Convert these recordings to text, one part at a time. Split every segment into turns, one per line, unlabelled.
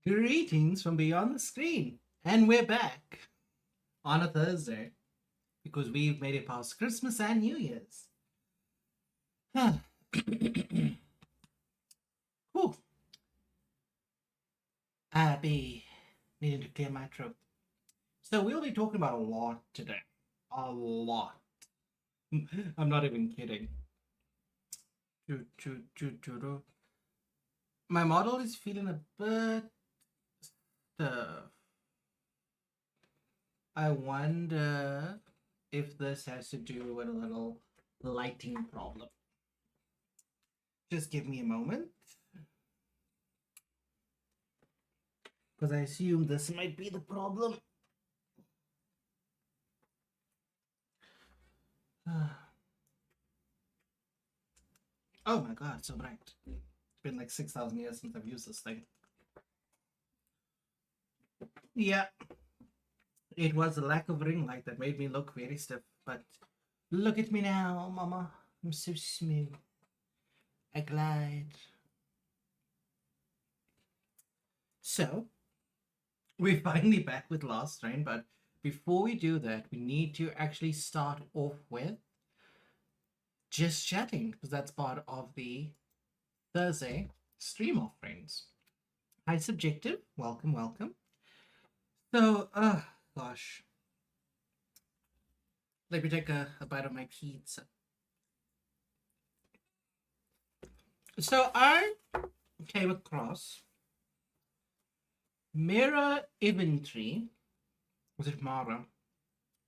Greetings from beyond the screen. And we're back on a Thursday because we've made it past Christmas and New Year's. Huh. Whew. I be needing to clear my throat. So we'll be talking about a lot today. A lot. I'm not even kidding. My model is feeling a bit stiff. I wonder if this has to do with a little lighting problem. Just give me a moment. Because I assume this might be the problem. Oh my god, so bright. It's been like 6,000 years since I've used this thing. Yeah, it was the lack of ring light that made me look very stiff, but look at me now, mama. I'm so smooth. I glide. So, we're finally back with Last Rain, but before we do that, we need to actually start off with just chatting, because that's part of the Thursday stream offerings. Hi, Subjective. Welcome, welcome. So, gosh. Let me take a bite of my pizza. So, I came across Mira Inventory. Was it Mara?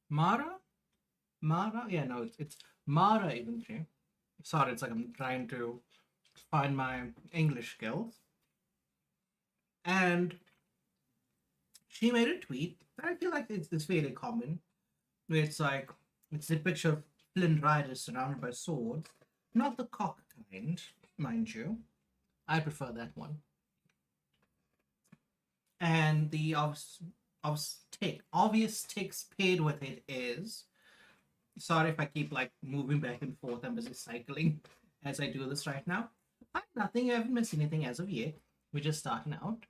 Mara? Mara? Yeah, no, it's Mara Inventory. Sorry, it's like I'm trying to find my English skills. And she made a tweet that I feel like it's fairly common. It's like, it's a picture of Flint riders surrounded by swords. Not the cock kind, mind you. I prefer that one. And the obvious text paired with it is, sorry if I keep like moving back and forth, I'm busy cycling as I do this right now. I have nothing, I haven't missed anything as of yet. We're just starting out.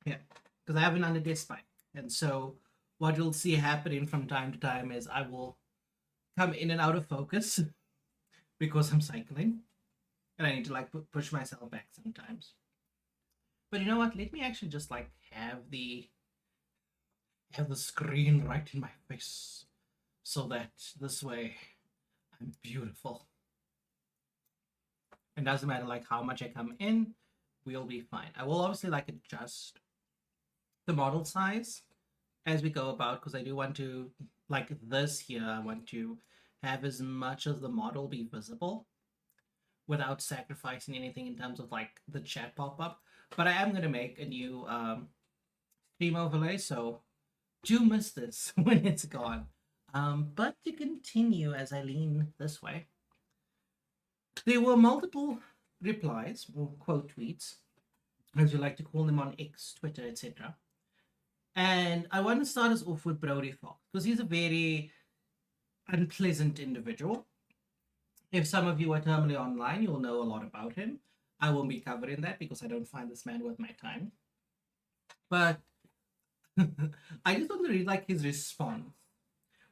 Yeah, because I have an under spike. And so what you'll see happening from time to time is I will come in and out of focus because I'm cycling. And I need to like push myself back sometimes. But you know what? Let me actually just like have the screen right in my face so that this way I'm beautiful. It doesn't matter like how much I come in, we'll be fine. I will obviously like adjust the model size as we go about, because I do want to, like this here, I want to have as much of the model be visible without sacrificing anything in terms of like the chat pop-up. But I am going to make a new stream overlay, so do miss this when it's gone. But to continue as I lean this way, there were multiple replies, or quote tweets, as you like to call them on X, Twitter, etc. And I want to start us off with Brody Fox, because he's a very unpleasant individual. If some of you are terminally online, you'll know a lot about him. I won't be covering that because I don't find this man worth my time. But I just want to read like his response.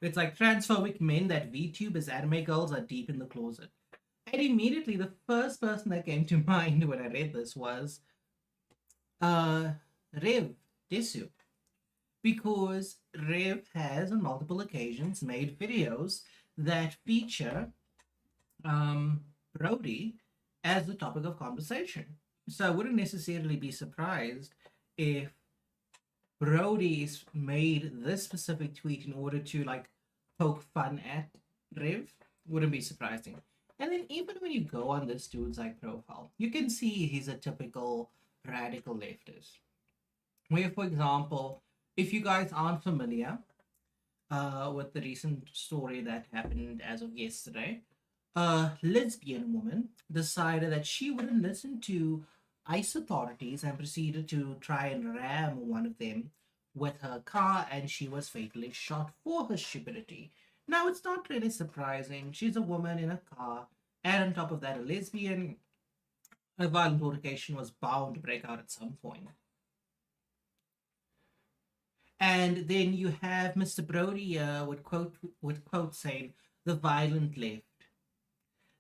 It's like, transphobic men that VTube as anime girls are deep in the closet. And immediately the first person that came to mind when I read this was Rev Desu. Because Rev has on multiple occasions made videos that feature Brody as the topic of conversation. So I wouldn't necessarily be surprised if Brody's made this specific tweet in order to like poke fun at Rev. Wouldn't be surprising. And then even when you go on this dude's like profile, you can see he's a typical radical leftist. Where, for example, if you guys aren't familiar with the recent story that happened as of yesterday, a lesbian woman decided that she wouldn't listen to ICE authorities and proceeded to try and ram one of them with her car, and she was fatally shot for her stupidity. Now, it's not really surprising. She's a woman in a car, and on top of that, a lesbian. a violent altercation was bound to break out at some point. And then you have Mr. Brody would quote saying the violent left.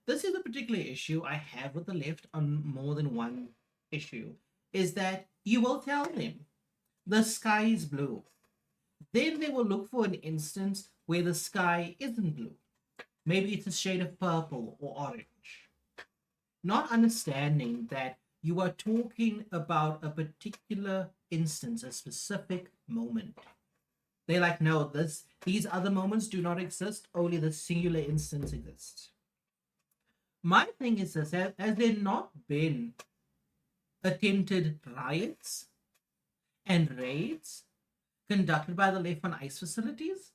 This is a particular issue I have with the left on more than one issue, is that you will tell them the sky is blue. Then they will look for an instance where the sky isn't blue. Maybe it's a shade of purple or orange. Not understanding that you are talking about a particular instance, a specific moment. They're like, no, these other moments do not exist, only the singular instance exists. My thing is this: has there not been attempted riots and raids conducted by the left on ICE facilities?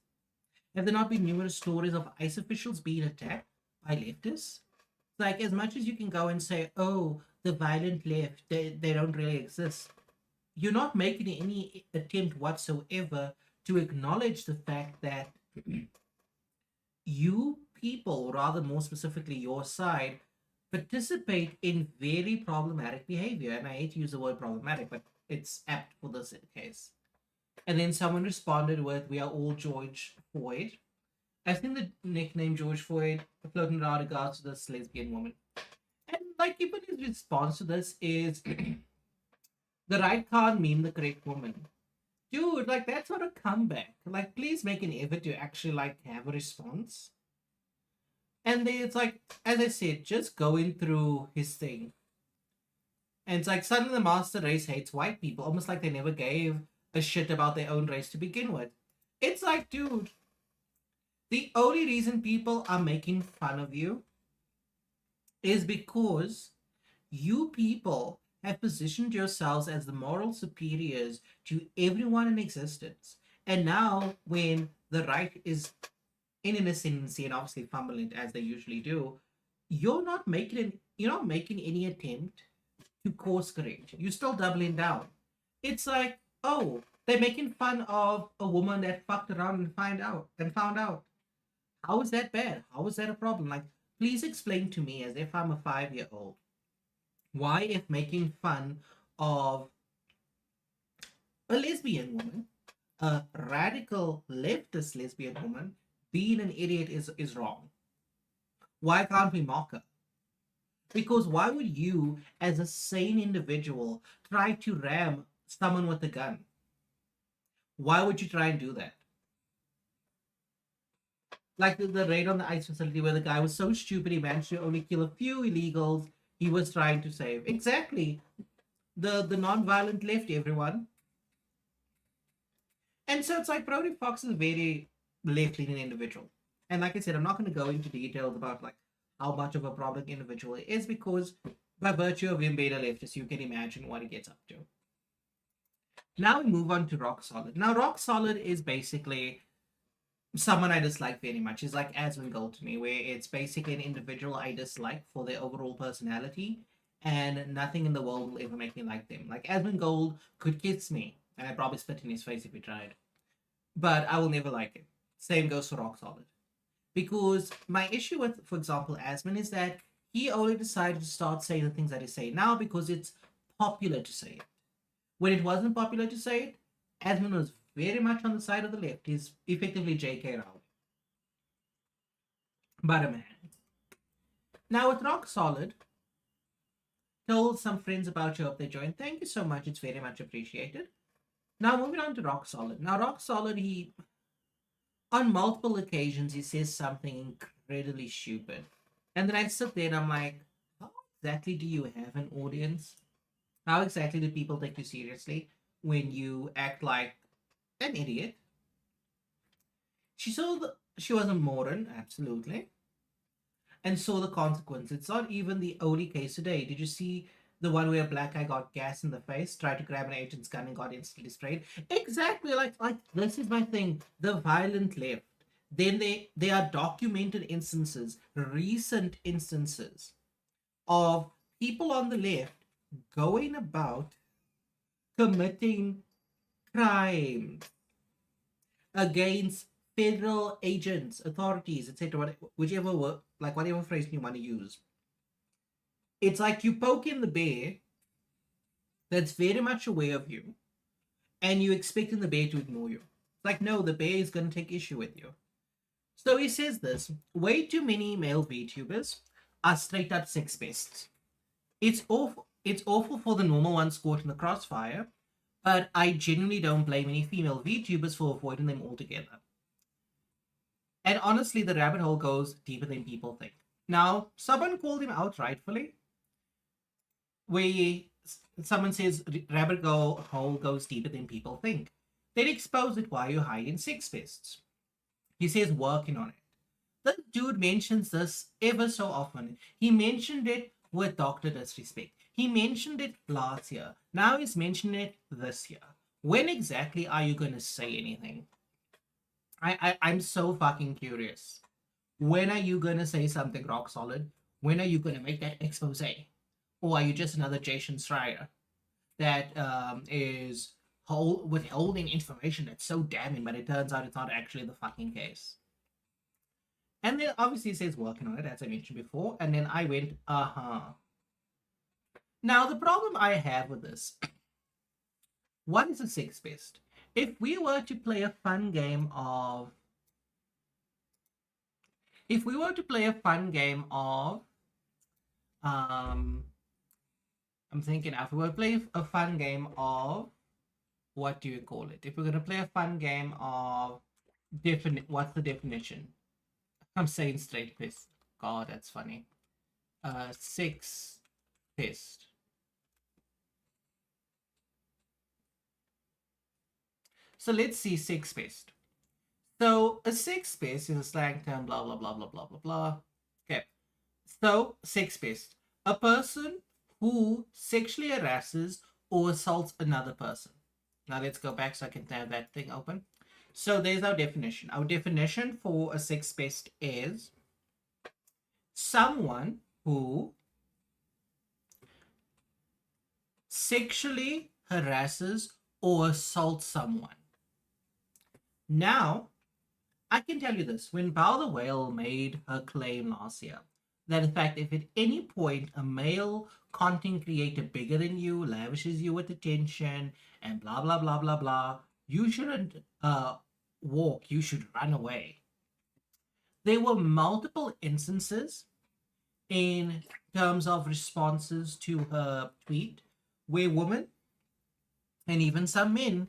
Have there not been numerous stories of ICE officials being attacked by leftists? Like, as much as you can go and say, oh, the violent left, they don't really exist, you're not making any attempt whatsoever to acknowledge the fact that you people, rather more specifically your side, participate in very problematic behavior. And I hate to use the word problematic, but it's apt for this case. And then someone responded with, we are all George Floyd. I've seen the nickname George Floyd floating around regards to this lesbian woman. And like, even his response to this is, the right can't meme the correct woman. Dude, like, that's not a comeback. Like, please make an effort to actually, like, have a response. And then it's like, as I said, just going through his thing. And it's like, suddenly the master race hates white people, almost like they never gave a shit about their own race to begin with. It's like, dude, the only reason people are making fun of you is because you people have positioned yourselves as the moral superiors to everyone in existence. And now, when the right is in an ascendancy and obviously fumble it as they usually do, you're not making any attempt to course correct. You're still doubling down. It's like, oh, they're making fun of a woman that fucked around and found out. How is that bad? How is that a problem? Like, please explain to me, as if I'm a 5-year-old, why, if making fun of a lesbian woman, a radical leftist lesbian woman, being an idiot is wrong. Why can't we mock her? Because why would you, as a sane individual, try to ram someone with a gun? Why would you try and do that? Like the raid on the ICE facility where the guy was so stupid he managed to only kill a few illegals he was trying to save. Exactly. The non-violent left, everyone. And so it's like Brody Fox is a very left-leaning individual. And like I said, I'm not going to go into details about like how much of a problem individual it is, because by virtue of him being a leftist, you can imagine what he gets up to. Now we move on to Rock Solid. Now, Rock Solid is basically someone I dislike very much. He's like Asmongold to me, where it's basically an individual I dislike for their overall personality, and nothing in the world will ever make me like them. Like, Asmongold could kiss me, and I'd probably spit in his face if he tried. But I will never like it. Same goes for Rock Solid. Because my issue with, for example, Asmon is that he only decided to start saying the things that he say now because it's popular to say it. When it wasn't popular to say it, Asmon was very much on the side of the left. He's effectively J.K. Rowling. But a man. Now with Rock Solid, told some friends about you, hope they joined. Thank you so much. It's very much appreciated. Now moving on to Rock Solid. Now Rock Solid, he, on multiple occasions, he says something incredibly stupid. And then I sit there and I'm like, how exactly do you have an audience? How exactly do people take you seriously when you act like an idiot? She was a moron, absolutely, and saw the consequence. It's not even the only case today. Did you see the one where a black guy got gas in the face, tried to grab an agent's gun and got instantly sprayed? Exactly, like this is my thing. The violent left. Then there are documented instances, recent instances of people on the left going about committing crimes against federal agents, authorities, etc. Whichever word, like whatever phrase you want to use. It's like you poke in the bear that's very much aware of you, and you expecting the bear to ignore you. It's like, no, the bear is going to take issue with you. So he says this: way too many male VTubers are straight up sex pests. It's awful. It's awful for the normal ones caught in the crossfire, but I genuinely don't blame any female VTubers for avoiding them altogether. And honestly, the rabbit hole goes deeper than people think. Now, someone called him out rightfully, where someone says rabbit hole goes deeper than people think. Then expose it while you're hiding sex pests. He says working on it. The dude mentions this ever so often. He mentioned it with Dr. Disrespect. He mentioned it last year. Now he's mentioning it this year. When exactly are you going to say anything? I'm so fucking curious. When are you going to say something rock solid? When are you going to make that expose? Or are you just another Jason Schreier that is withholding information that's so damning, but it turns out it's not actually the fucking case? And then obviously it says working on it, as I mentioned before. And then I went, Now, the problem I have with this, what is a sex pest? If we were to play a fun game of, I'm thinking, if we were to play a fun game of, what do you call it? If we're going to play a fun game of, what's the definition? I'm saying straight pest. God, that's funny. Sex pest. So let's see sex pest. So a sex pest is a slang term, blah, blah, blah, blah, blah, blah, blah. Okay. So sex pest, a person who sexually harasses or assaults another person. Now let's go back so I can have that thing open. So there's our definition. Our definition for a sex pest is someone who sexually harasses or assaults someone. Now, I can tell you this. When Bao the Whale made her claim last year, that in fact, if at any point a male content creator bigger than you lavishes you with attention and blah, blah, blah, blah, blah, you shouldn't walk, you should run away. There were multiple instances in terms of responses to her tweet where women and even some men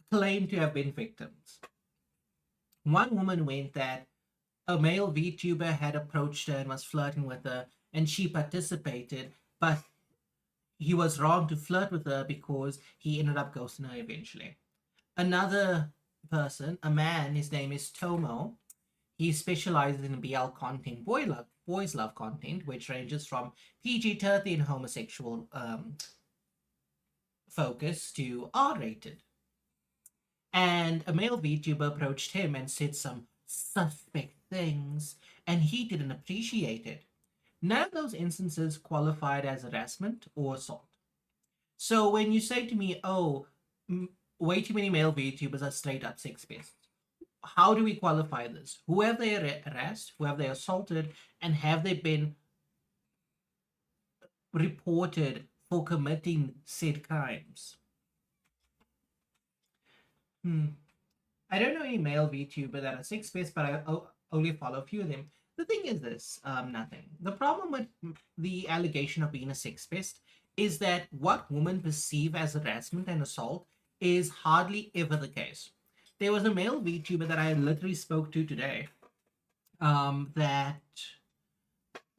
claim to have been victims. One woman went that a male VTuber had approached her and was flirting with her, and she participated, but he was wrong to flirt with her because he ended up ghosting her eventually. Another person, a man, his name is Tomo. He specializes in BL content, boys love content, which ranges from PG-13 and homosexual focus to R-rated. And a male VTuber approached him and said some suspect things, and he didn't appreciate it. None of those instances qualified as harassment or assault. So when you say to me, oh, way too many male VTubers are straight up sex pests, how do we qualify this? Who have they harassed? Who have they assaulted? And have they been reported for committing said crimes? I don't know any male VTuber that are sex pests, but I only follow a few of them. The thing is this, nothing. The problem with the allegation of being a sex pest is that what women perceive as harassment and assault is hardly ever the case. There was a male VTuber that I literally spoke to today that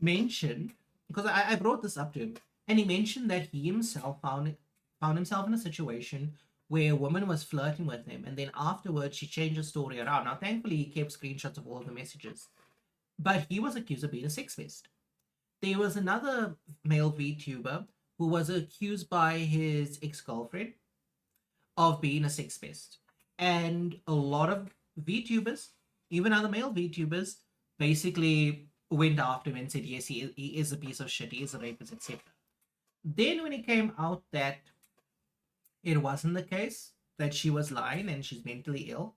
mentioned, because I brought this up to him, and he mentioned that he himself found himself in a situation where a woman was flirting with him, and then afterwards she changed the story around. Now, thankfully, he kept screenshots of all of the messages, but he was accused of being a sex pest. There was another male VTuber who was accused by his ex-girlfriend of being a sex pest. And a lot of VTubers, even other male VTubers, basically went after him and said, yes, he is a piece of shit, he is a rapist, etc. Then when it came out that it wasn't the case, that she was lying and she's mentally ill,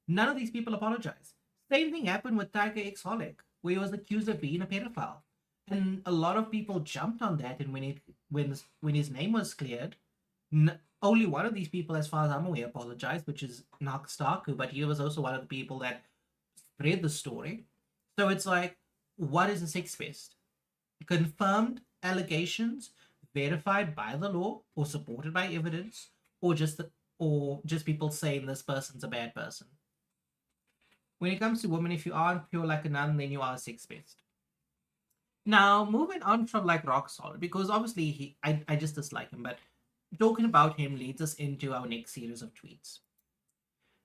none of these people apologized. Same thing happened with Tiger X Holic, where he was accused of being a pedophile. And a lot of people jumped on that, and when his name was cleared, only one of these people, as far as I'm aware, apologized, which is Nakstaku, but he was also one of the people that spread the story. So it's like, what is a sex fest? Confirmed allegations verified by the law or supported by evidence, or just people saying this person's a bad person. When it comes to women, if you aren't pure like a nun, then you are a sex fest. Now, moving on from like rock solid, because obviously I just dislike him, but talking about him leads us into our next series of tweets.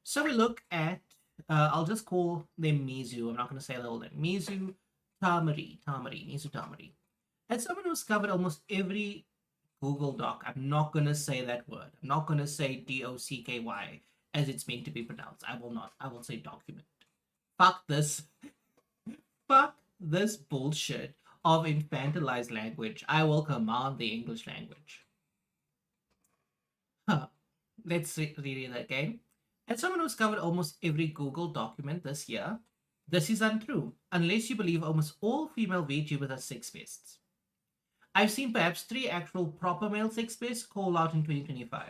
So we look at, I'll just call them Mizu. I'm not going to say the whole name. Mizu Mizu Tamari. As someone who's covered almost every Google Doc, I'm not going to say that word. I'm not going to say DOCKY as it's meant to be pronounced. I will not. I will say document. Fuck this. Fuck this bullshit of infantilized language. I will command the English language. Huh. Let's read it again. As someone who's covered almost every Google document this year, this is untrue, unless you believe almost all female VTubers are sex pests. I've seen perhaps 3 actual proper male sex pests call out in 2025.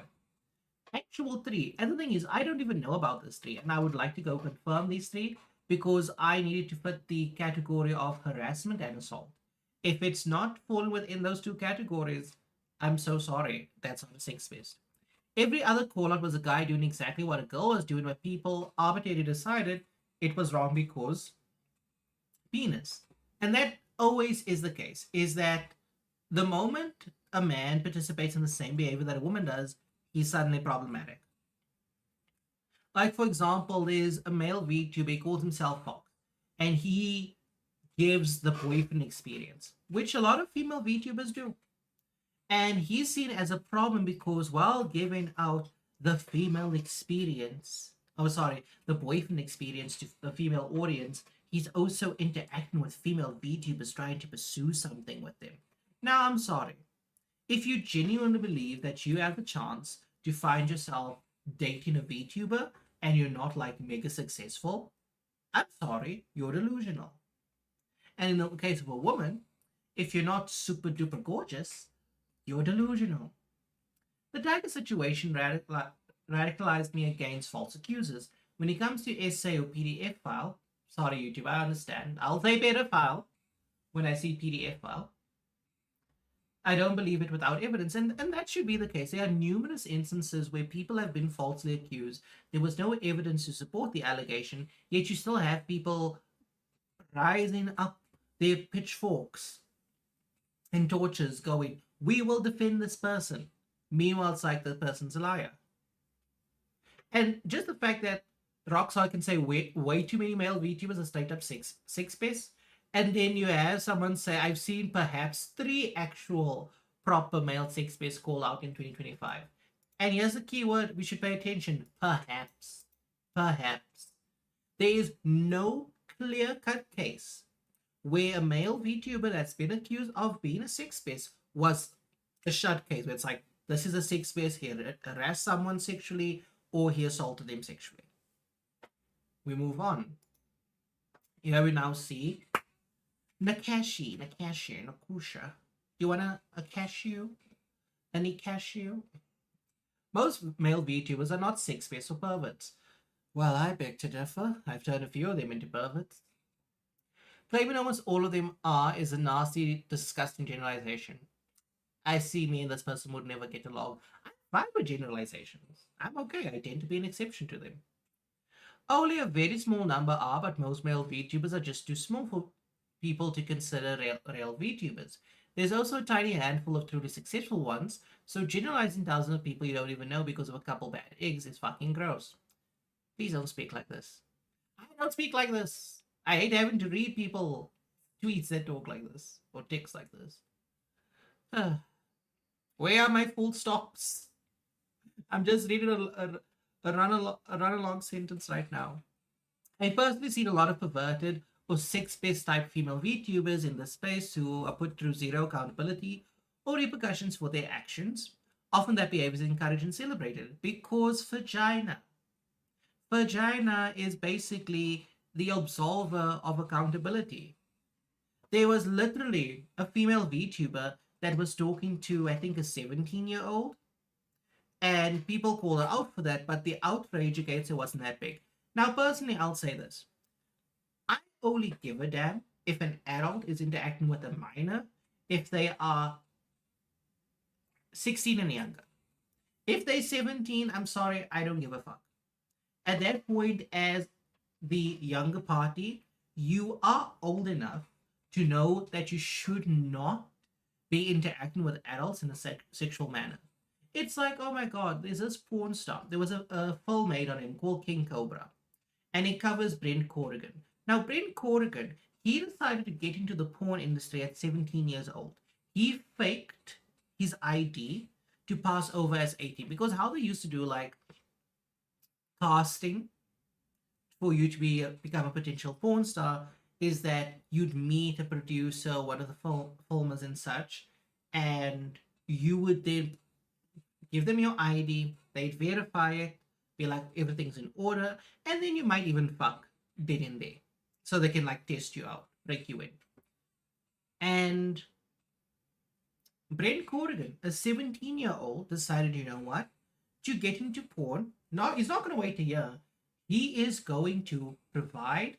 Actual 3. And the thing is, I don't even know about this 3, and I would like to go confirm these 3 because I needed to fit the category of harassment and assault. If it's not falling within those 2 categories, I'm so sorry. That's not a sex pest. Every other call out was a guy doing exactly what a girl was doing, where people arbitrarily decided it was wrong because penis. And that always is the case, is that the moment a man participates in the same behavior that a woman does, he's suddenly problematic. Like, for example, there's a male VTuber, he calls himself Fox, and he gives the boyfriend experience, which a lot of female VTubers do. And he's seen as a problem because while giving out the female experience, the boyfriend experience to the female audience, he's also interacting with female VTubers trying to pursue something with them. Now, I'm sorry. If you genuinely believe that you have a chance to find yourself dating a VTuber and you're not like mega successful, I'm sorry, you're delusional. And in the case of a woman, if you're not super duper gorgeous, you're delusional. The Tiger situation radicalized me against false accusers. When it comes to essay or PDF file, sorry YouTube, I understand. I'll say better file when I see PDF file. I don't believe it without evidence, and that should be the case. There are numerous instances where people have been falsely accused. There was no evidence to support the allegation, yet you still have people rising up their pitchforks and torches going, we will defend this person. Meanwhile, it's like the person's a liar. And just the fact that Rockstar can say way too many male VTubers are straight up six pests, and then you have someone say, I've seen perhaps 3 actual proper male sex pests call out in 2025. And here's the key word we should pay attention. Perhaps. Perhaps. There is no clear-cut case where a male VTuber that's been accused of being a sex pest was a shut case, where it's like, this is a sex pest, he harassed someone sexually, or he assaulted them sexually. We move on. Here we now see Nakusha. You want a cashew? Any cashew? Most male VTubers are not sex pests or perverts. Well, I beg to differ. I've turned a few of them into perverts. Claiming almost all of them are is a nasty, disgusting generalization. I see me and this person would never get along. I'm fine with generalizations. I'm okay. I tend to be an exception to them. Only a very small number are, but most male VTubers are just too small for people to consider real VTubers. There's also a tiny handful of truly successful ones, so generalizing thousands of people you don't even know because of a couple bad eggs is fucking gross. Please don't speak like this. I don't speak like this. I hate having to read people tweets that talk like this, or text like this. Where are my full stops? I'm just reading a run-along sentence right now. I've personally seen a lot of perverted or sex-based type female VTubers in this space who are put through zero accountability or repercussions for their actions. Often that behavior is encouraged and celebrated because vagina is basically the absolver of accountability. There was literally a female VTuber that was talking to, I think, a 17-year-old, and people call her out for that, but the outrage against her wasn't that big. Now, personally, I'll say this. I only give a damn if an adult is interacting with a minor if they are 16 and younger. If they're 17, I'm sorry, I don't give a fuck. At that point, as the younger party, you are old enough to know that you should not be interacting with adults in a sexual manner. It's like, oh my god, there's this porn star. There was a film made on him called King Cobra, and it covers Brent Corrigan. Now, Brent Corrigan, he decided to get into the porn industry at 17 years old. He faked his ID to pass over as 18, because how they used to do like casting for you to become a potential porn star is that you'd meet a producer, one of the filmers and such, and you would then give them your ID, they'd verify it, be like everything's in order, and then you might even fuck then and there. So they can like test you out, break you in. And Brent Corrigan, a 17-year-old, decided, you know what? To get into porn, he's not going to wait a year. He is going to provide.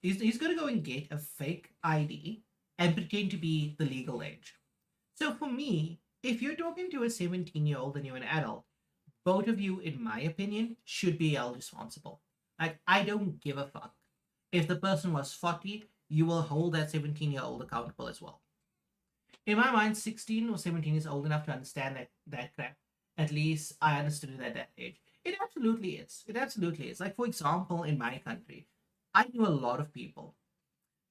He's going to go and get a fake ID and pretend to be the legal age. So for me, if you're talking to a 17-year-old and you're an adult, both of you, in my opinion, should be held responsible. Like, I don't give a fuck. If the person was 40, you will hold that 17-year-old accountable as well. In my mind, 16 or 17 is old enough to understand that crap. At least I understood it at that age. It absolutely is. It absolutely is. Like, for example, in my country, I knew a lot of people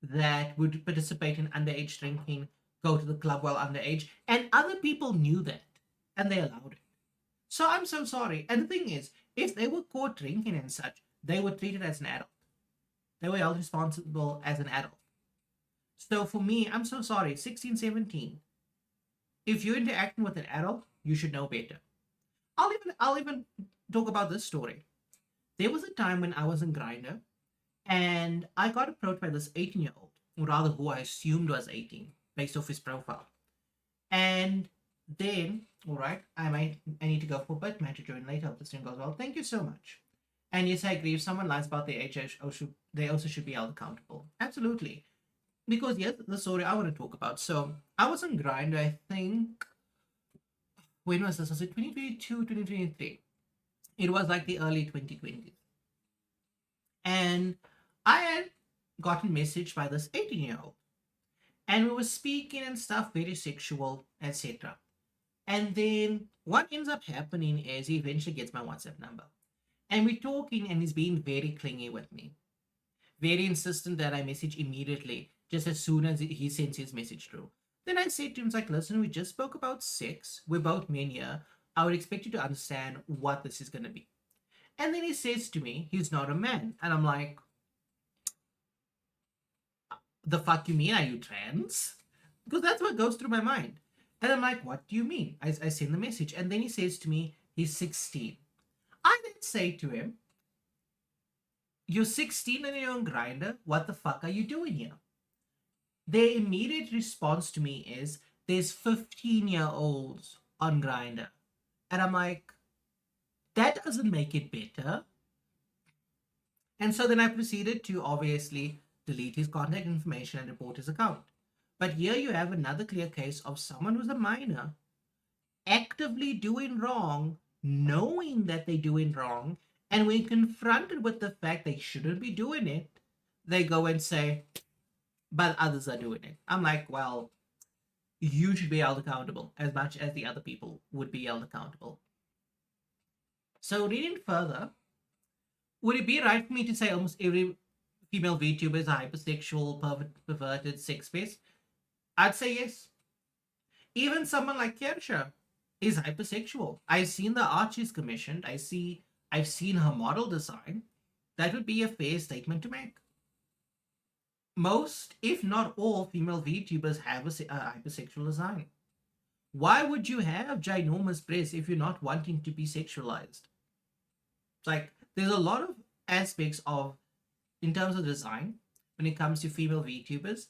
that would participate in underage drinking, go to the club while underage, and other people knew that, and they allowed it. So I'm so sorry. And the thing is, if they were caught drinking and such, they were treated as an adult. They were held responsible as an adult. So for me, I'm so sorry, 16, 17. If you're interacting with an adult, you should know better. I'll even talk about this story. There was a time when I was in Grindr, and I got approached by this 18-year-old, or rather who I assumed was 18, based off his profile. And then, all right, I need to go for a bit. Might join later. Hope this thing goes well. Thank you so much. And yes, I agree. If someone lies about their age, they also should be held accountable. Absolutely. Because yes, the story I want to talk about. So I was on Grindr, I think. When was this? Was it 2022, 2023? It was like the early 2020s. And I had gotten messaged by this 18-year-old. And we were speaking and stuff, very sexual, etc. And then what ends up happening is he eventually gets my WhatsApp number. And we're talking, and he's being very clingy with me. Very insistent that I message immediately, just as soon as he sends his message through. Then I said to him, like, listen, we just spoke about sex. We're both men here. I would expect you to understand what this is going to be. And then he says to me, he's not a man. And I'm like, the fuck you mean? Are you trans? Because that's what goes through my mind. And I'm like, what do you mean? I send the message. And then he says to me, he's 16. I then say to him, you're 16 and you're on Grindr. What the fuck are you doing here? Their immediate response to me is, there's 15-year-olds on Grindr. And I'm like, that doesn't make it better. And so then I proceeded to obviously delete his contact information and report his account. But here you have another clear case of someone who's a minor actively doing wrong, knowing that they're doing wrong, and when confronted with the fact they shouldn't be doing it, they go and say, but others are doing it. I'm like, well, you should be held accountable as much as the other people would be held accountable. So reading further, would it be right for me to say almost every female VTuber is a hypersexual, perverted sex space? I'd say yes. Even someone like Kersha is hypersexual. I've seen the art she's commissioned. I've seen her model design. That would be a fair statement to make. Most, if not all, female VTubers have a hypersexual design. Why would you have ginormous breasts if you're not wanting to be sexualized? It's like, there's a lot of aspects of, in terms of design, when it comes to female VTubers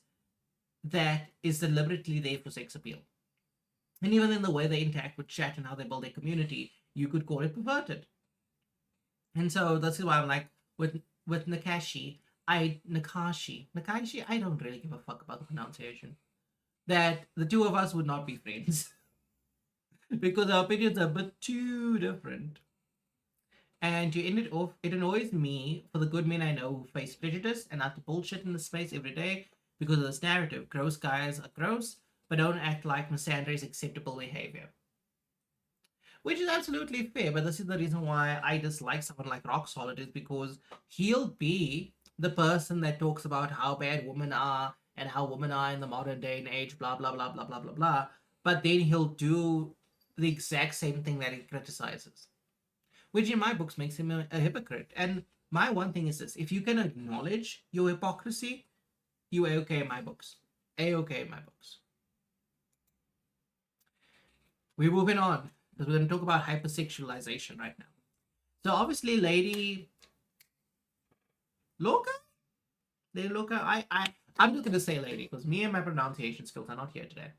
that is deliberately there for sex appeal. And even in the way they interact with chat and how they build their community, you could call it perverted. And so this is why I'm like, with Nakashi, I don't really give a fuck about the pronunciation. That the two of us would not be friends. Because our opinions are a bit too different. And to end it off, it annoys me for the good men I know who face prejudice and have to bullshit in the space every day because of this narrative. Gross guys are gross, but don't act like misandry is acceptable behavior. Which is absolutely fair, but this is the reason why I dislike someone like Rock Solid, is because he'll be the person that talks about how bad women are and how women are in the modern day and age, blah, blah, blah, blah, blah, blah, blah. But then he'll do the exact same thing that he criticizes, which in my books makes him a hypocrite. And my one thing is this: if you can acknowledge your hypocrisy, you are okay in my books. A-okay in my books. We're moving on, because we're going to talk about hypersexualization right now. So obviously, Lady Loca? Lady Loca? I'm just going to say lady, because me and my pronunciation skills are not here today.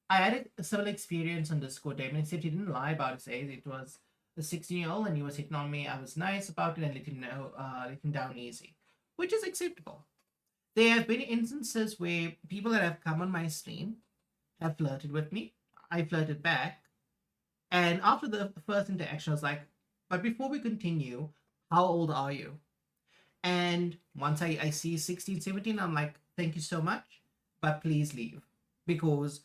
I had a similar experience on Discord, Damon, except he didn't lie about his age. It was a 16-year-old and he was hitting on me. I was nice about it and let him down easy, which is acceptable. There have been instances where people that have come on my stream have flirted with me. I flirted back. And after the first interaction, I was like, but before we continue, how old are you? And once I see 16, 17, I'm like, thank you so much, but please leave. Because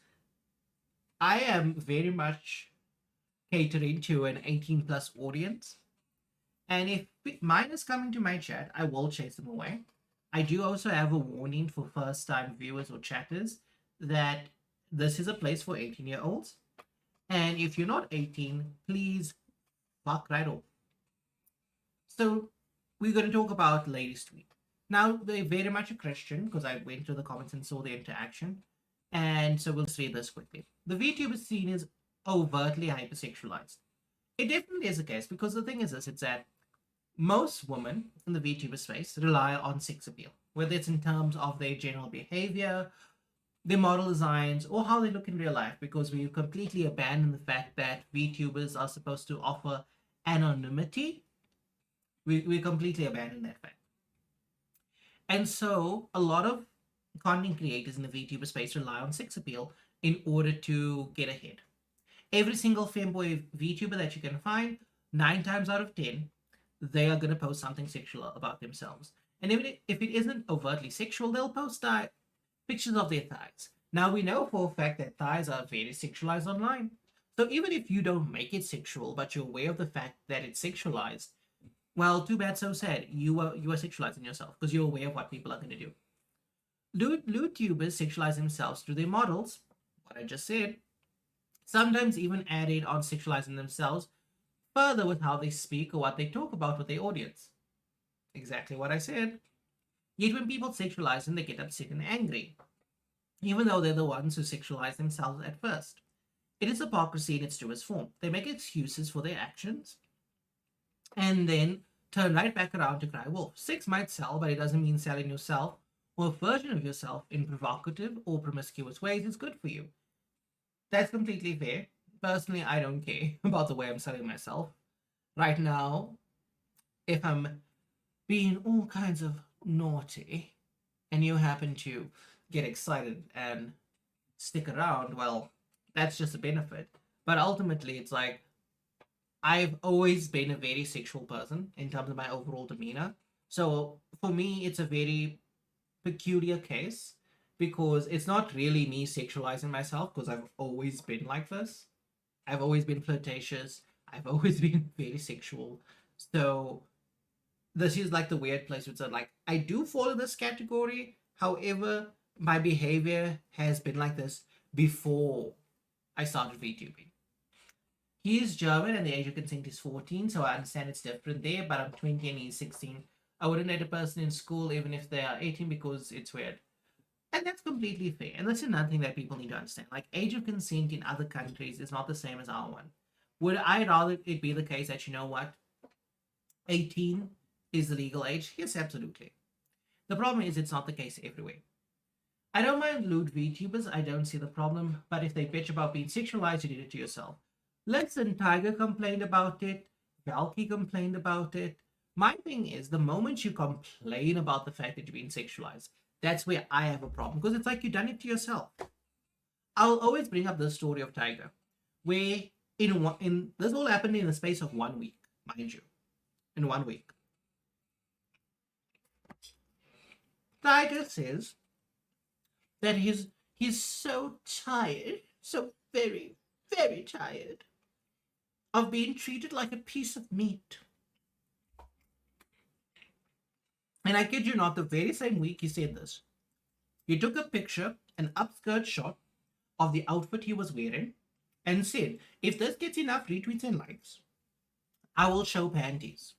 I am very much catering to an 18 plus audience. And if mine is coming to my chat, I will chase them away. I do also have a warning for first time viewers or chatters that this is a place for 18-year-olds. And if you're not 18, please fuck right off. So we're going to talk about Lady's tweet. Now, they're very much a Christian, because I went to the comments and saw the interaction. And so we'll read this quickly. The VTuber scene is overtly hypersexualized. It definitely is the case, because the thing is this: it's that most women in the VTuber space rely on sex appeal, whether it's in terms of their general behavior, their model designs, or how they look in real life, because we completely abandon the fact that VTubers are supposed to offer anonymity. We completely abandon that fact. And so a lot of content creators in the VTuber space rely on sex appeal in order to get ahead. Every single femboy VTuber that you can find, 9 times out of 10, they are going to post something sexual about themselves. And if it isn't overtly sexual, they'll post pictures of their thighs. Now, we know for a fact that thighs are very sexualized online. So even if you don't make it sexual, but you're aware of the fact that it's sexualized, well, too bad, so sad. You are sexualizing yourself because you're aware of what people are going to do. Lewd tubers sexualize themselves through their models, what I just said, sometimes even adding on sexualizing themselves further with how they speak or what they talk about with their audience. Exactly what I said. Yet when people sexualize them, they get upset and angry, even though they're the ones who sexualize themselves at first. It is hypocrisy in its truest form. They make excuses for their actions and then turn right back around to cry wolf. Sex might sell, but it doesn't mean selling yourself or a version of yourself in provocative or promiscuous ways is good for you. That's completely fair. Personally, I don't care about the way I'm selling myself. Right now, if I'm being all kinds of naughty and you happen to get excited and stick around, well, that's just a benefit. But ultimately, it's like, I've always been a very sexual person in terms of my overall demeanor. So for me, it's a very peculiar case because it's not really me sexualizing myself, because I've always been like this. I've always been flirtatious. I've always been very sexual. So this is like the weird place where it's like, I do fall in this category. However, my behavior has been like this before I started VTubing. He is German and the age of consent is 14, so I understand it's different there, but I'm 20 and he's 16. I wouldn't date a person in school even if they are 18 because it's weird. And that's completely fair. And that's another thing that people need to understand. Like, age of consent in other countries is not the same as our one. Would I rather it be the case that, you know what, 18 is the legal age? Yes, absolutely. The problem is it's not the case everywhere. I don't mind lewd VTubers, I don't see the problem, but if they bitch about being sexualized, you did it to yourself. Listen, Tiger complained about it, Valky complained about it. My thing is, the moment you complain about the fact that you're being sexualized, that's where I have a problem, because it's like you've done it to yourself. I'll always bring up the story of Tiger, where in this all happened in the space of 1 week, mind you, in 1 week. Tiger says that he's so tired, so very, very tired of being treated like a piece of meat. And I kid you not, the very same week he said this, he took a picture, an upskirt shot of the outfit he was wearing, and said, if this gets enough retweets and likes, I will show panties.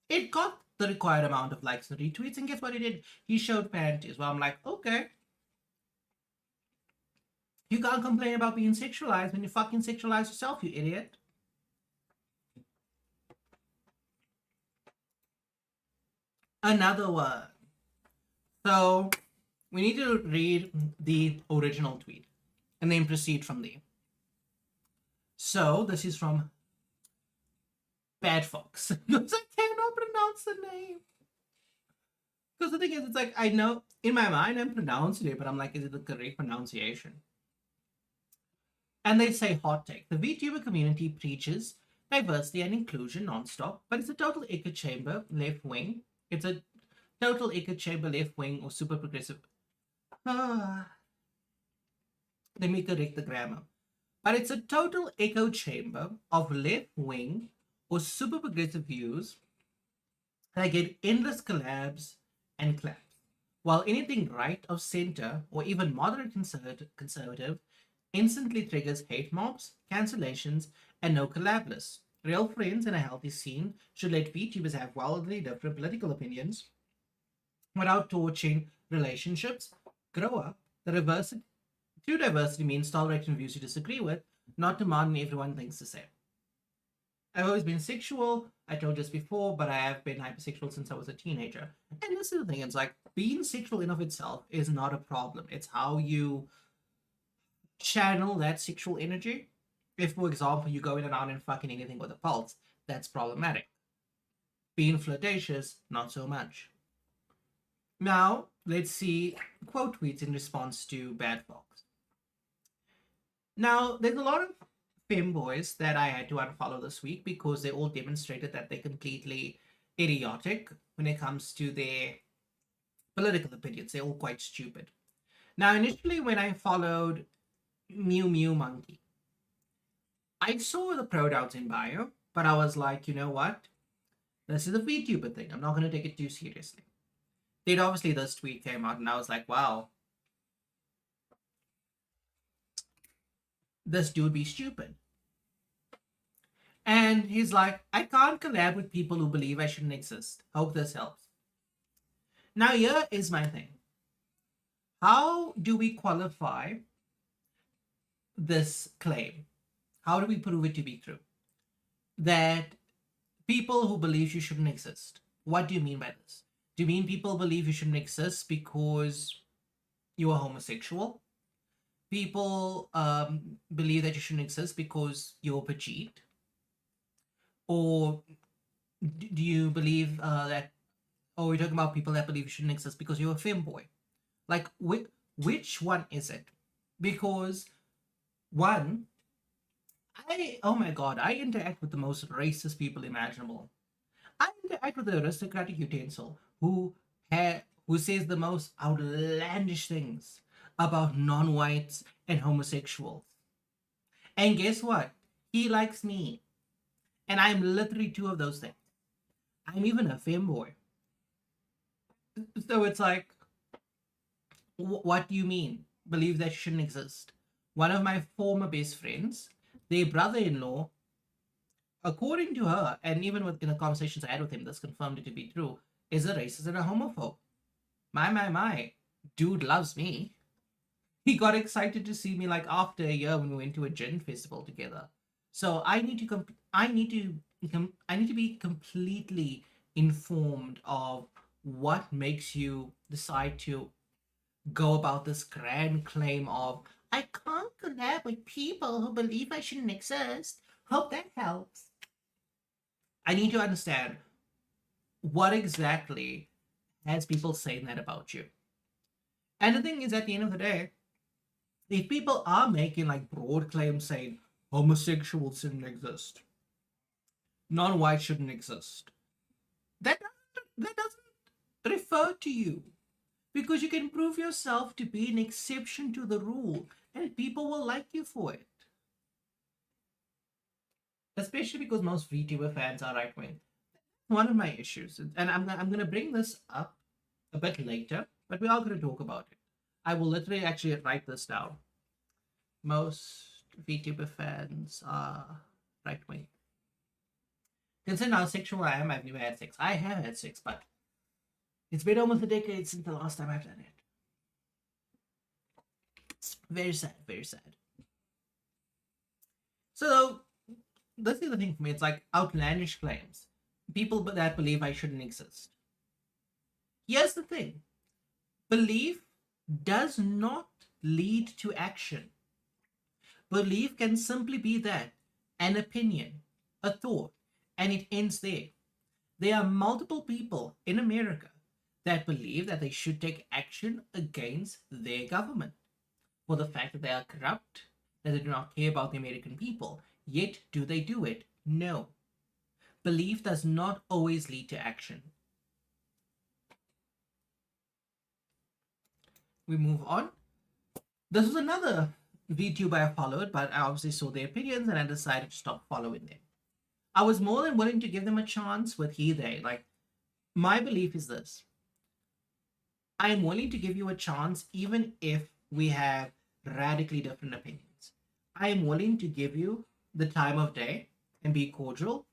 It got the required amount of likes and retweets, and guess what he did? He showed panties. Well, I'm like, okay. You can't complain about being sexualized when you fucking sexualize yourself, you idiot. Another one. So we need to read the original tweet and then proceed from there. So this is from Bad Fox. Because I cannot pronounce the name. Because the thing is, it's like, I know in my mind I'm pronouncing it, but I'm like, is it the correct pronunciation? And they say, hot take. The VTuber community preaches diversity and inclusion nonstop, but it's a total echo chamber, left wing. It's a total echo chamber, left wing, or super progressive. Let me correct the grammar. But it's a total echo chamber of left wing or super progressive views that get endless collabs and claps, while anything right of center or even moderate conservative instantly triggers hate mobs, cancellations, and no collab lists. Real friends in a healthy scene should let VTubers have wildly different political opinions without torching relationships. Grow up. True diversity means tolerating views you disagree with, not demanding everyone thinks the same. I've always been sexual, I told this before, but I have been hypersexual since I was a teenager. And this is the thing, it's like, being sexual in of itself is not a problem. It's how you channel that sexual energy. If, for example, you go in and out and fucking anything with a pulse, that's problematic. Being flirtatious, not so much. Now, let's see quote tweets in response to Bad Fox. Now, there's a lot of femboys that I had to unfollow this week because they all demonstrated that they're completely idiotic when it comes to their political opinions. They're all quite stupid. Now, initially, when I followed Mew Mew Monkey, I saw the pronouns in bio, but I was like, you know what? This is a VTuber thing. I'm not going to take it too seriously. Then obviously this tweet came out and I was like, wow, this dude be stupid. And he's like, I can't collab with people who believe I shouldn't exist. Hope this helps. Now here is my thing. How do we qualify this claim? How do we prove it to be true? That people who believe you shouldn't exist. What do you mean by this? Do you mean people believe you shouldn't exist because you are homosexual? People believe that you shouldn't exist because you're petite? Or do you believe that, oh, we're talking about people that believe you shouldn't exist because you're a femboy? Like, which one is it? Because one, oh my god, I interact with the most racist people imaginable. I interact with the aristocratic utensil who says the most outlandish things about non-whites and homosexuals. And guess what? He likes me. And I'm literally two of those things. I'm even a femboy. So it's like, what do you mean? Believe that you shouldn't exist? One of my former best friends, their brother-in-law, according to her, and even in the conversations I had with him, this confirmed it to be true, is a racist and a homophobe. My. Dude loves me. He got excited to see me like after a year when we went to a gin festival together. So I need to be completely informed of what makes you decide to go about this grand claim of, I can't collab with people who believe I shouldn't exist? Hope that helps. I need to understand what exactly has people saying that about you. And the thing is, at the end of the day, if people are making like broad claims saying homosexuals shouldn't exist, non-white shouldn't exist, that doesn't refer to you, because you can prove yourself to be an exception to the rule, and people will like you for it. Especially because most VTuber fans are right wing. One of my issues, and I'm gonna bring this up a bit later, but we are gonna talk about it. I will literally actually write this down. Most VTuber fans are right wing. Considering how sexual I am, I've never had sex. I have had sex, but it's been almost a decade since the last time I've done it. Very sad, very sad. So this is the thing for me. It's like outlandish claims. People that believe I shouldn't exist. Here's the thing. Belief does not lead to action. Belief can simply be that, an opinion, a thought, and it ends there. There are multiple people in America that believe that they should take action against their government for the fact that they are corrupt, that they do not care about the American people. Yet, do they do it? No. Belief does not always lead to action. We move on. This was another VTuber I followed, but I obviously saw their opinions and I decided to stop following them. I was more than willing to give them a chance with he, they. Like, my belief is this. I am willing to give you a chance even if we have radically different opinions. I am willing to give you the time of day and be cordial.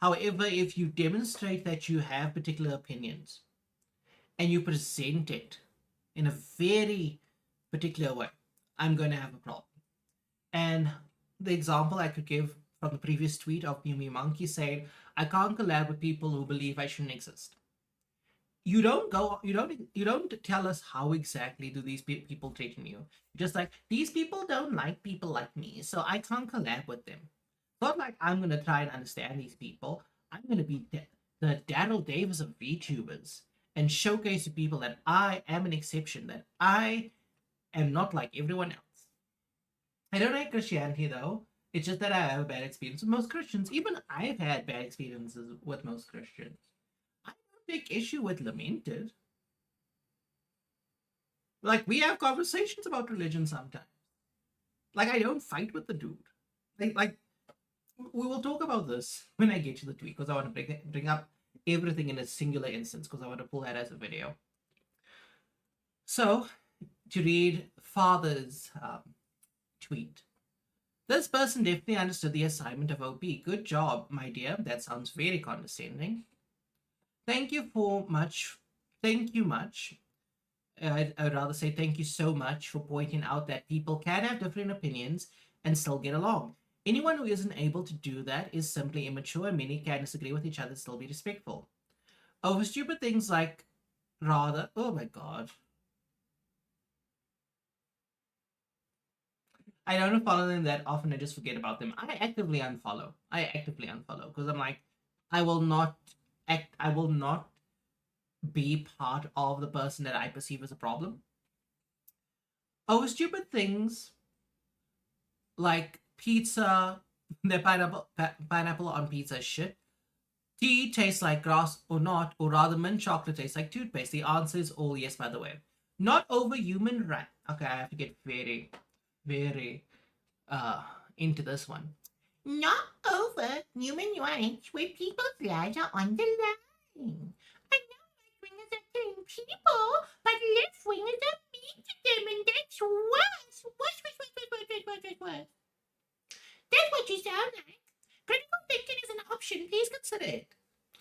However, if you demonstrate that you have particular opinions and you present it in a very particular way, I'm going to have a problem. And the example I could give from the previous tweet of Mimi Monkey saying, I can't collab with people who believe I shouldn't exist. You don't tell us how exactly do these people treat you. Just like, these people don't like people like me, so I can't collab with them. Not like I'm going to try and understand these people. I'm going to be the Daryl Davis of VTubers and showcase to people that I am an exception, that I am not like everyone else. I don't like Christianity though. It's just that I have a bad experience with most Christians. Even I've had bad experiences with most Christians. I don't take issue with Lamented. Like, we have conversations about religion sometimes. Like, I don't fight with the dude. Like we will talk about this when I get to the tweet, because I want to bring up everything in a singular instance, because I want to pull that as a video. So, to read Father's tweet. This person definitely understood the assignment of OP. Good job, my dear. That sounds very condescending. Thank you much. I'd rather say thank you so much for pointing out that people can have different opinions and still get along. Anyone who isn't able to do that is simply immature, and many can disagree with each other and still be respectful. Over stupid things like oh my god. I don't follow them that often, I just forget about them. I actively unfollow because I'm like, I will not be part of the person that I perceive as a problem. Over stupid things like pizza, the pineapple on pizza shit. Tea tastes like grass or not, or rather mint chocolate tastes like toothpaste. The answer is all yes, by the way. Not over human right. Okay, I have to get very, very into this one. Not over human rights where people's lives are on the line. I know right-wingers are killing people, but left-wingers are beating them, and that's worse. Worse. That's what you sound like. Critical thinking is an option. Please consider it.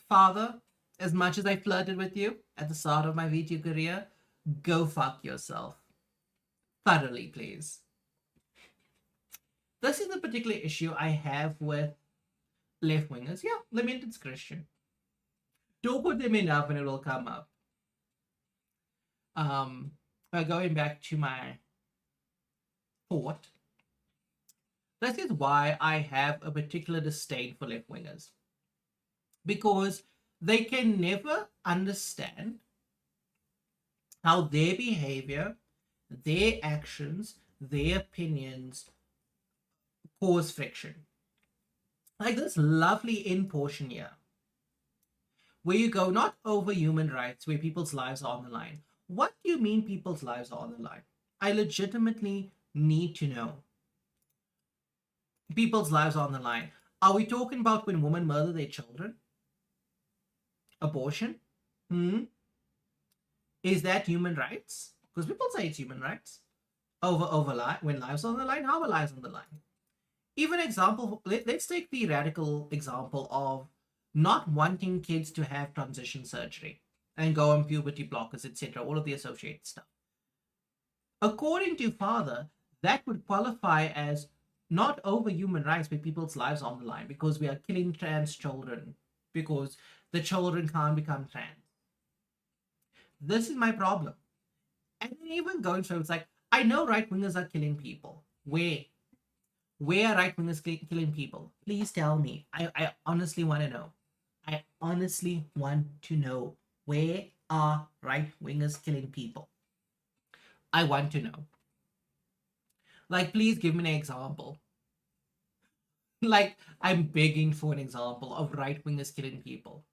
Father, as much as I flirted with you at the start of my VTube career, go fuck yourself. Thoroughly, please. This is the particular issue I have with left-wingers. Yeah, Lamented's Christian. Don't put them enough and it will come up. Um, but going back to my thought, this is why I have a particular disdain for left wingers, because they can never understand how their behavior, their actions, their opinions cause friction. Like this lovely in portion here, where you go not over human rights, where people's lives are on the line. What do you mean people's lives are on the line? I legitimately need to know. People's lives are on the line. Are we talking about when women murder their children? Abortion? Hmm? Is that human rights? Because people say it's human rights. When lives are on the line, how are lives on the line? Even example, let's take the radical example of not wanting kids to have transition surgery and go on puberty blockers, etc., all of the associated stuff. According to father, that would qualify as not over human rights, but people's lives on the line, because we are killing trans children because the children can't become trans. This is my problem. And then even going through, it's like, I know right wingers are killing people. Where are right wingers killing people? Please tell me. I honestly want to know. I honestly want to know. Where are right wingers killing people? I want to know. Like, please give me an example. Like, I'm begging for an example of right wingers killing people.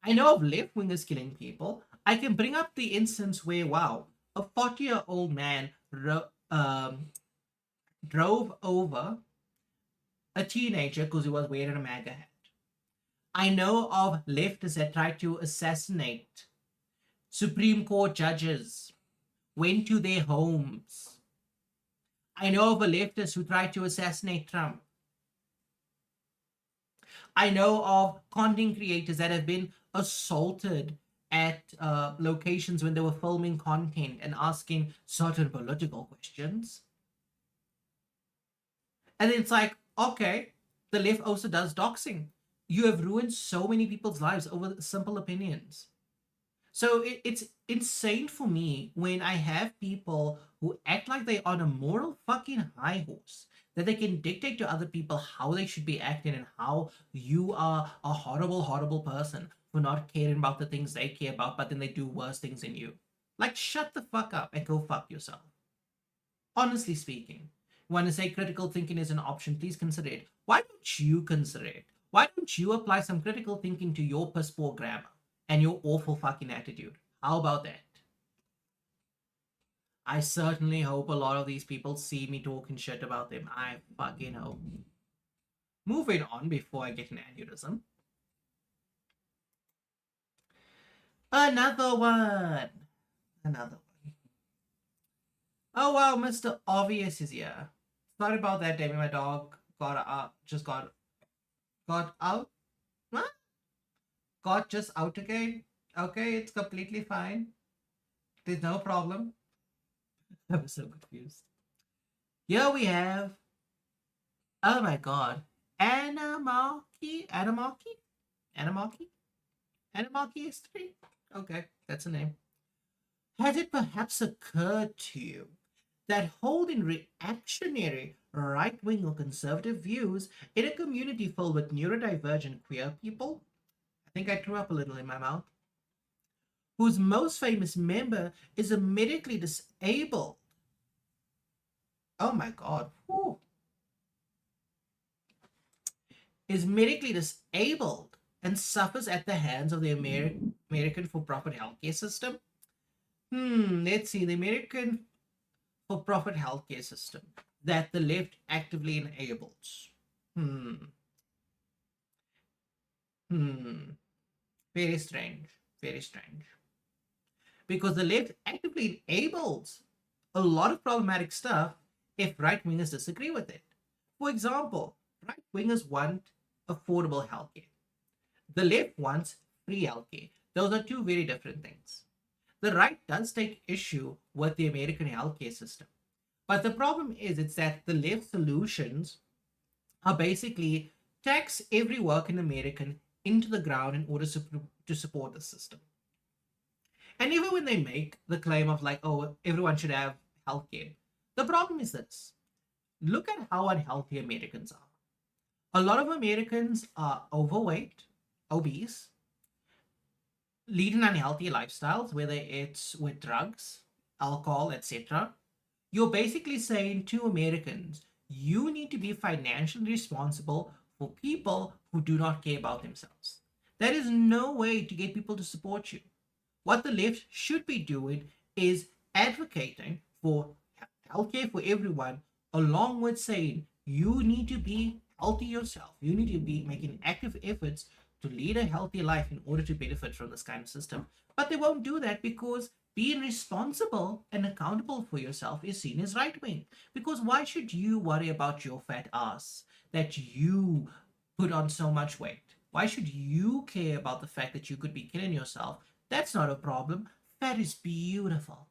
I know of left wingers killing people. I can bring up the instance where, wow, a 40-year-old man drove over a teenager because he was wearing a MAGA hat. I know of leftists that tried to assassinate Supreme Court judges, went to their homes. I know of a leftist who tried to assassinate Trump. I know of content creators that have been assaulted at locations when they were filming content and asking certain political questions. And it's like, okay, the left also does doxing. You have ruined so many people's lives over simple opinions. So it's insane for me when I have people who act like they're on a moral fucking high horse, that they can dictate to other people how they should be acting and how you are a horrible, horrible person for not caring about the things they care about, but then they do worse things than you. Like, shut the fuck up and go fuck yourself. Honestly speaking, when I say critical thinking is an option, please consider it. Why don't you consider it? Why don't you apply some critical thinking to your piss poor grammar and your awful fucking attitude? How about that? I certainly hope a lot of these people see me talking shit about them. I fucking hope. Moving on before I get an aneurysm. Another one. Another one. Oh wow, Mr. Obvious is here. Sorry about that, David. My dog got out. Just got out. What? Got just out again. Okay, it's completely fine. There's no problem. I was so confused. Here we have. Oh my god. Animalky? Animalky? Animalky? Animalky history? Okay, that's a name. Has it perhaps occurred to you that holding reactionary right wing or conservative views in a community filled with neurodivergent queer people? I think I threw up a little in my mouth. Whose most famous member is a medically disabled. Oh my god. Whew. Is medically disabled and suffers at the hands of the American for-profit healthcare system. Let's see. The American for-profit healthcare system that the left actively enables. Very strange. Very strange. Because the left actively enables a lot of problematic stuff if right-wingers disagree with it. For example, right-wingers want affordable healthcare. The left wants free healthcare. Those are two very different things. The right does take issue with the American healthcare system. But the problem is it's that the left solutions are basically tax every working American into the ground in order to support the system. And even when they make the claim of like, oh, everyone should have healthcare, the problem is this: look at how unhealthy Americans are. A lot of Americans are overweight, obese, leading unhealthy lifestyles, whether it's with drugs, alcohol, etc. You're basically saying to Americans, you need to be financially responsible for people who do not care about themselves. That is no way to get people to support you. What the left should be doing is advocating for healthcare for everyone, along with saying you need to be healthy yourself. You need to be making active efforts to lead a healthy life in order to benefit from this kind of system. But they won't do that because being responsible and accountable for yourself is seen as right wing. Because why should you worry about your fat ass that you put on so much weight? Why should you care about the fact that you could be killing yourself? That's not a problem. Fat is beautiful.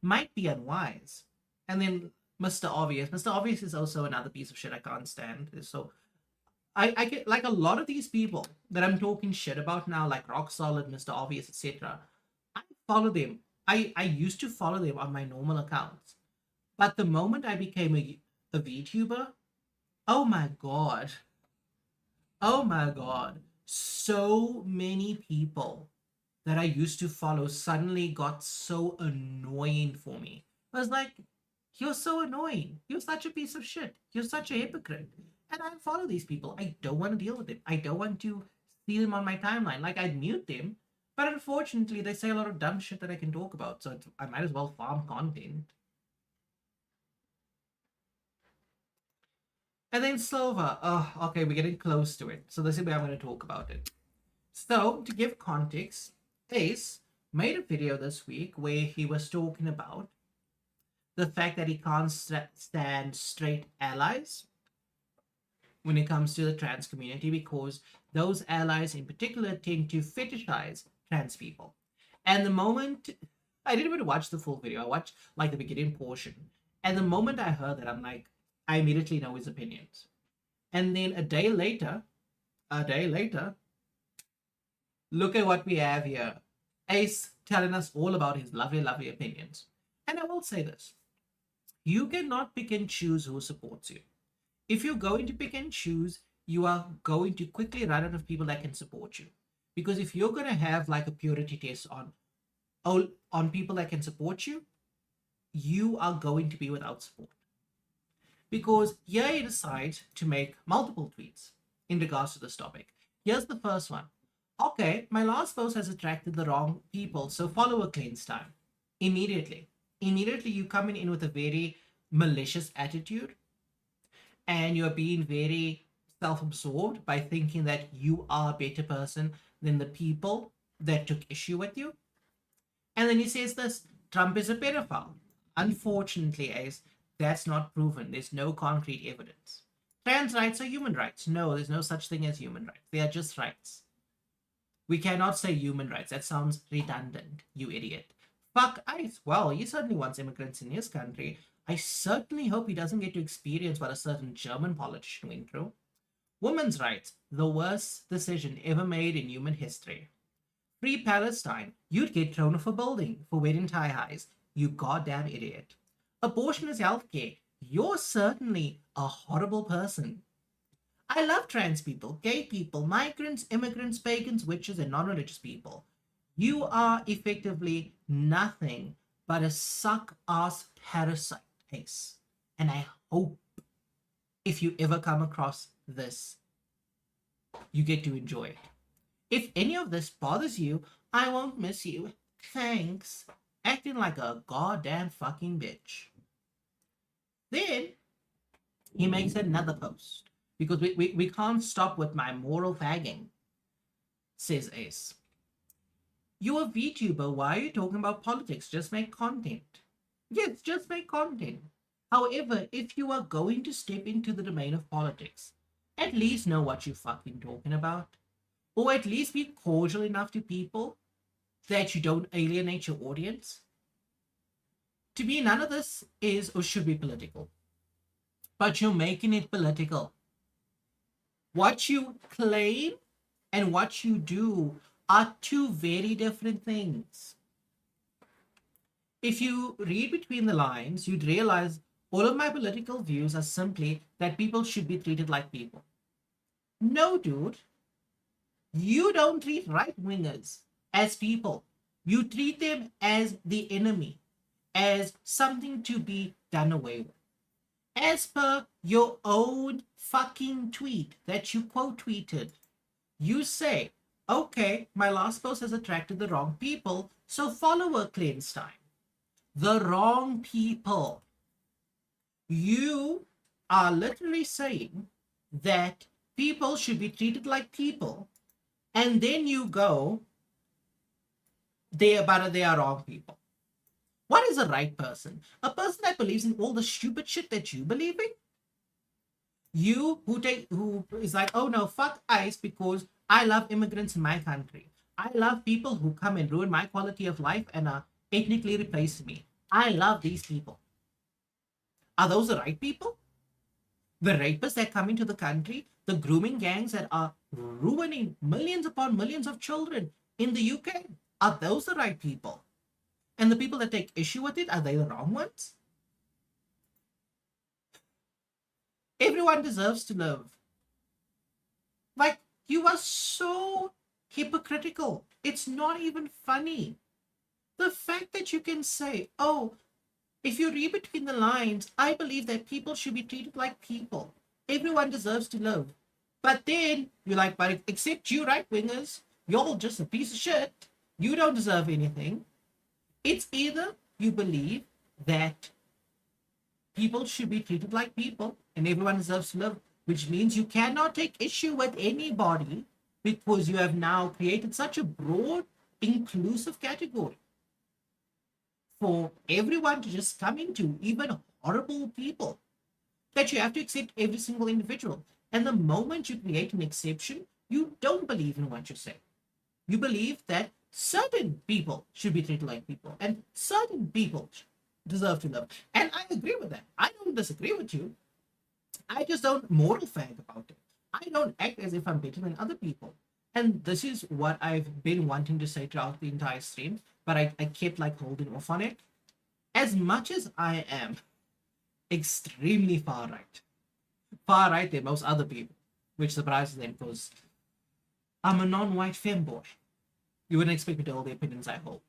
Might be unwise. And then Mr. Obvious. Mr. Obvious is also another piece of shit I can't stand. So I get like a lot of these people that I'm talking shit about now, like Rock Solid, Mr. Obvious, etc. I follow them. I used to follow them on my normal accounts. But the moment I became a VTuber, oh my god. Oh my god. So many people that I used to follow suddenly got so annoying for me. I was like, you're so annoying. You're such a piece of shit. You're such a hypocrite. And I follow these people. I don't want to deal with them. I don't want to see them on my timeline. Like, I'd mute them. But unfortunately, they say a lot of dumb shit that I can talk about. So I might as well farm content. And then Silva. Oh, okay, we're getting close to it. So this is where I'm going to talk about it. So, to give context, Ace made a video this week where he was talking about the fact that he can't stand straight allies when it comes to the trans community because those allies in particular tend to fetishize trans people. And the moment I didn't even watch the full video, I watched like the beginning portion. And the moment I heard that, I'm like, I immediately know his opinions. And then a day later, look at what we have here. Ace telling us all about his lovely, lovely opinions. And I will say this. You cannot pick and choose who supports you. If you're going to pick and choose, you are going to quickly run out of people that can support you. Because if you're going to have like a purity test on people that can support you, you are going to be without support. Because here he decides to make multiple tweets in regards to this topic. Here's the first one. Okay, my last post has attracted the wrong people, so follow a cleanse time. Immediately you coming in with a very malicious attitude and you're being very self-absorbed by thinking that you are a better person than the people that took issue with you. And then he says this, Trump is a pedophile. Unfortunately, Ace, that's not proven. There's no concrete evidence. Trans rights are human rights. No, there's no such thing as human rights. They are just rights. We cannot say human rights. That sounds redundant, you idiot. Fuck ICE. Well, he certainly wants immigrants in his country. I certainly hope he doesn't get to experience what a certain German politician went through. Women's rights. The worst decision ever made in human history. Free Palestine. You'd get thrown off a building for wearing tie-highs. You goddamn idiot. Abortion is healthcare. You're certainly a horrible person. I love trans people, gay people, migrants, immigrants, pagans, witches, and non-religious people. You are effectively nothing but a suck-ass parasite, Ace. And I hope if you ever come across this, you get to enjoy it. If any of this bothers you, I won't miss you. Thanks. Acting like a goddamn fucking bitch. Then he makes another post. Because we can't stop with my moral fagging, says Ace. You're a VTuber. Why are you talking about politics? Just make content. Yes, just make content. However, if you are going to step into the domain of politics, at least know what you're fucking talking about. Or at least be cordial enough to people that you don't alienate your audience. To me, none of this is or should be political. But you're making it political. What you claim and what you do are two very different things. If you read between the lines, you'd realize all of my political views are simply that people should be treated like people. No, dude, you don't treat right wingers as people. You treat them as the enemy, as something to be done away with. As per your own fucking tweet that you quote tweeted, you say, okay, my last post has attracted the wrong people, so follower cleanse time. The wrong people. You are literally saying that people should be treated like people, and then you go, they are wrong people. What is a right person? A person that believes in all the stupid shit that you believe in? You who is like, oh no, fuck ICE because I love immigrants in my country. I love people who come and ruin my quality of life and ethnically replace me. I love these people. Are those the right people? The rapists that come into the country, the grooming gangs that are ruining millions upon millions of children in the UK, are those the right people? And the people that take issue with it, are they the wrong ones? Everyone deserves to live. Like, you are so hypocritical. It's not even funny. The fact that you can say, oh, if you read between the lines, I believe that people should be treated like people. Everyone deserves to live. But then you're like, but except you right wingers, you're just a piece of shit. You don't deserve anything. It's either you believe that people should be treated like people and everyone deserves to live, which means you cannot take issue with anybody because you have now created such a broad, inclusive category for everyone to just come into, even horrible people, that you have to accept every single individual. And the moment you create an exception, you don't believe in what you say. You believe that certain people should be treated like people and certain people deserve to live. And I agree with that. I don't disagree with you. I just don't moral fag about it. I don't act as if I'm better than other people. And this is what I've been wanting to say throughout the entire stream, but I kept like holding off on it. As much as I am extremely far right than most other people, which surprises them because I'm a non-white femboy. You wouldn't expect me to hold the opinions I hold.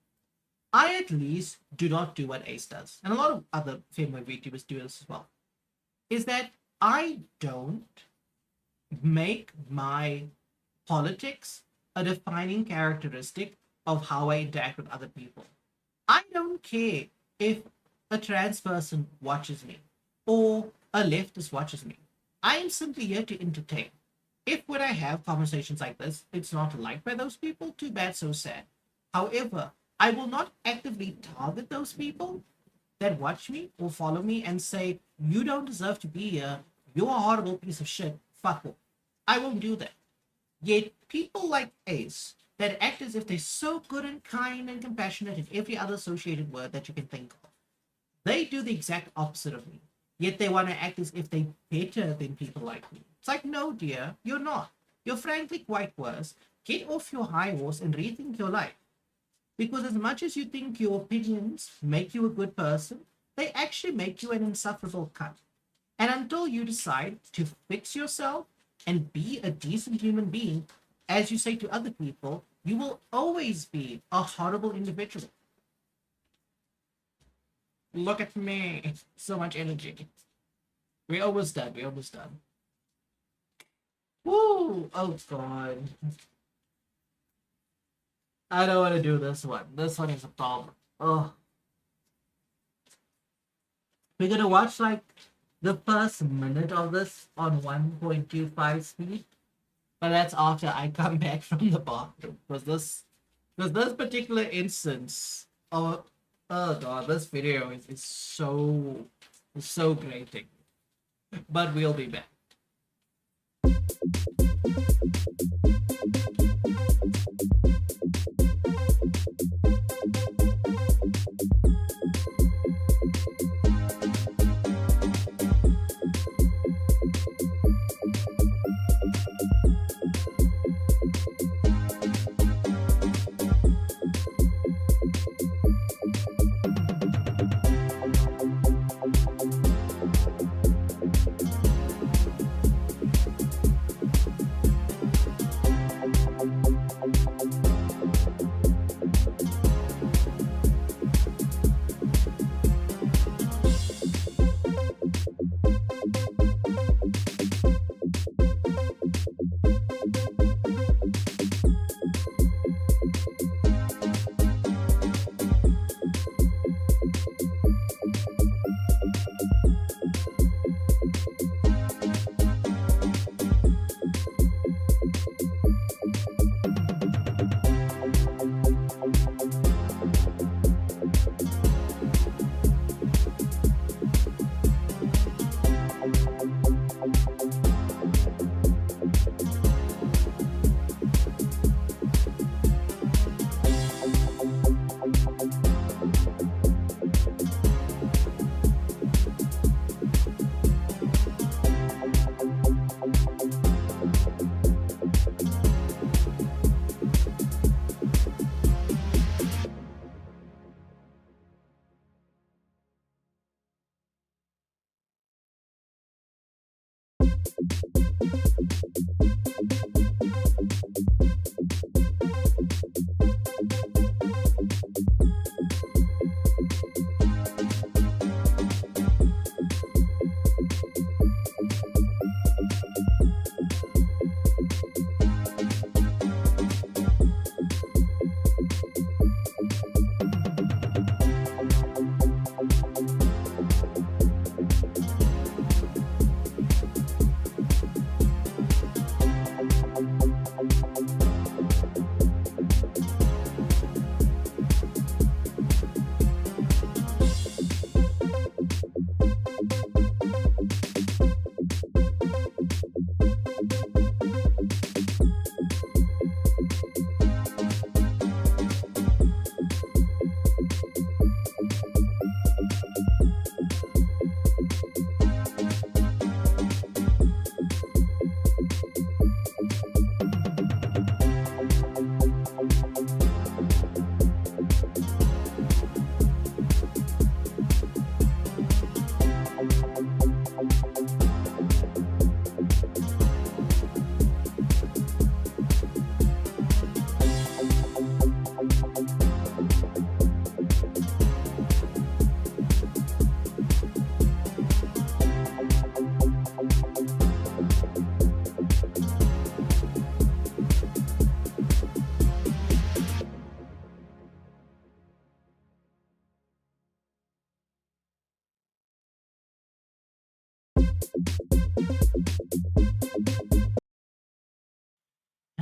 I at least do not do what Ace does, and a lot of other femboy VTubers do this as well, is that I don't make my politics a defining characteristic of how I interact with other people. I don't care if a trans person watches me or a leftist watches me. I am simply here to entertain. If when I have conversations like this, it's not liked by those people, too bad, so sad. However, I will not actively target those people that watch me or follow me and say, you don't deserve to be here, you're a horrible piece of shit, fuck off. I won't do that. Yet people like Ace that act as if they're so good and kind and compassionate and every other associated word that you can think of, they do the exact opposite of me. Yet they want to act as if they're better than people like me. It's like, no, dear, you're not. You're frankly quite worse. Get off your high horse and rethink your life. Because as much as you think your opinions make you a good person, they actually make you an insufferable cunt. And until you decide to fix yourself and be a decent human being, as you say to other people, you will always be a horrible individual. Look at me. So much energy. We're almost done. Woo! Oh, God. I don't want to do this one. This one is a problem. Oh. We're going to watch, like, the first minute of this on 1.25 speed. But that's after I come back from the bathroom. Because this particular instance of... Oh, God, this video is so grating. But we'll be back.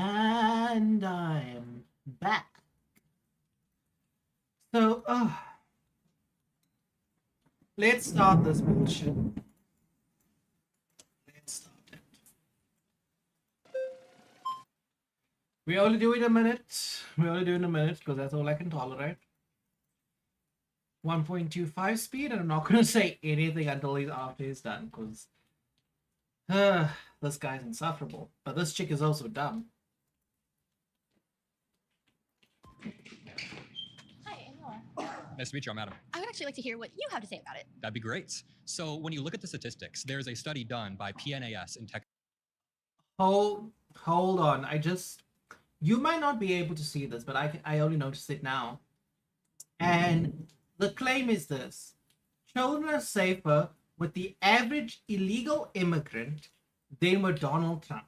And I'm back. So, let's start this bullshit. Let's start it. We only do it a minute. We only do it in a minute because that's all I can tolerate. 1.25 speed, and I'm not going to say anything until after he's done because this guy's insufferable. But this chick is also dumb.
Nice to meet you. I'm Adam.
I would actually like to hear what you have to say about it.
That'd be great. So when you look at the statistics, there's a study done by PNAS in Texas.
Hold on. You might not be able to see this, but I only noticed it now. And the claim is this: children are safer with the average illegal immigrant than with Donald Trump.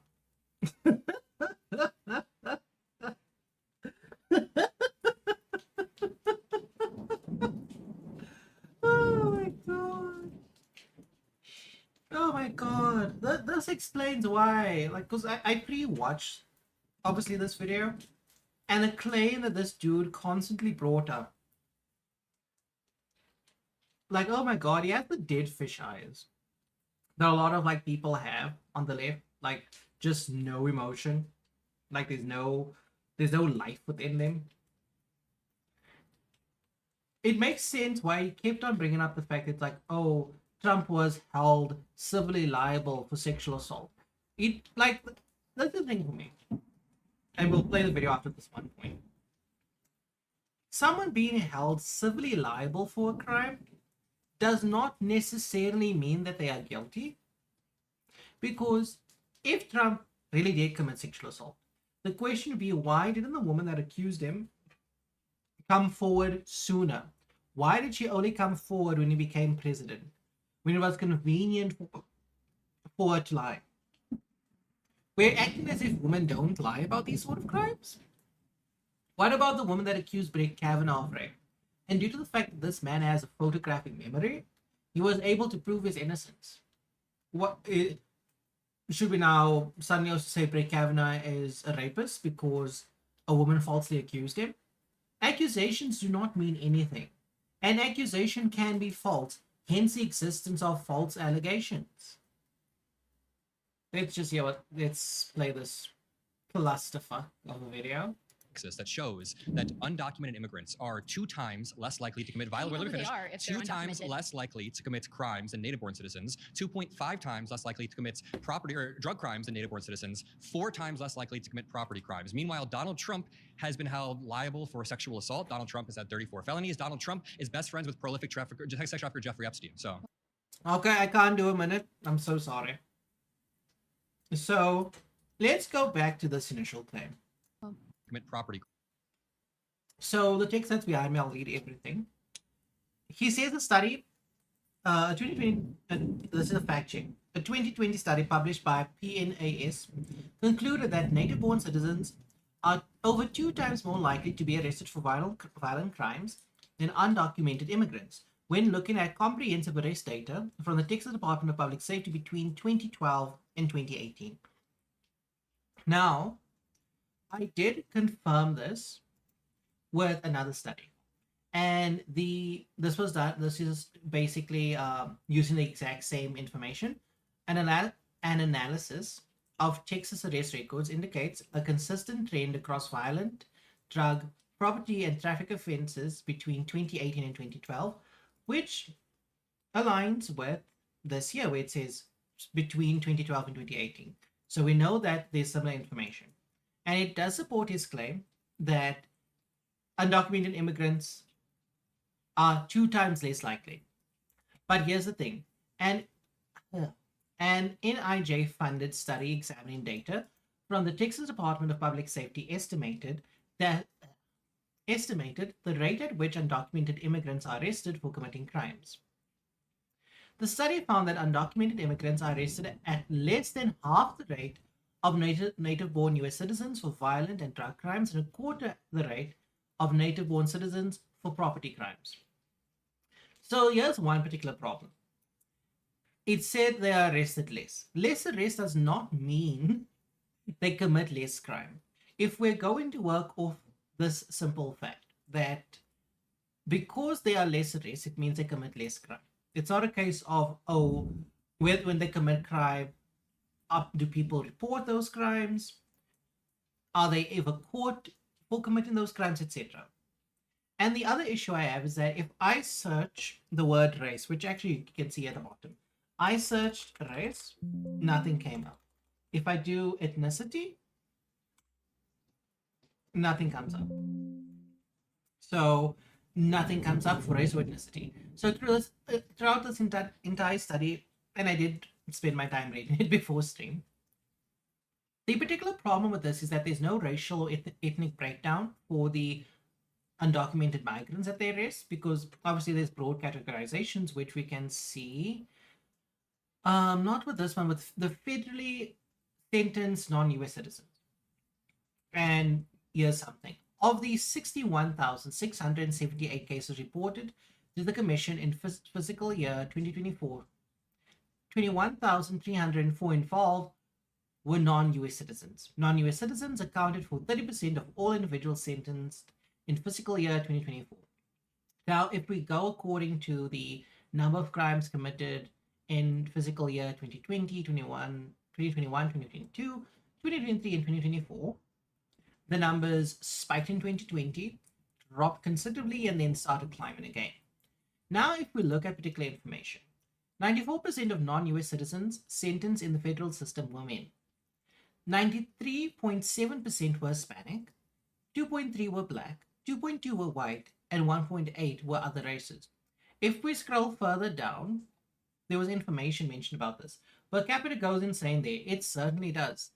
Oh my god. This explains why. Like, because I pre-watched, obviously, this video, and the claim that this dude constantly brought up. Like, oh my god, he has the dead fish eyes that a lot of, like, people have on the left. Like, just no emotion. Like, there's no life within them. It makes sense why he kept on bringing up the fact that, like, oh, Trump was held civilly liable for sexual assault. That's the thing for me. And we'll play the video after this one point. Someone being held civilly liable for a crime does not necessarily mean that they are guilty. Because if Trump really did commit sexual assault, the question would be, why didn't the woman that accused him come forward sooner? Why did she only come forward when he became president? When it was convenient for her to lie? We're acting as if women don't lie about these sort of crimes. What about the woman that accused Brett Kavanaugh of rape? And due to the fact that this man has a photographic memory, he was able to prove his innocence. Should we now suddenly also say Brett Kavanaugh is a rapist because a woman falsely accused him? Accusations do not mean anything. An accusation can be false, hence the existence of false allegations. Let's play this clusterfuck of a video
that shows that undocumented immigrants are 2 times less likely to commit violent.
Let me finish.
2 times less likely to commit crimes than native-born citizens. 2.5 times less likely to commit property or drug crimes than native-born citizens. 4 times less likely to commit property crimes. Meanwhile, Donald Trump has been held liable for sexual assault. Donald Trump has had 34 felonies. Donald Trump is best friends with prolific sex trafficker Jeffrey Epstein. So,
okay, I can't do a minute. I'm so sorry. So let's go back to this initial claim.
Commit property.
So the text that's behind me, I'll read everything. He says the study, 2020, this is a fact check. A 2020 study published by PNAS concluded that native-born citizens are over 2 times more likely to be arrested for violent crimes than undocumented immigrants when looking at comprehensive arrest data from the Texas Department of Public Safety between 2012 and 2018. Now, I did confirm this with another study. And this is basically using the exact same information. An analysis of Texas arrest records indicates a consistent trend across violent, drug, property, and traffic offenses between 2018 and 2012, which aligns with this year where it says between 2012 and 2018. So we know that there's similar information. And it does support his claim that undocumented immigrants are 2 times less likely. But here's the thing. An NIJ funded study examining data from the Texas Department of Public Safety estimated the rate at which undocumented immigrants are arrested for committing crimes. The study found that undocumented immigrants are arrested at less than half the rate of native-born US citizens for violent and drug crimes and a quarter the rate of native-born citizens for property crimes. So here's one particular problem. It said they are arrested less. Less arrest does not mean they commit less crime. If we're going to work off this simple fact that because they are less arrested, it means they commit less crime. It's not a case of, when they commit crime, do people report those crimes? Are they ever caught for committing those crimes, etc.? And the other issue I have is that if I search the word race, which actually you can see at the bottom, I searched race, nothing came up. If I do ethnicity, nothing comes up. So nothing comes up for race or ethnicity. So throughout this entire study, and I did spend my time reading it before stream, the particular problem with this is that there's no racial or ethnic breakdown for the undocumented migrants at their arrest, because obviously there's broad categorizations which we can see. Not with this one, with the federally sentenced non-US citizens. And here's something. Of these 61,678 cases reported to the Commission in fiscal year 2024, 21,304 involved were non-US citizens. Non-US citizens accounted for 30% of all individuals sentenced in fiscal year 2024. Now, if we go according to the number of crimes committed in fiscal year 2020, 2021, 2022, 2023, and 2024, the numbers spiked in 2020, dropped considerably, and then started climbing again. Now, if we look at particular information, 94% of non-US citizens sentenced in the federal system were men. 93.7% were Hispanic, 2.3 were black, 2.2 were white, and 1.8 were other races. If we scroll further down, there was information mentioned about this. Per capita goes insane there. It certainly does.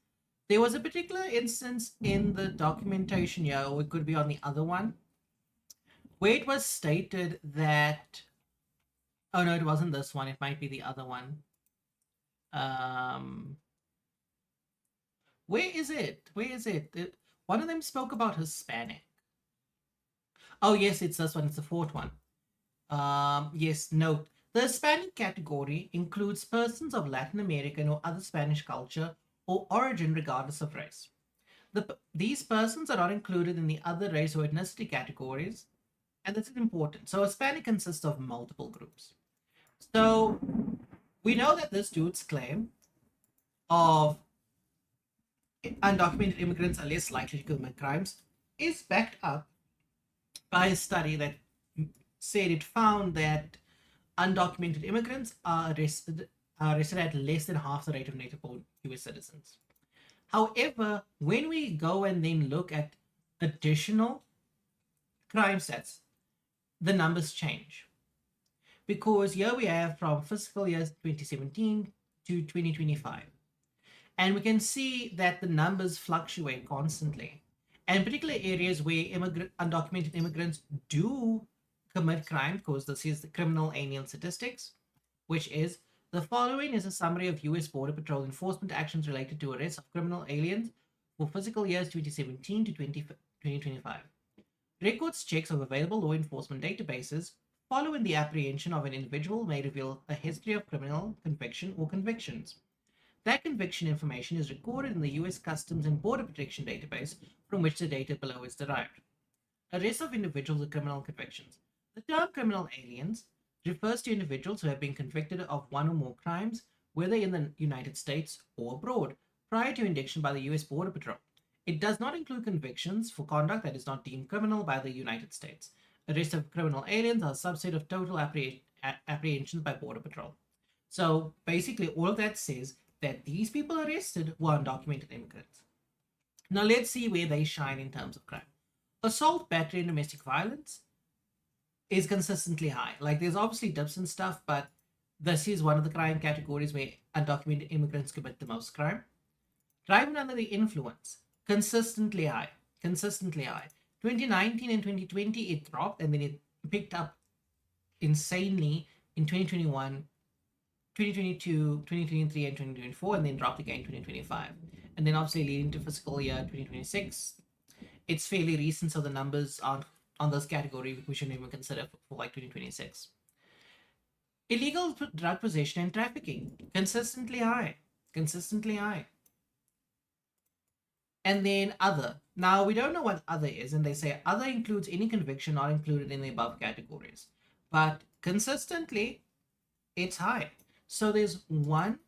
There was a particular instance in the documentation here, or it could be on the other one, where it was stated that, oh no, it wasn't this one. It might be the other one. Where is it? One of them spoke about Hispanic. Oh yes, it's this one. It's the fourth one. Yes, note. The Hispanic category includes persons of Latin American or other Spanish culture or origin regardless of race. These persons are not included in the other race or ethnicity categories, and this is important. So Hispanic consists of multiple groups. So we know that this dude's claim of undocumented immigrants are less likely to commit crimes is backed up by a study that said it found that undocumented immigrants are arrested at less than half the rate of native-born US citizens. However, when we go and then look at additional crime stats, the numbers change. Because here we have from fiscal year 2017 to 2025. And we can see that the numbers fluctuate constantly. And particular areas where undocumented immigrants do commit crime, because this is the criminal alien statistics, which is the following is a summary of US Border Patrol enforcement actions related to arrests of criminal aliens for fiscal years 2017 to 2025. Records checks of available law enforcement databases following the apprehension of an individual may reveal a history of criminal conviction or convictions. That conviction information is recorded in the US Customs and Border Protection database from which the data below is derived. Arrest of individuals with criminal convictions. The term criminal aliens refers to individuals who have been convicted of one or more crimes, whether in the United States or abroad, prior to interdiction by the US Border Patrol. It does not include convictions for conduct that is not deemed criminal by the United States. Arrest of criminal aliens are a subset of total apprehensions by Border Patrol. So basically, all of that says that these people arrested were undocumented immigrants. Now let's see where they shine in terms of crime. Assault, battery, and domestic violence is consistently high. Like, there's obviously dips and stuff, but this is one of the crime categories where undocumented immigrants commit the most crime. Driving under the influence, consistently high. 2019 and 2020, it dropped, and then it picked up insanely in 2021, 2022, 2023, and 2024, and then dropped again in 2025. And then obviously leading to fiscal year 2026. It's fairly recent, so the numbers on this category we shouldn't even consider for like 2026. Illegal drug possession and trafficking, consistently high. And then other. Now, we don't know what other is, and they say other includes any conviction not included in the above categories. But consistently, it's high. So there's 1,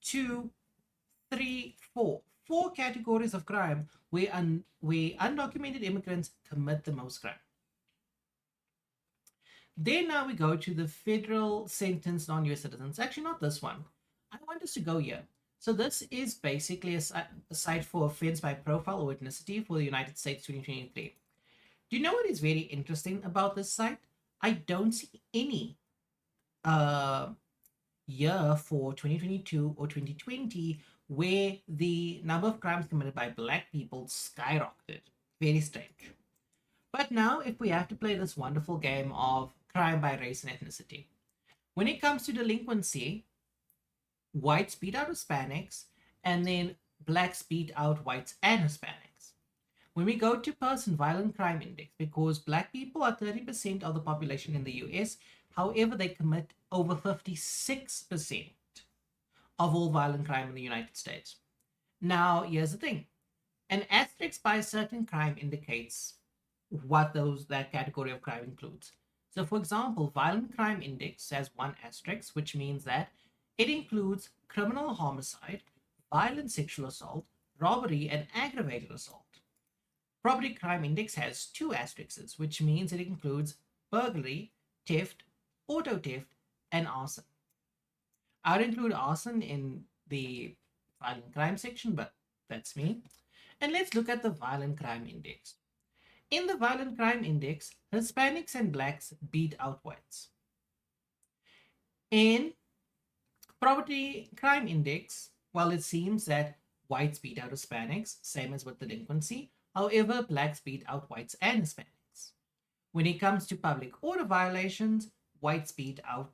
2, 3, 4. 4 categories of crime where undocumented immigrants commit the most crime. Then now we go to the federal sentence non-US citizens. Actually, not this one. I want us to go here. So this is basically a site for offense by profile or ethnicity for the United States 2023. Do you know what is very interesting about this site? I don't see any year for 2022 or 2020 where the number of crimes committed by Black people skyrocketed. Very strange. But now, if we have to play this wonderful game of crime by race and ethnicity, when it comes to delinquency, whites beat out Hispanics, and then Blacks beat out whites and Hispanics. When we go to person violent crime index, because Black people are 30% of the population in the US, however, they commit over 56% of all violent crime in the United States. Now, here's the thing. An asterisk by a certain crime indicates what that category of crime includes. So, for example, violent crime index has 1 asterisk, which means that it includes criminal homicide, violent sexual assault, robbery, and aggravated assault. Property crime index has 2 asterisks, which means it includes burglary, theft, auto theft, and arson. I would include arson in the violent crime section, but that's me. And let's look at the violent crime index. In the violent crime index, Hispanics and Blacks beat out whites. In property crime index, while it seems that whites beat out Hispanics, same as with delinquency, however, Blacks beat out whites and Hispanics. When it comes to public order violations, whites beat out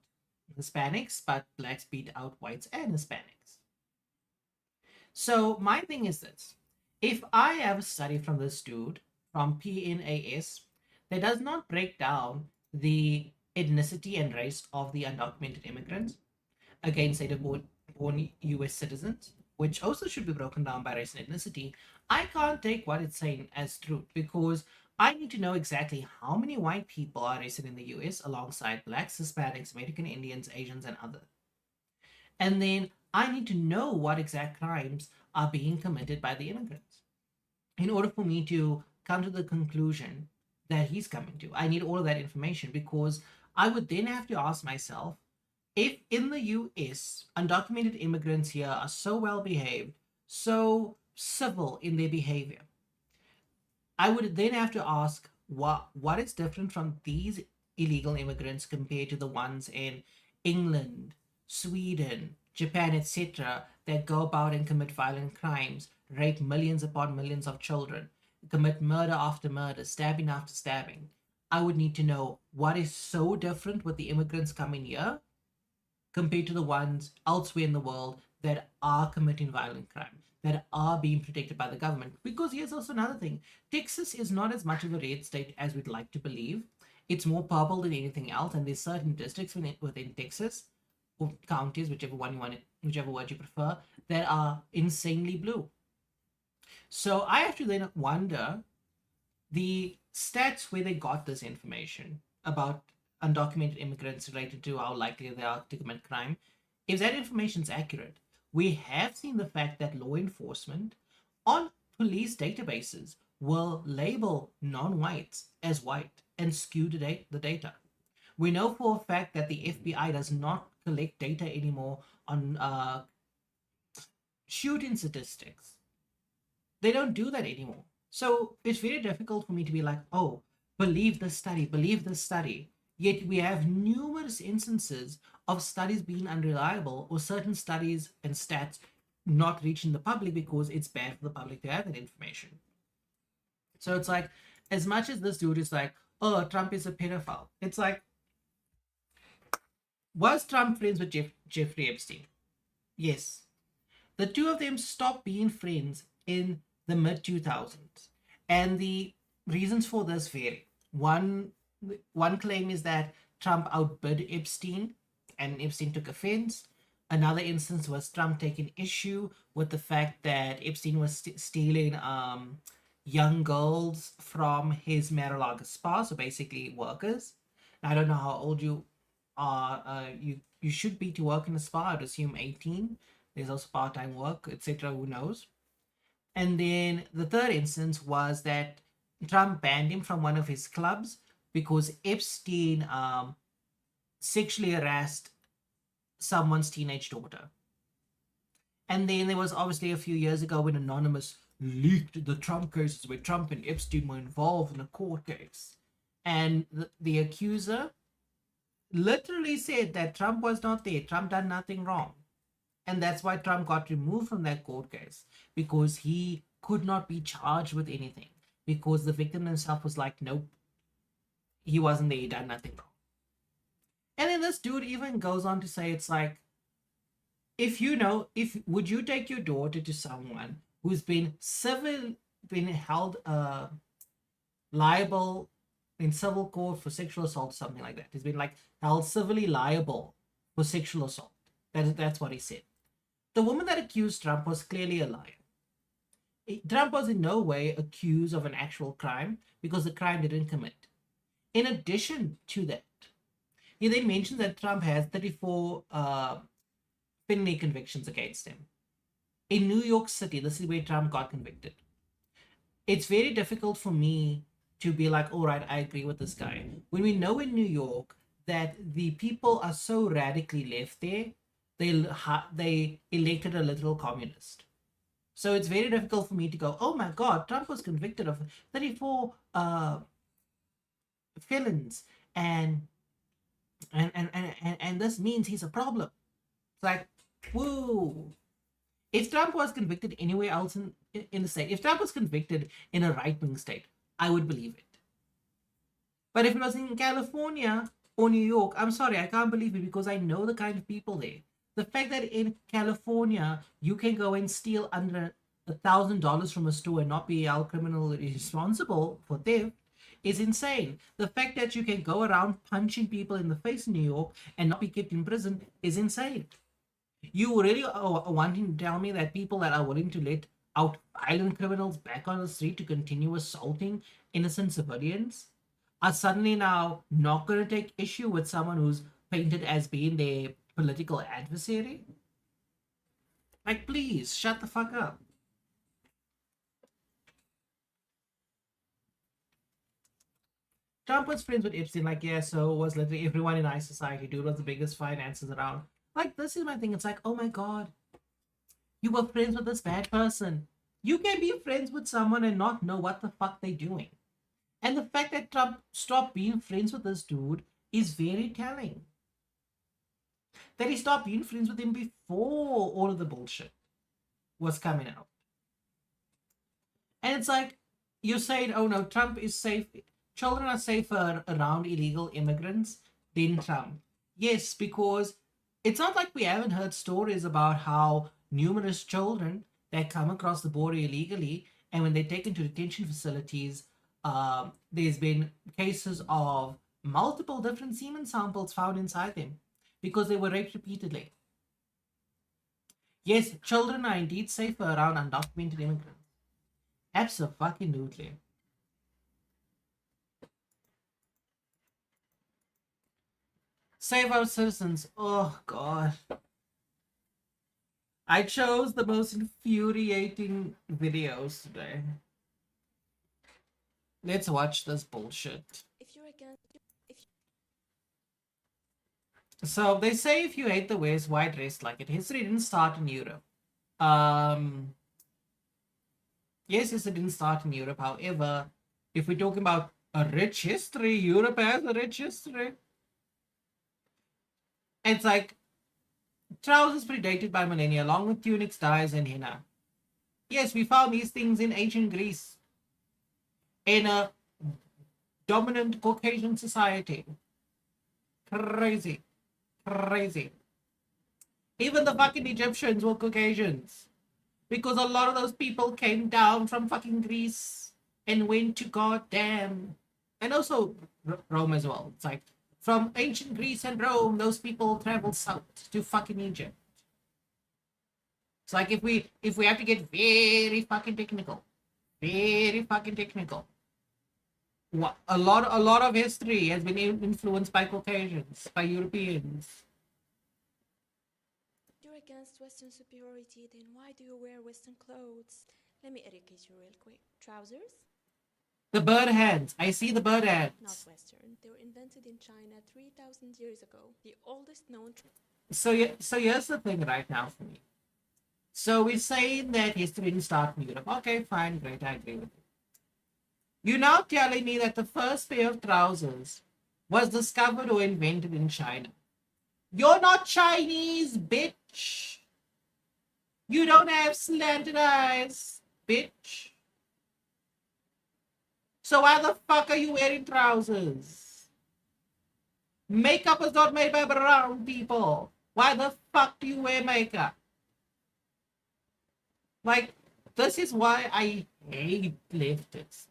Hispanics, but Blacks beat out whites and Hispanics. So my thing is this. If I have a study from this dude, from PNAS, that does not break down the ethnicity and race of the undocumented immigrants against native-born US citizens, which also should be broken down by race and ethnicity, I can't take what it's saying as truth, because I need to know exactly how many white people are arrested in the US alongside Blacks, Hispanics, American Indians, Asians, and others. And then I need to know what exact crimes are being committed by the immigrants in order for me to come to the conclusion that he's coming to. I need all of that information, because I would then have to ask myself, if in the US, undocumented immigrants here are so well behaved, so civil in their behavior, I would then have to ask what is different from these illegal immigrants compared to the ones in England, Sweden, Japan, etc., that go about and commit violent crimes, rape millions upon millions of children, commit murder after murder, stabbing after stabbing, I would need to know what is so different with the immigrants coming here compared to the ones elsewhere in the world that are committing violent crime, that are being protected by the government. Because here's also another thing: Texas is not as much of a red state as we'd like to believe. It's more purple than anything else, and there's certain districts within Texas, or counties, whichever word you prefer, that are insanely blue. So I have to then wonder the stats where they got this information about undocumented immigrants related to how likely they are to commit crime. If that information is accurate, we have seen the fact that law enforcement on police databases will label non-whites as white and skew the data. We know for a fact that the FBI does not collect data anymore on shooting statistics. They don't do that anymore. So it's very difficult for me to be like, oh, believe this study, believe this study. Yet we have numerous instances of studies being unreliable or certain studies and stats not reaching the public because it's bad for the public to have that information. So it's like, as much as this dude is like, oh, Trump is a pedophile, it's like, was Trump friends with Jeffrey Epstein? Yes. The two of them stopped being friends in the mid 2000s. And the reasons for this vary. One claim is that Trump outbid Epstein and Epstein took offense. Another instance was Trump taking issue with the fact that Epstein was stealing young girls from his Mar-a-Lago spa, so basically workers. Now, I don't know how old you are. You should be to work in a spa. I'd assume 18. There's also part-time work, etc. Who knows? And then the third instance was that Trump banned him from one of his clubs because Epstein sexually harassed someone's teenage daughter. And then there was obviously a few years ago when Anonymous leaked the Trump cases where Trump and Epstein were involved in a court case. And the accuser literally said that Trump was not there. Trump done nothing wrong. And that's why Trump got removed from that court case, because he could not be charged with anything, because the victim himself was like, nope, he wasn't there, he done nothing wrong. And then this dude even goes on to say, it's like, would you take your daughter to someone who's been held liable in civil court for sexual assault, something like that? He's been like held civilly liable for sexual assault. That's what he said. The woman that accused Trump was clearly a liar. Trump was in no way accused of an actual crime because the crime didn't commit. In addition to that, he then mentioned that Trump has 34 felony convictions against him. In New York City, this is where Trump got convicted. It's very difficult for me to be like, all right, I agree with this guy. When we know in New York that the people are so radically left there, they elected a literal communist. So it's very difficult for me to go, oh my God, Trump was convicted of 34 felons, and this means he's a problem. It's like, whoa. If Trump was convicted anywhere else in the state, if Trump was convicted in a right-wing state, I would believe it. But if it was in California or New York, I'm sorry, I can't believe it, because I know the kind of people there. The fact that in California, you can go and steal under $1,000 from a store and not be held criminally responsible for theft is insane. The fact that you can go around punching people in the face in New York and not be kept in prison is insane. You really are wanting to tell me that people that are willing to let out violent criminals back on the street to continue assaulting innocent civilians are suddenly now not going to take issue with someone who's painted as being their political adversary? Like, please, shut the fuck up. Trump was friends with Epstein, like, yeah, so was literally everyone in high society. Dude was the biggest finances around. Like, this is my thing. It's like, oh my God, you were friends with this bad person. You can be friends with someone and not know what the fuck they're doing. And the fact that Trump stopped being friends with this dude is very telling. that he stopped being friends with him before all of the bullshit was coming out. And it's like, you're saying, oh no, Trump is safe. Children are safer around illegal immigrants than Trump. Yes, because it's not like we haven't heard stories about how numerous children that come across the border illegally, and when they're taken to detention facilities, there's been cases of multiple different semen samples found inside them because they were raped repeatedly. Yes, children are indeed safer around undocumented immigrants. Absolutely. Save our citizens. Oh, God. I chose the most infuriating videos today. Let's watch this bullshit. So they say if you hate the West, why dress like it? History didn't start in Europe. Yes, it didn't start in Europe. However, if we're talking about a rich history, Europe has a rich history. It's like trousers predated by millennia, along with tunics, dyes, and henna. Yes, we found these things in ancient Greece, in a dominant Caucasian society. Crazy. Crazy. Even the fucking Egyptians were Caucasians. Because a lot of those people came down from fucking Greece and went to goddamn. And also Rome as well. It's like, from ancient Greece and Rome, those people traveled south to fucking Egypt. It's like if we have to get very fucking technical. Very fucking technical. A lot of history has been influenced by Caucasians, by Europeans.
You're against Western superiority, then why do you wear Western clothes? Let me educate you real quick. Trousers?
The bird hands. I see the bird hands.
Not Western. They were invented in China 3,000 years ago. The oldest known...
So here's the thing right now for me. So we're saying that history didn't start in Europe. Okay, fine, great, I agree with you. You're now telling me that the first pair of trousers was discovered or invented in China. You're not Chinese, bitch. You don't have slanted eyes, bitch. So why the fuck are you wearing trousers? Makeup is not made by brown people. Why the fuck do you wear makeup? Like, this is why I hate leftists.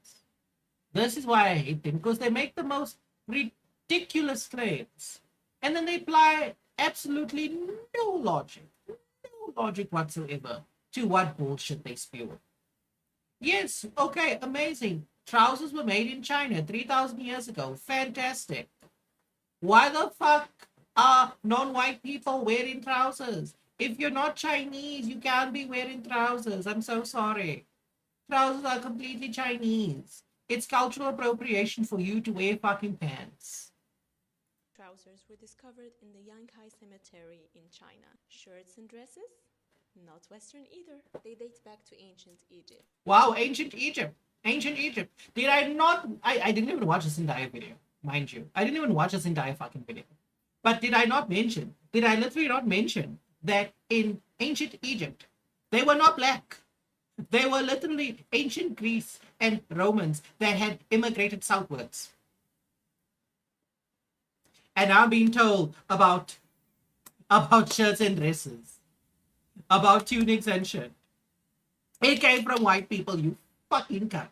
This is why I hate them, because they make the most ridiculous claims. And then they apply absolutely no logic whatsoever to what bullshit they spew. Yes, okay, amazing. Trousers were made in China 3,000 years ago. Fantastic. Why the fuck are non-white people wearing trousers? If you're not Chinese, you can't be wearing trousers. I'm so sorry. Trousers are completely Chinese. It's cultural appropriation for you to wear fucking pants.
Trousers were discovered in the Yankai Cemetery in China. Shirts and dresses? Not Western either. They date back to ancient Egypt.
Wow, ancient Egypt. Ancient Egypt. Did I not... I didn't even watch this entire video, mind you. I didn't even watch this entire fucking video. But did I literally not mention that in ancient Egypt, they were not black? They were literally ancient Greece and Romans that had immigrated southwards. And I'm being told about shirts and dresses, about tunics and shit. It came from white people, you fucking cunt.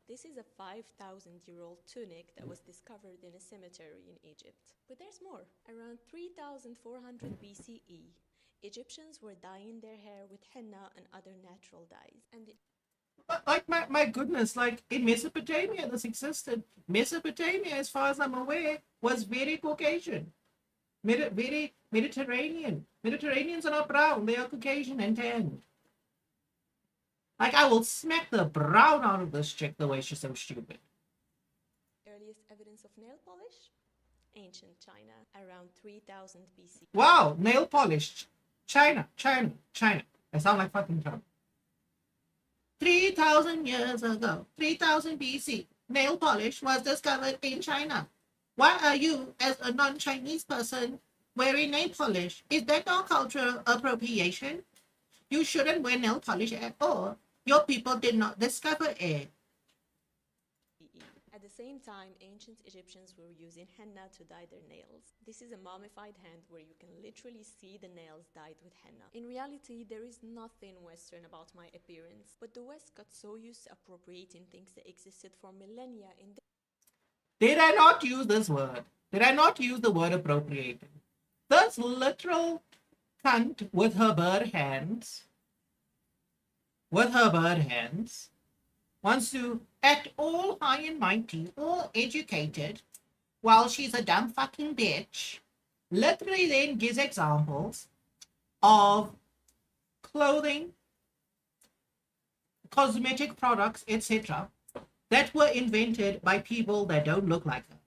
This is a 5,000-year-old tunic that was discovered in a cemetery in Egypt. But there's more. Around 3,400 BCE, Egyptians were dyeing their hair with henna and other natural dyes. And
like, my goodness, like, in Mesopotamia, this existed. Mesopotamia, as far as I'm aware, was very Caucasian. Very Mediterranean. Mediterraneans are not brown, they are Caucasian and tan. Like, I will smack the brown out of this chick the way she's so stupid.
Earliest evidence of nail polish? Ancient China, around 3000 BC.
Wow, nail polish. China. I sound like fucking Trump. 3,000 years ago, 3000 BC, nail polish was discovered in China. Why are you, as a non-Chinese person, wearing nail polish? Is that not cultural appropriation? You shouldn't wear nail polish at all. Your people did not discover it.
At the same time, ancient Egyptians were using henna to dye their nails. This is a mummified hand where you can literally see the nails dyed with henna. In reality, there is nothing Western about my appearance, but the West got so used to appropriating things that existed for millennia in
Did I not use this word? Did I not use the word appropriating? This literal cunt with her bird hands, wants to act all high and mighty, all educated, while she's a dumb fucking bitch. Literally then gives examples of clothing, cosmetic products, etc., that were invented by people that don't look like her.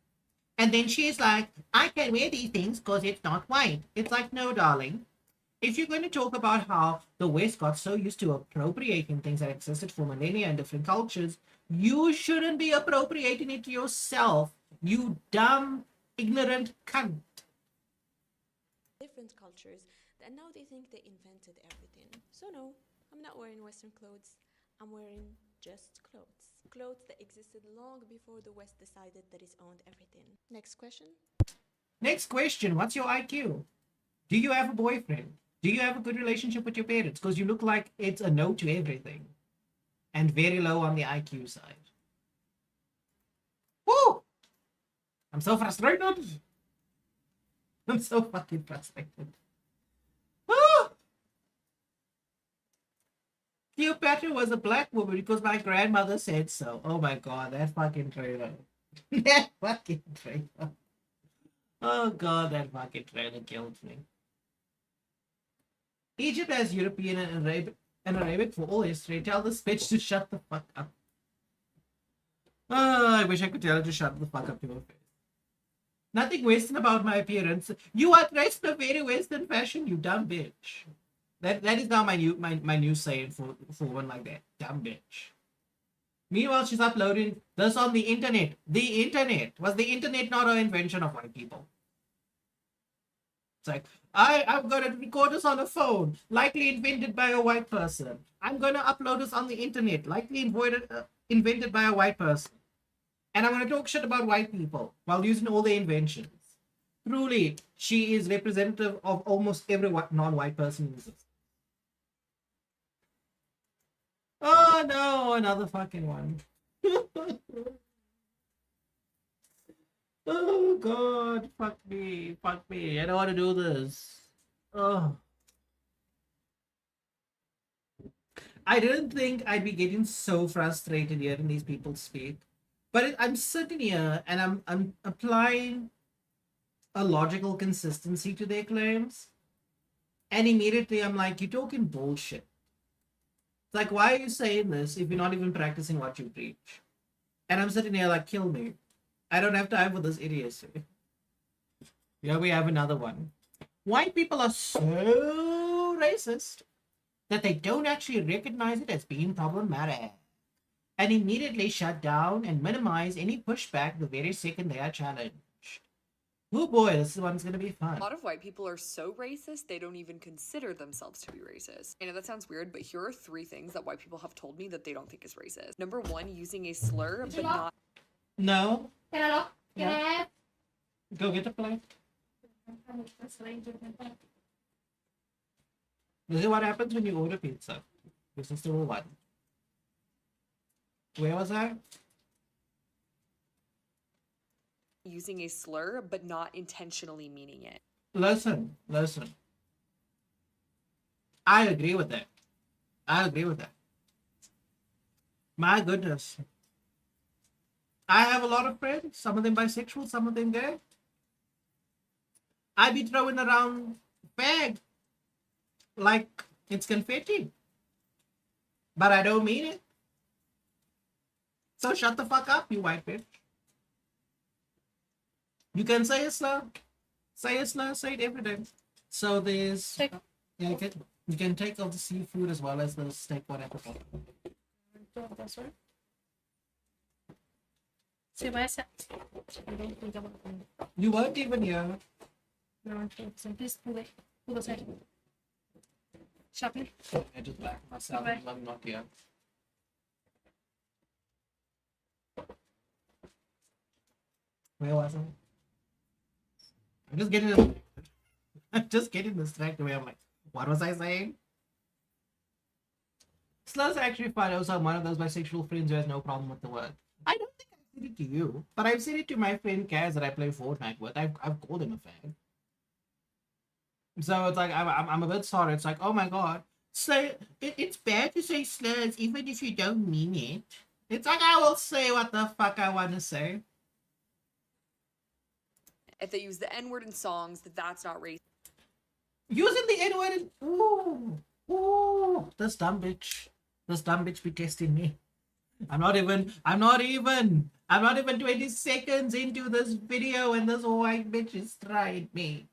And then she's like, I can wear these things because it's not white. It's like, no, darling. If you're going to talk about how the West got so used to appropriating things that existed for millennia in different cultures, you shouldn't be appropriating it yourself, you dumb, ignorant cunt.
different cultures, that now they think they invented everything. So no, I'm not wearing Western clothes. I'm wearing just clothes. Clothes that existed long before the West decided that it owned everything. Next question.
Next question, what's your IQ? Do you have a boyfriend? Do you have a good relationship with your parents? Because you look like it's a no to everything. And very low on the IQ side. Woo! I'm so frustrated. I'm so fucking frustrated. Ah! Cleopatra was a black woman because my grandmother said so. Oh my god, that fucking trailer. That fucking trailer. Oh god, that fucking trailer killed me. Egypt has European and Arabic for all history. Tell this bitch to shut the fuck up. Oh, I wish I could tell her to shut the fuck up to her face. Nothing Western about my appearance. You are dressed in a very Western fashion, you dumb bitch. That is now my new saying for one like that. Dumb bitch. Meanwhile, she's uploading this on the internet. The internet. Was the internet not an invention of white people? It's like, I'm going to record this on a phone, likely invented by a white person. I'm going to upload this on the internet, likely invented by a white person. And I'm going to talk shit about white people while using all their inventions. Truly, she is representative of almost every non-white person in this. Oh no, another fucking one. Oh god, fuck me. I don't want to do this. Oh. I didn't think I'd be getting so frustrated hearing these people speak. But I'm sitting here and I'm applying a logical consistency to their claims. And immediately I'm like, you're talking bullshit. It's like, why are you saying this if you're not even practicing what you preach? And I'm sitting here like, kill me. I don't have time for this idiocy. Here we have another one. White people are so racist that they don't actually recognize it as being problematic and immediately shut down and minimize any pushback the very second they are challenged. Oh boy, this one's gonna be fun.
A lot of white people are so racist, they don't even consider themselves to be racist. I know that sounds weird, but here are 3 things that white people have told me that they don't think is racist. Number 1, using a slur, but not...
No.
Can I look? Can I have?
Go get the plate. This is what happens when you order pizza. This is the rule one. Where was I?
Using a slur, but not intentionally meaning it.
Listen. I agree with that. My goodness. I have a lot of friends, some of them bisexual, some of them gay. I be throwing around fag like it's confetti. But I don't mean it. So shut the fuck up, you white bitch. You can say it slur. Say it slur, say it every day. So there's... Yeah, you can take all the seafood as well as the steak, whatever.
Se vai essa. I don't think I'm gonna.
You weren't even here.
No, I think so. Please pull it. Pull the side. Sharpen.
I just back myself.
Okay.
I'm not here. Where was I? I'm just getting. I'm just getting distracted. Where I'm like, what was I saying? Slur's actually fine. Also, I'm one of those bisexual friends who has no problem with the word. I don't think I've said it to you, but I've said it to my friend Kaz that I play Fortnite with. I've called him a fag. So it's like I'm a bit sorry. It's like, oh my god. So it's bad to say slurs even if you don't mean it. It's like I will say what the fuck I want to say.
If they use the N-word in songs, that's not racist.
Using the N-word is ooh, this dumb bitch be testing me. I'm not even 20 seconds into this video and this white bitch is trying me.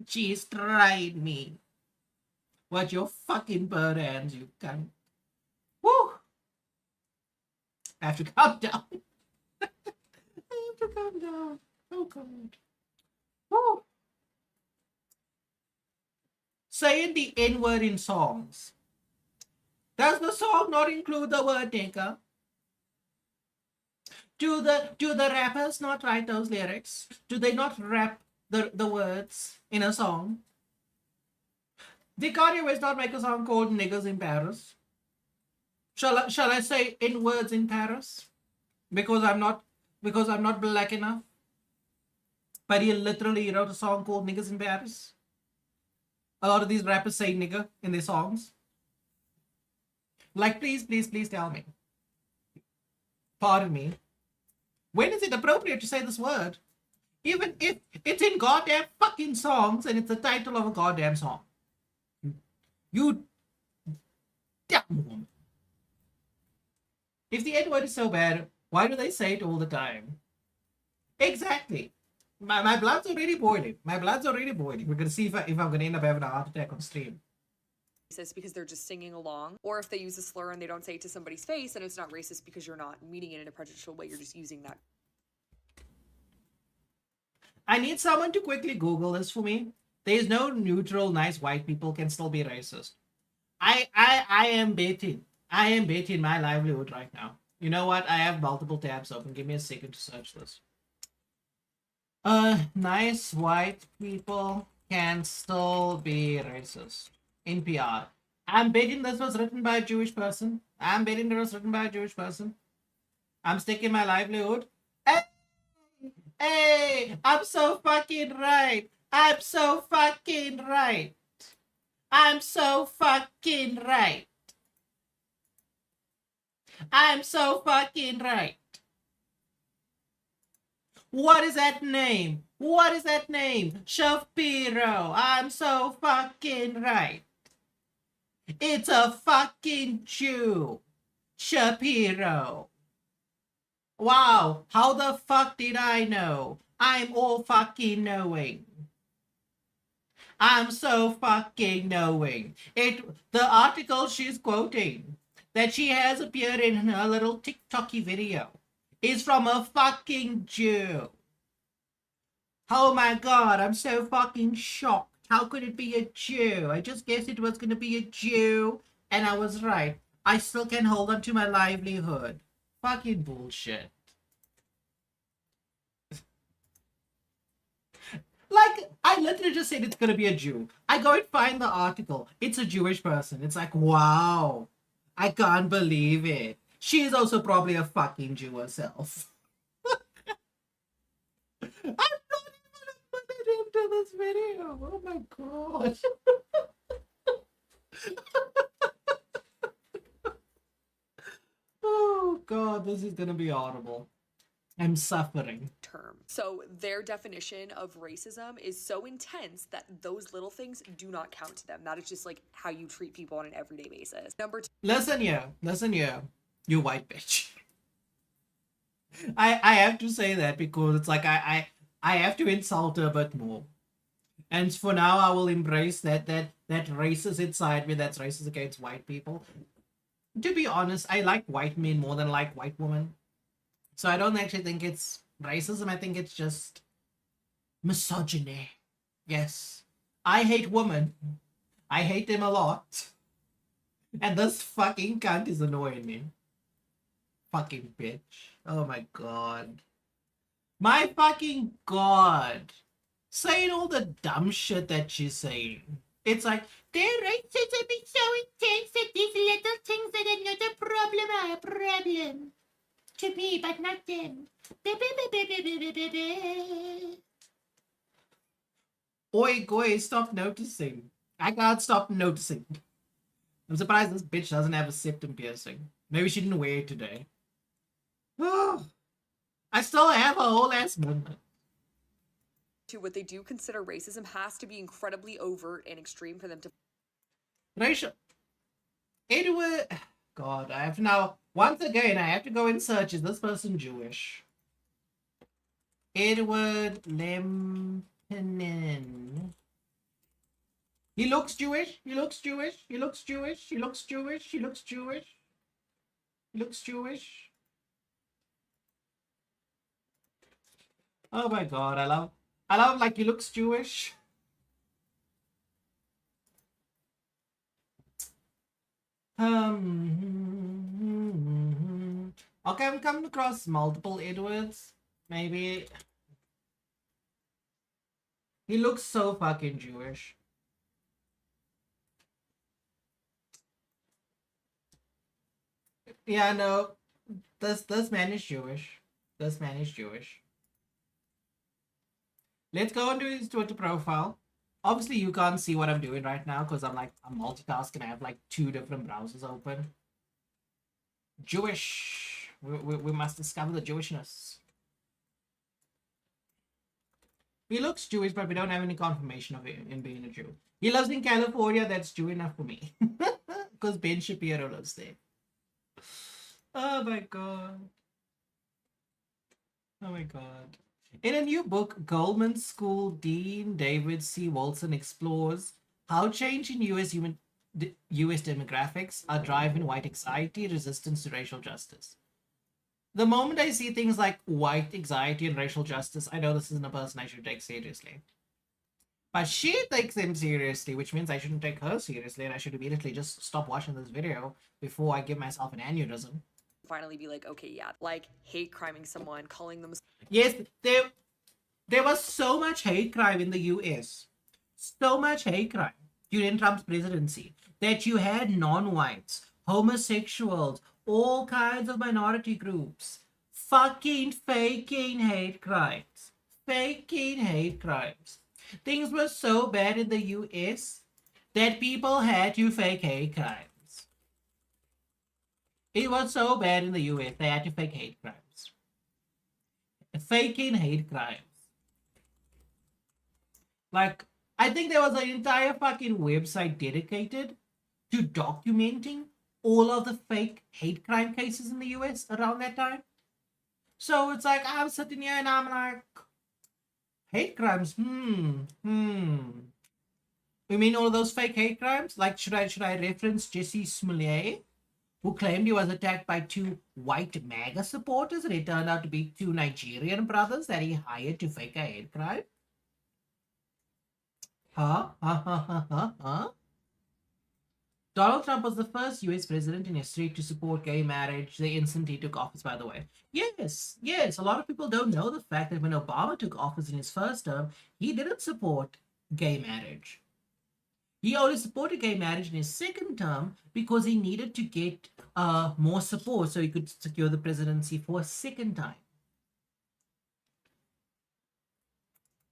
She's trying me. What your fucking bird hands, you cunt. Woo! I have to calm down. I have to calm down. Oh god. Woo! Saying the N-word in songs. Does the song not include the word nigger? Do the rappers not write those lyrics? Do they not rap the words in a song? Did Kanye West not make a song called Niggas in Paris? Shall I say N-words in Paris? Because I'm not black enough? But he literally wrote a song called Niggas in Paris. A lot of these rappers say nigger in their songs. Like, please tell me. Pardon me. When is it appropriate to say this word? Even if it's in goddamn fucking songs and it's the title of a goddamn song. You damn woman. If the N-word is so bad, why do they say it all the time? Exactly. My blood's already boiling. We're gonna see if I'm gonna end up having a heart attack on stream.
Racist because they're just singing along, or if they use a slur and they don't say it to somebody's face, and it's not racist because you're not meaning it in a prejudicial way, you're just using that.
I need someone to quickly Google this for me. There is no neutral, nice white people can still be racist. I am betting. I am betting my livelihood right now. You know what? I have multiple tabs open. Give me a second to search this. Nice white people can still be racist. NPR. I'm betting this was written by a Jewish person. I'm sticking my livelihood. Hey, I'm so fucking right. I'm so fucking right. What is that name? Shapiro. I'm so fucking right. It's a fucking Jew. Shapiro. Wow, how the fuck did I know? I'm all fucking knowing. I'm so fucking knowing. The article she's quoting that she has appeared in her little TikToky video is from a fucking Jew. Oh my god, I'm so fucking shocked. How could it be a Jew? I just guessed it was going to be a Jew, and I was right. I still can hold on to my livelihood. Fucking bullshit. Like, I literally just said it's going to be a Jew. I go and find the article. It's a Jewish person. It's like, wow. I can't believe it. She's also probably a fucking Jew herself. I'm not even put it into this video. Oh my god. Oh god, this is gonna be horrible. I'm suffering.
Term. So their definition of racism is so intense that those little things do not count to them. That is just like how you treat people on an everyday basis. Number two.
Listen here, you white bitch. I have to say that because it's like I have to insult her a bit more. And for now I will embrace that racist inside me that's racist against white people. To be honest, I like white men more than I like white women. So I don't actually think it's racism. I think it's just misogyny. Yes. I hate women. I hate them a lot. And this fucking cunt is annoying me. Fucking bitch. Oh my god. My fucking god. Saying all the dumb shit that she's saying. It's like, their racism is so intense that these little things that are not a problem are a problem. To me, but not them. Oi, goy, stop noticing. I can't stop noticing. I'm surprised this bitch doesn't have a septum piercing. Maybe she didn't wear it today. I still have a whole ass moment.
To what they do consider racism has to be incredibly overt and extreme for them to
Racial. Edward. God, I have to now. Once again, I have to go and search. Is this person Jewish? Edward Lempinen. He looks Jewish. He looks Jewish. He looks Jewish. He looks Jewish. He looks Jewish. He looks Jewish. Oh my god, I love like he looks Jewish. Okay, I'm coming across multiple Edwards. Maybe he looks so fucking Jewish. Yeah, no, this man is Jewish. This man is Jewish. Let's go into his Twitter profile. Obviously, you can't see what I'm doing right now because I'm multitasking. I have like 2 different browsers open. Jewish. We must discover the Jewishness. He looks Jewish, but we don't have any confirmation of him being a Jew. He lives in California. That's Jew enough for me. Because Ben Shapiro lives there. Oh my god. Oh my god. In a new book, Goldman School Dean David C. Wilson explores how change in U.S. demographics are driving white anxiety, resistance to racial justice. The moment I see things like white anxiety and racial justice, I know this isn't a person I should take seriously. But she takes them seriously, which means I shouldn't take her seriously, and I should immediately just stop watching this video before I give myself an aneurysm.
finally be like, okay, yeah, like hate criming someone, calling them.
Yes, there was so much hate crime in the US. So much hate crime during Trump's presidency that you had non-whites, homosexuals, all kinds of minority groups fucking faking hate crimes. Faking hate crimes. Things were so bad in the US that people had to fake hate crimes. It was so bad in the US, they had to fake hate crimes. Faking hate crimes. Like, I think there was an entire fucking website dedicated to documenting all of the fake hate crime cases in the US around that time. So it's like, I'm sitting here and I'm like, hate crimes, You mean all those fake hate crimes? Like, should I reference Jesse Smollett, who claimed he was attacked by 2 white MAGA supporters and it turned out to be 2 Nigerian brothers that he hired to fake a hate crime? Huh? Donald Trump was the first US president in history to support gay marriage the instant he took office, by the way. Yes. A lot of people don't know the fact that when Obama took office in his first term, he didn't support gay marriage. He only supported gay marriage in his second term because he needed to get more support so he could secure the presidency for a second time.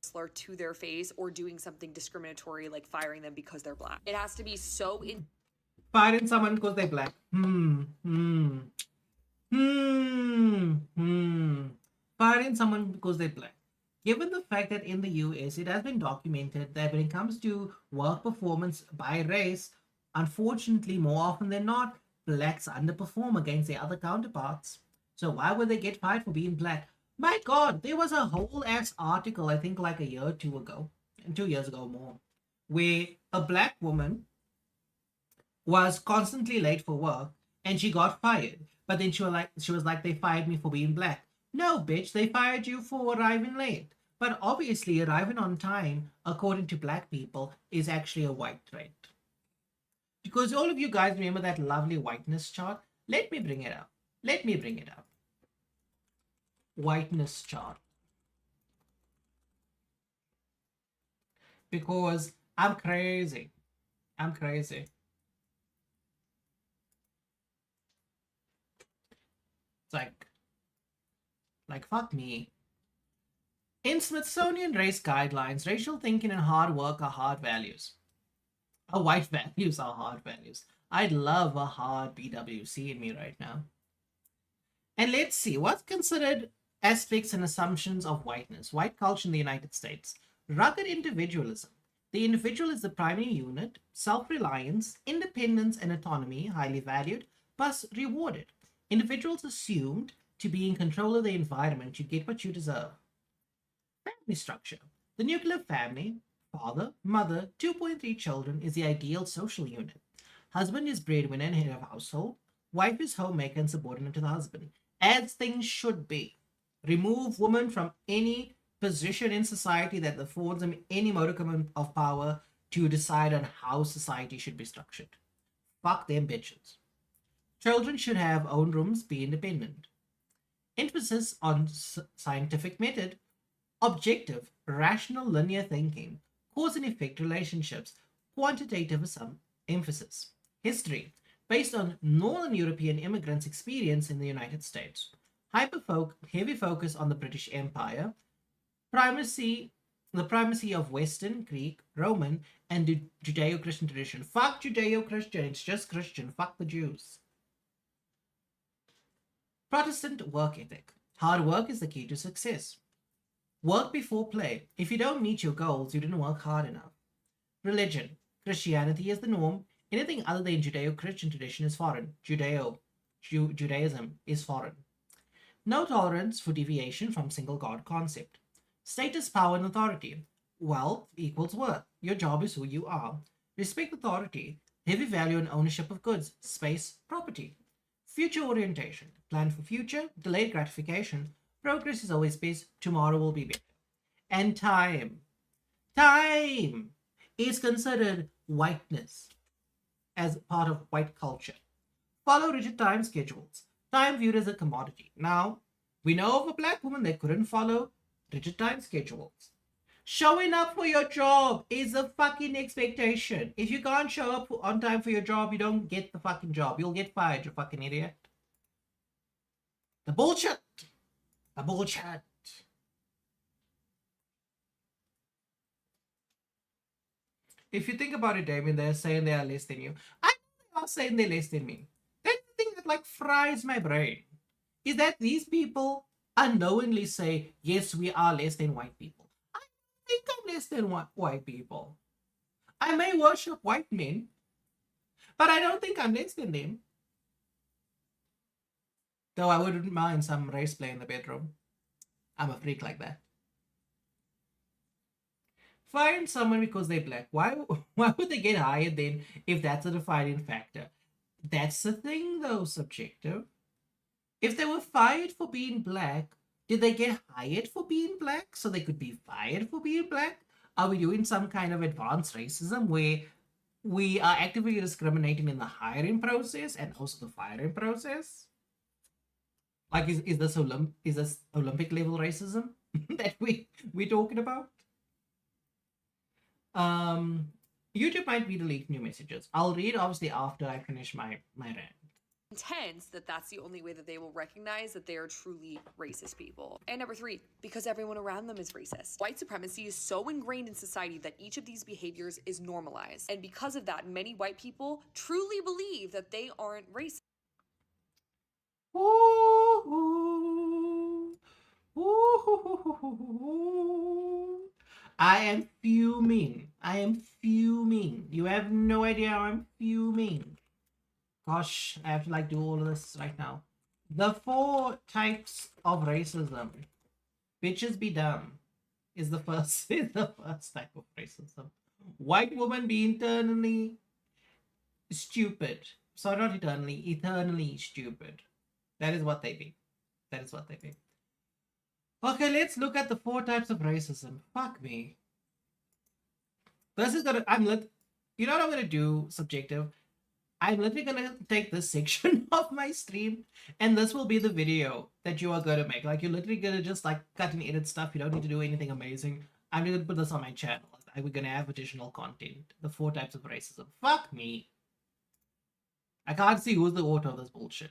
Slur to their face or doing something discriminatory like firing them because they're black. It has to be so
Firing someone because they're black. Firing someone because they're black. Given the fact that in the US, it has been documented that when it comes to work performance by race, unfortunately, more often than not, blacks underperform against their other counterparts. So why would they get fired for being black? My God, there was a whole ass article, I think like a year or 2 ago, 2 years ago more, where a black woman was constantly late for work and she got fired. But then she was like, they fired me for being black. No, bitch, they fired you for arriving late. But obviously, arriving on time, according to black people, is actually a white trait. Because all of you guys remember that lovely whiteness chart? Let me bring it up. Let me bring it up. Whiteness chart. Because I'm crazy. I'm crazy. It's like fuck me. In Smithsonian race guidelines, racial thinking and hard work are hard values. White values are hard values. I'd love a hard BWC in me right now. And let's see, what's considered aspects and assumptions of whiteness? White culture in the United States. Rugged individualism. The individual is the primary unit. Self-reliance, independence, and autonomy, highly valued, plus rewarded. Individuals assumed to be in control of the environment. You get what you deserve. Family structure. The nuclear family, father, mother, 2.3 children, is the ideal social unit. Husband is breadwinner and head of household. Wife is homemaker and subordinate to the husband, as things should be. Remove women from any position in society that affords them any modicum of power to decide on how society should be structured. Fuck them bitches. Children should have own rooms, be independent. Emphasis on scientific method, objective, rational linear thinking, cause and effect relationships, quantitative emphasis. History, based on Northern European immigrants' experience in the United States. Heavy focus on the British Empire, the primacy of Western, Greek, Roman, and Judeo-Christian tradition. Fuck Judeo-Christian, it's just Christian. Fuck the Jews. Protestant work ethic. Hard work is the key to success. Work before play. If you don't meet your goals, you didn't work hard enough. Religion. Christianity is the norm. Anything other than Judeo-Christian tradition is foreign. Judaism is foreign. No tolerance for deviation from single God concept. Status, power, and authority. Wealth equals worth. Your job is who you are. Respect authority. Heavy value and ownership of goods, space, property. Future orientation. Plan for future. Delayed gratification. Progress is always best. Tomorrow will be better. And time. Time is considered whiteness as part of white culture. Follow rigid time schedules. Time viewed as a commodity. Now, we know of a black woman that couldn't follow rigid time schedules. Showing up for your job is a fucking expectation. If you can't show up on time for your job, you don't get the fucking job. You'll get fired, you fucking idiot. The bullshit. The bullshit. If you think about it, Damien, they're saying they are less than you. I know they are saying they're less than me. That's the thing that like fries my brain. Is that these people unknowingly say, yes, we are less than white people. I don't think I'm less than white people. I may worship white men, but I don't think I'm less than them. Though I wouldn't mind some race play in the bedroom. I'm a freak like that. Firing someone because they're black. Why would they get hired then if that's a defining factor? That's the thing though, subjective. If they were fired for being black, did they get hired for being black so they could be fired for being black? Are we doing some kind of advanced racism where we are actively discriminating in the hiring process and also the firing process? Like, is this Olympic level racism that we're talking about? YouTube might be deleting your messages. I'll read obviously after I finish my rant.
Intense that that's the only way that they will recognize that they are truly racist people. And number 3, because everyone around them is racist. White supremacy is so ingrained in society that each of these behaviors is normalized. And because of that, many white people truly believe that they aren't racist.
Ooh, ooh. I am fuming. I am fuming. You have no idea how I'm fuming. Gosh, I have to like do all of this right now. The 4 types of racism. Bitches be dumb is the first type of racism. White woman be eternally stupid. Sorry, not eternally stupid. That is what they be. That is what they be. Okay, let's look at the 4 types of racism. Fuck me. This is gonna. You know what I'm gonna do? Subjective. I'm literally gonna take this section of my stream, and this will be the video that you are gonna make. Like, you're literally gonna just like cut and edit stuff. You don't need to do anything amazing. I'm gonna put this on my channel. We're gonna have additional content. The 4 types of racism. Fuck me. I can't see who's the author of this bullshit.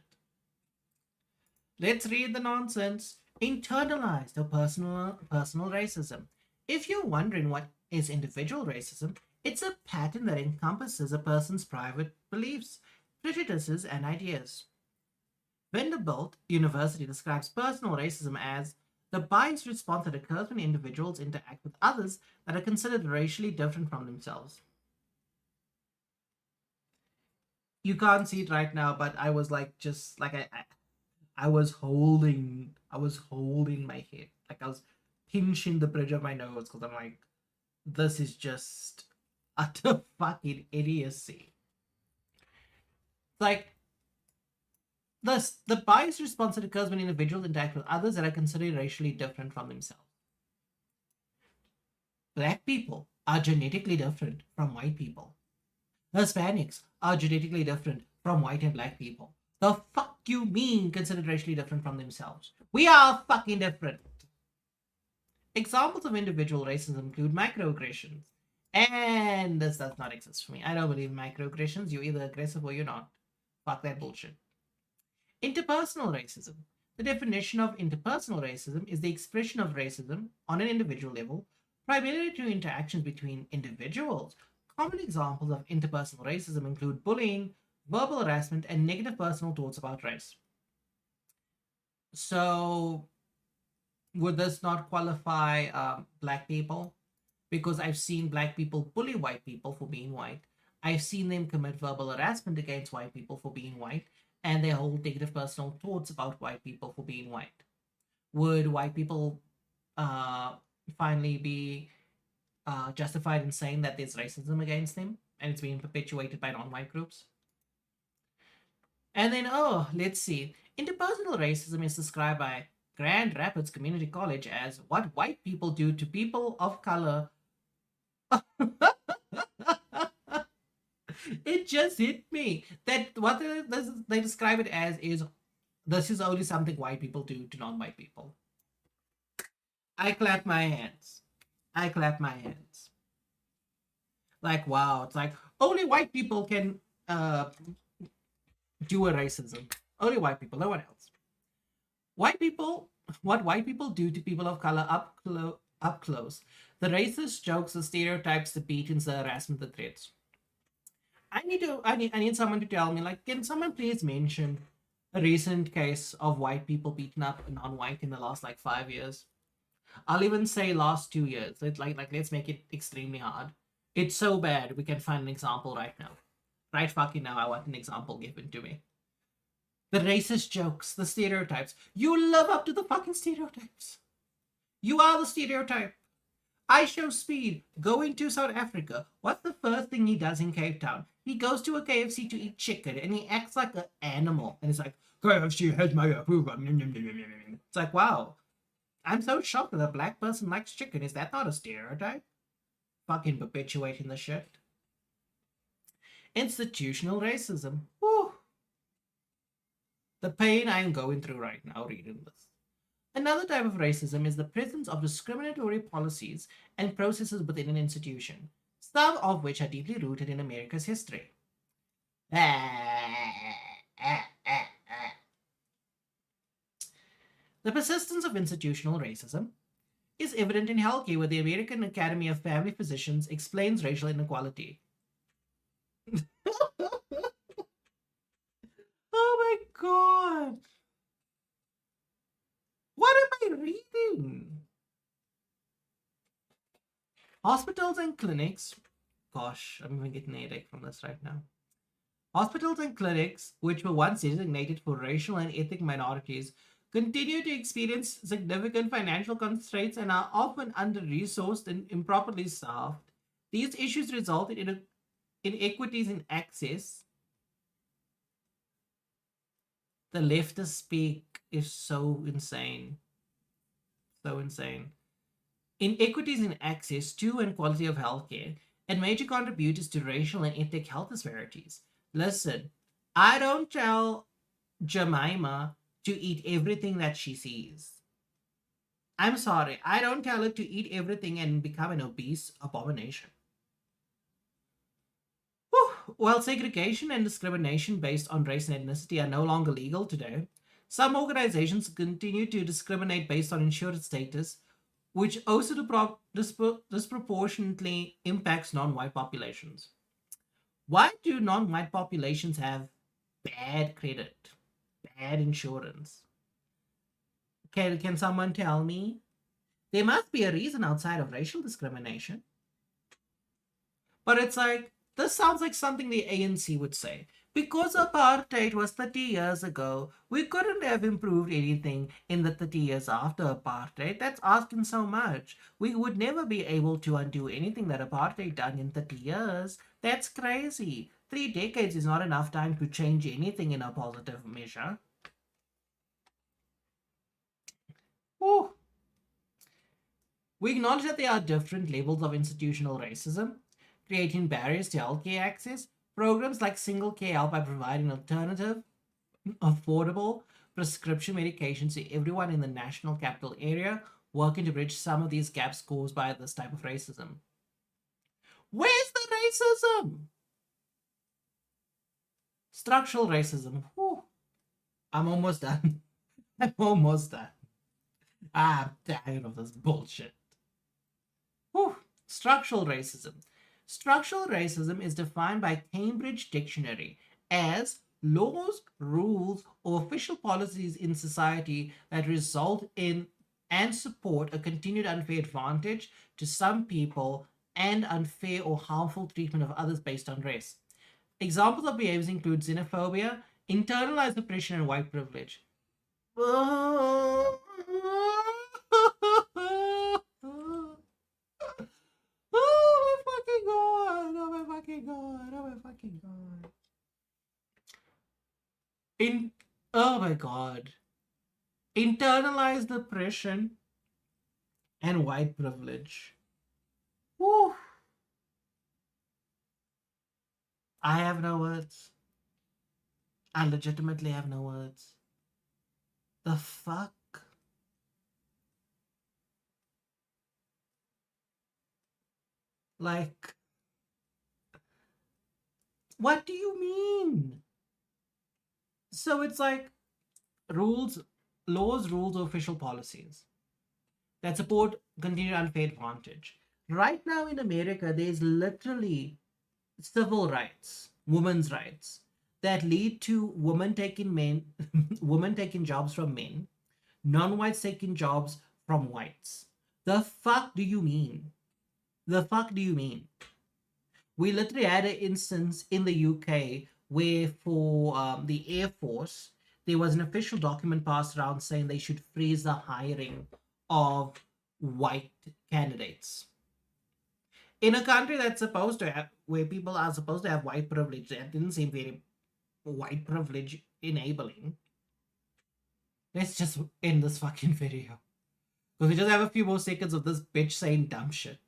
Let's read the nonsense. Internalized or personal racism. If you're wondering what is individual racism, it's a pattern that encompasses a person's private beliefs, prejudices, and ideas. Vanderbilt University describes personal racism as the biased response that occurs when individuals interact with others that are considered racially different from themselves. You can't see it right now, but I was like, just like I was holding my head, like I was pinching the bridge of my nose because I'm like, this is just utter fucking idiocy. Like, the biased response that occurs when individuals interact with others that are considered racially different from themselves. Black people are genetically different from white people. Hispanics are genetically different from white and black people. The fuck you mean considered racially different from themselves? We are fucking different. Examples of individual racism include microaggressions. And this does not exist for me. I don't believe in microaggressions. You're either aggressive or you're not. Fuck that bullshit. Interpersonal racism. The definition of interpersonal racism is the expression of racism on an individual level, primarily through interactions between individuals. Common examples of interpersonal racism include bullying, verbal harassment, and negative personal thoughts about race. So, would this not qualify black people? Because I've seen black people bully white people for being white. I've seen them commit verbal harassment against white people for being white, and they hold negative personal thoughts about white people for being white. Would white people finally be justified in saying that there's racism against them and it's being perpetuated by non-white groups? And then, let's see. Interpersonal racism is described by Grand Rapids Community College as what white people do to people of color. It just hit me that what they describe it as is this is only something white people do to non-white people. I clap my hands. Like, wow, it's like only white people can do a racism. Only white people, no one else. What white people do to people of color up close. The racist jokes, the stereotypes, the beatings, the harassment, the threats. I need someone to tell me, like, can someone please mention a recent case of white people beating up a non-white in the last like 5 years? I'll even say last 2 years. It's like let's make it extremely hard. It's so bad we can find an example right now. Right fucking now, I want an example given to me. The racist jokes, the stereotypes. You live up to the fucking stereotypes. You are the stereotype. I Show Speed going to South Africa. What's the first thing he does in Cape Town? He goes to a KFC to eat chicken and he acts like an animal. And it's like, KFC has my approval. It's like, wow. I'm so shocked that a black person likes chicken. Is that not a stereotype? Fucking perpetuating the shit. Institutional racism. Whew. The pain I am going through right now reading this. Another type of racism is the presence of discriminatory policies and processes within an institution, some of which are deeply rooted in America's history. The persistence of institutional racism is evident in healthcare, where the American Academy of Family Physicians explains racial inequality. Oh my god! What am I reading? Hospitals and clinics. Gosh, I'm even getting a headache from this right now. Hospitals and clinics, which were once designated for racial and ethnic minorities, continue to experience significant financial constraints and are often under-resourced and improperly staffed. These issues resulted in inequities in access. The leftist speak is so insane. So insane. Inequities in access to and quality of healthcare and major contributors to racial and ethnic health disparities. Listen, I don't tell Jemima to eat everything that she sees. I'm sorry, I don't tell her to eat everything and become an obese abomination. Whew. While segregation and discrimination based on race and ethnicity are no longer legal today, some organizations continue to discriminate based on insurance status, which also disproportionately impacts non white populations. Why do non white populations have bad credit, bad insurance? Can someone tell me? There must be a reason outside of racial discrimination. But it's like, this sounds like something the ANC would say. Because apartheid was 30 years ago, we couldn't have improved anything in the 30 years after apartheid. That's asking so much. We would never be able to undo anything that apartheid done in 30 years. That's crazy. 3 decades is not enough time to change anything in a positive measure. Whew. We acknowledge that there are different levels of institutional racism, creating barriers to healthcare access. Programs like Single Care help by providing alternative, affordable prescription medications to everyone in the national capital area, working to bridge some of these gaps caused by this type of racism. Where's the racism? Structural racism. Whew. I'm almost done. I'm almost done. I'm tired of this bullshit. Whew. Structural racism. Structural racism is defined by Cambridge Dictionary as laws, rules, or official policies in society that result in and support a continued unfair advantage to some people and unfair or harmful treatment of others based on race. Examples of behaviors include xenophobia, internalized oppression, and white privilege. Oh my fucking god! Oh my fucking god! Oh my fucking god! Oh my god! Internalized oppression and white privilege. Woo! I have no words. I legitimately have no words. The fuck? Like, what do you mean? So it's like rules, laws, rules, or official policies that support continued unfair advantage. Right now in America, there's literally civil rights, women's rights that lead to women taking women taking jobs from men, non-whites taking jobs from whites. The fuck do you mean? The fuck do you mean? We literally had an instance in the UK where for the Air Force, there was an official document passed around saying they should freeze the hiring of white candidates. In a country that's supposed to have, where people are supposed to have white privilege, that didn't seem very white privilege enabling. Let's just end this fucking video. Because we just have a few more seconds of this bitch saying dumb shit.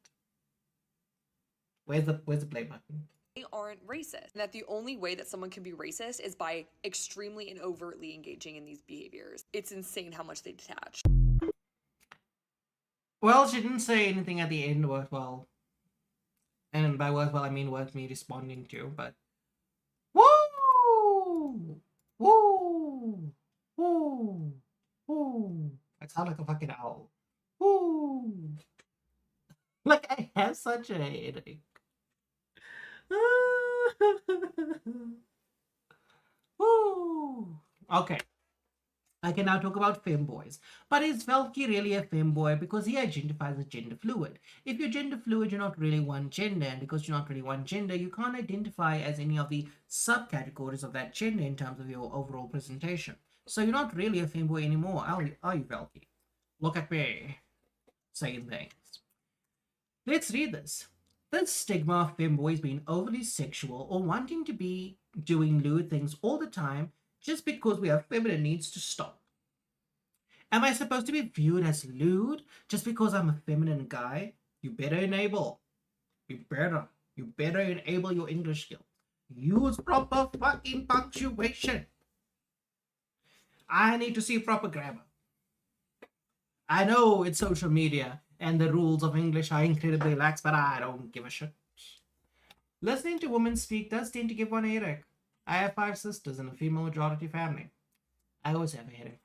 Where's the play button?
They aren't racist. That the only way that someone can be racist is by extremely and overtly engaging in these behaviors. It's insane how much they detach.
Well, she didn't say anything at the end worthwhile. And by worthwhile, I mean worth me responding to, but... Woo! Woo! Woo! Woo! I sound like a fucking owl. Woo! Like, I have such a headache. Woo! Okay. I can now talk about femboys. But is Velky really a femboy? Because he identifies as gender fluid. If you're gender fluid, you're not really one gender. And because you're not really one gender, you can't identify as any of the subcategories of that gender in terms of your overall presentation. So you're not really a femboy anymore, are you, Velky? Look at me. Saying things. Let's read this. This stigma of femboys being overly sexual or wanting to be doing lewd things all the time just because we have feminine needs to stop. Am I supposed to be viewed as lewd just because I'm a feminine guy? You better enable. You better enable your English skills. Use proper fucking punctuation. I need to see proper grammar. I know it's social media and the rules of English are incredibly lax, but I don't give a shit. Listening to women speak does tend to give one a headache. I have 5 sisters in a female majority family. I always have a headache.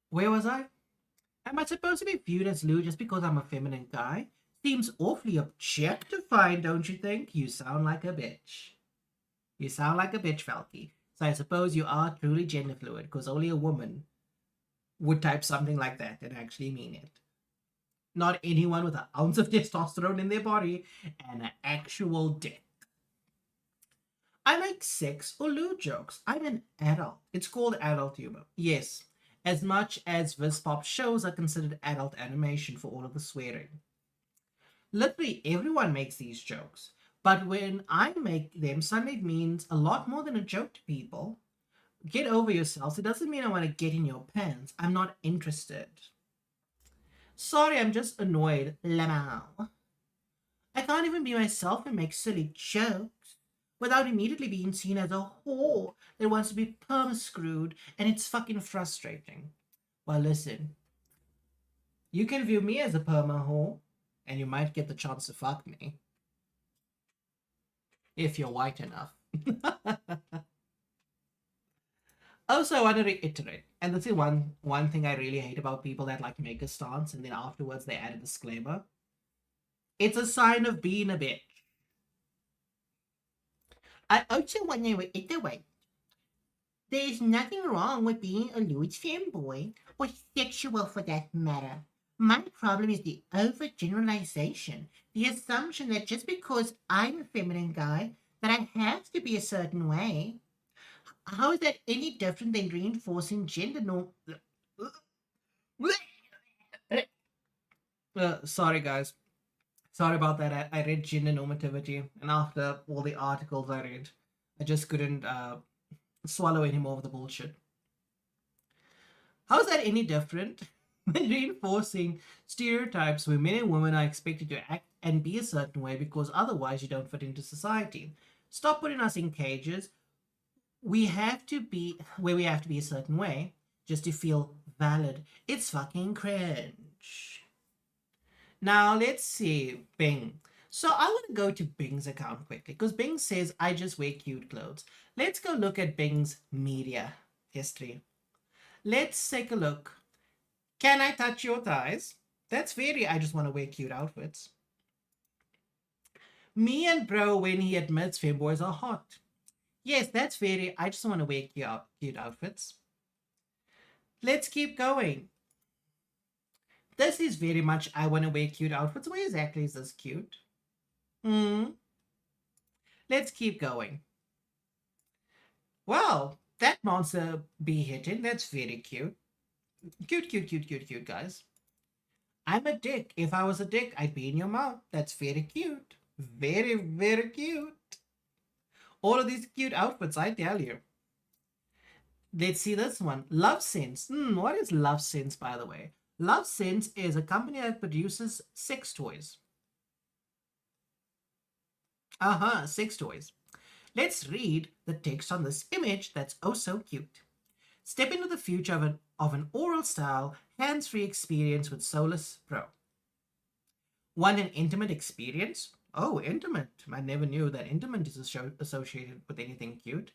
Where was I? Am I supposed to be viewed as lewd just because I'm a feminine guy? Seems awfully objectifying, don't you think? You sound like a bitch. You sound like a bitch, Falky. So I suppose you are truly gender fluid, because only a woman would type something like that and actually mean it. Not anyone with an ounce of testosterone in their body and an actual dick. I make sex or lewd jokes. I'm an adult. It's called adult humor. Yes, as much as Vispop shows are considered adult animation for all of the swearing. Literally everyone makes these jokes, but when I make them, suddenly it means a lot more than a joke to people. Get over yourselves. It doesn't mean I want to get in your pants. I'm not interested. Sorry, I'm just annoyed. Lamau. I can't even be myself and make silly jokes without immediately being seen as a whore that wants to be perma-screwed, and it's fucking frustrating. Well, listen. You can view me as a perma-whore, and you might get the chance to fuck me. If you're white enough. Also, I want to reiterate, and this is one thing I really hate about people that like make a stance and then afterwards they add a disclaimer. It's a sign of being a bitch. I also want to reiterate, there is nothing wrong with being a lewd femboy, or sexual for that matter. My problem is the overgeneralization, the assumption that just because I'm a feminine guy, that I have to be a certain way. How is that any different than reinforcing gender norm? Sorry, guys. Sorry about that. I read gender normativity, and after all the articles I read, I just couldn't swallow any more of the bullshit. How is that any different than reinforcing stereotypes where men and women are expected to act and be a certain way because otherwise you don't fit into society? Stop putting us in cages. We have to be where we have to be a certain way just to feel valid. It's fucking cringe. Now let's see, Bing. So I want to go to Bing's account quickly because Bing says I just wear cute clothes. Let's go look at Bing's media history. Let's take a look. Can I touch your thighs? That's very I just want to wear cute outfits. Me and bro when he admits femboys are hot. Yes, that's very I just want to wear cute outfits. Let's keep going. This is very much I want to wear cute outfits. Why exactly is this cute? Let's keep going. Well, that monster be hitting. That's very cute. Cute, guys. I'm a dick. If I was a dick, I'd be in your mouth. That's very cute. Very cute. All of these cute outfits, I tell you. Let's see this one. Love Sense. What is Love Sense, by the way? Love Sense is a company that produces sex toys. Sex toys. Let's read the text on this image that's oh so cute. Step into the future of an oral style, hands-free experience with Solus Pro. Want an intimate experience? Oh, intimate. I never knew that intimate is associated with anything cute.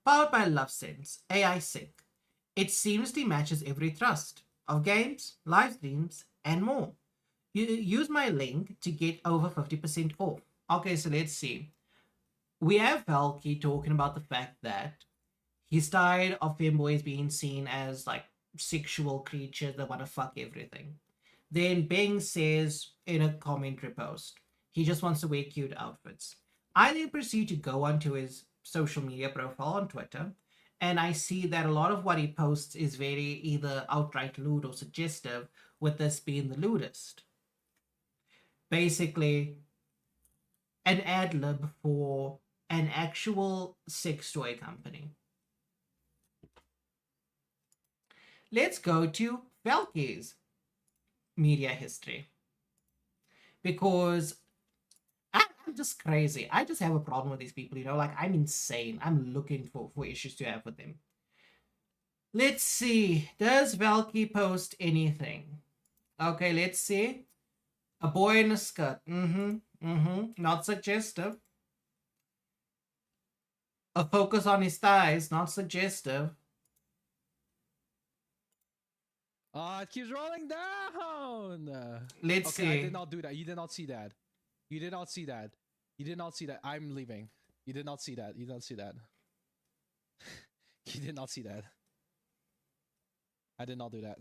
Powered by LoveSense, AI Sync. It seamlessly matches every thrust of games, live streams, and more. You use my link to get over 50% off. Okay, so let's see. We have Valky talking about the fact that he's tired of femboys being seen as like sexual creatures that want to fuck everything. Then Bing says in a commentary post, he just wants to wear cute outfits. I then proceed to go onto his social media profile on Twitter, and I see that a lot of what he posts is very either outright lewd or suggestive, with this being the lewdest. Basically, an ad lib for an actual sex toy company. let's go to Velke's media history. Because I'm just crazy. I just have a problem with these people, you know, like I'm insane. I'm looking for issues to have with them. Let's see. Does Velke post anything? Okay, let's see. A boy in a skirt. Not suggestive. A focus on his thighs. Not suggestive.
It keeps rolling down.
Let's
Okay, I
see.
did not do that. You did not see that. You did not see that. You did not see that. I'm leaving. You did not see that. You did not see that. You did not see that. I did not do that.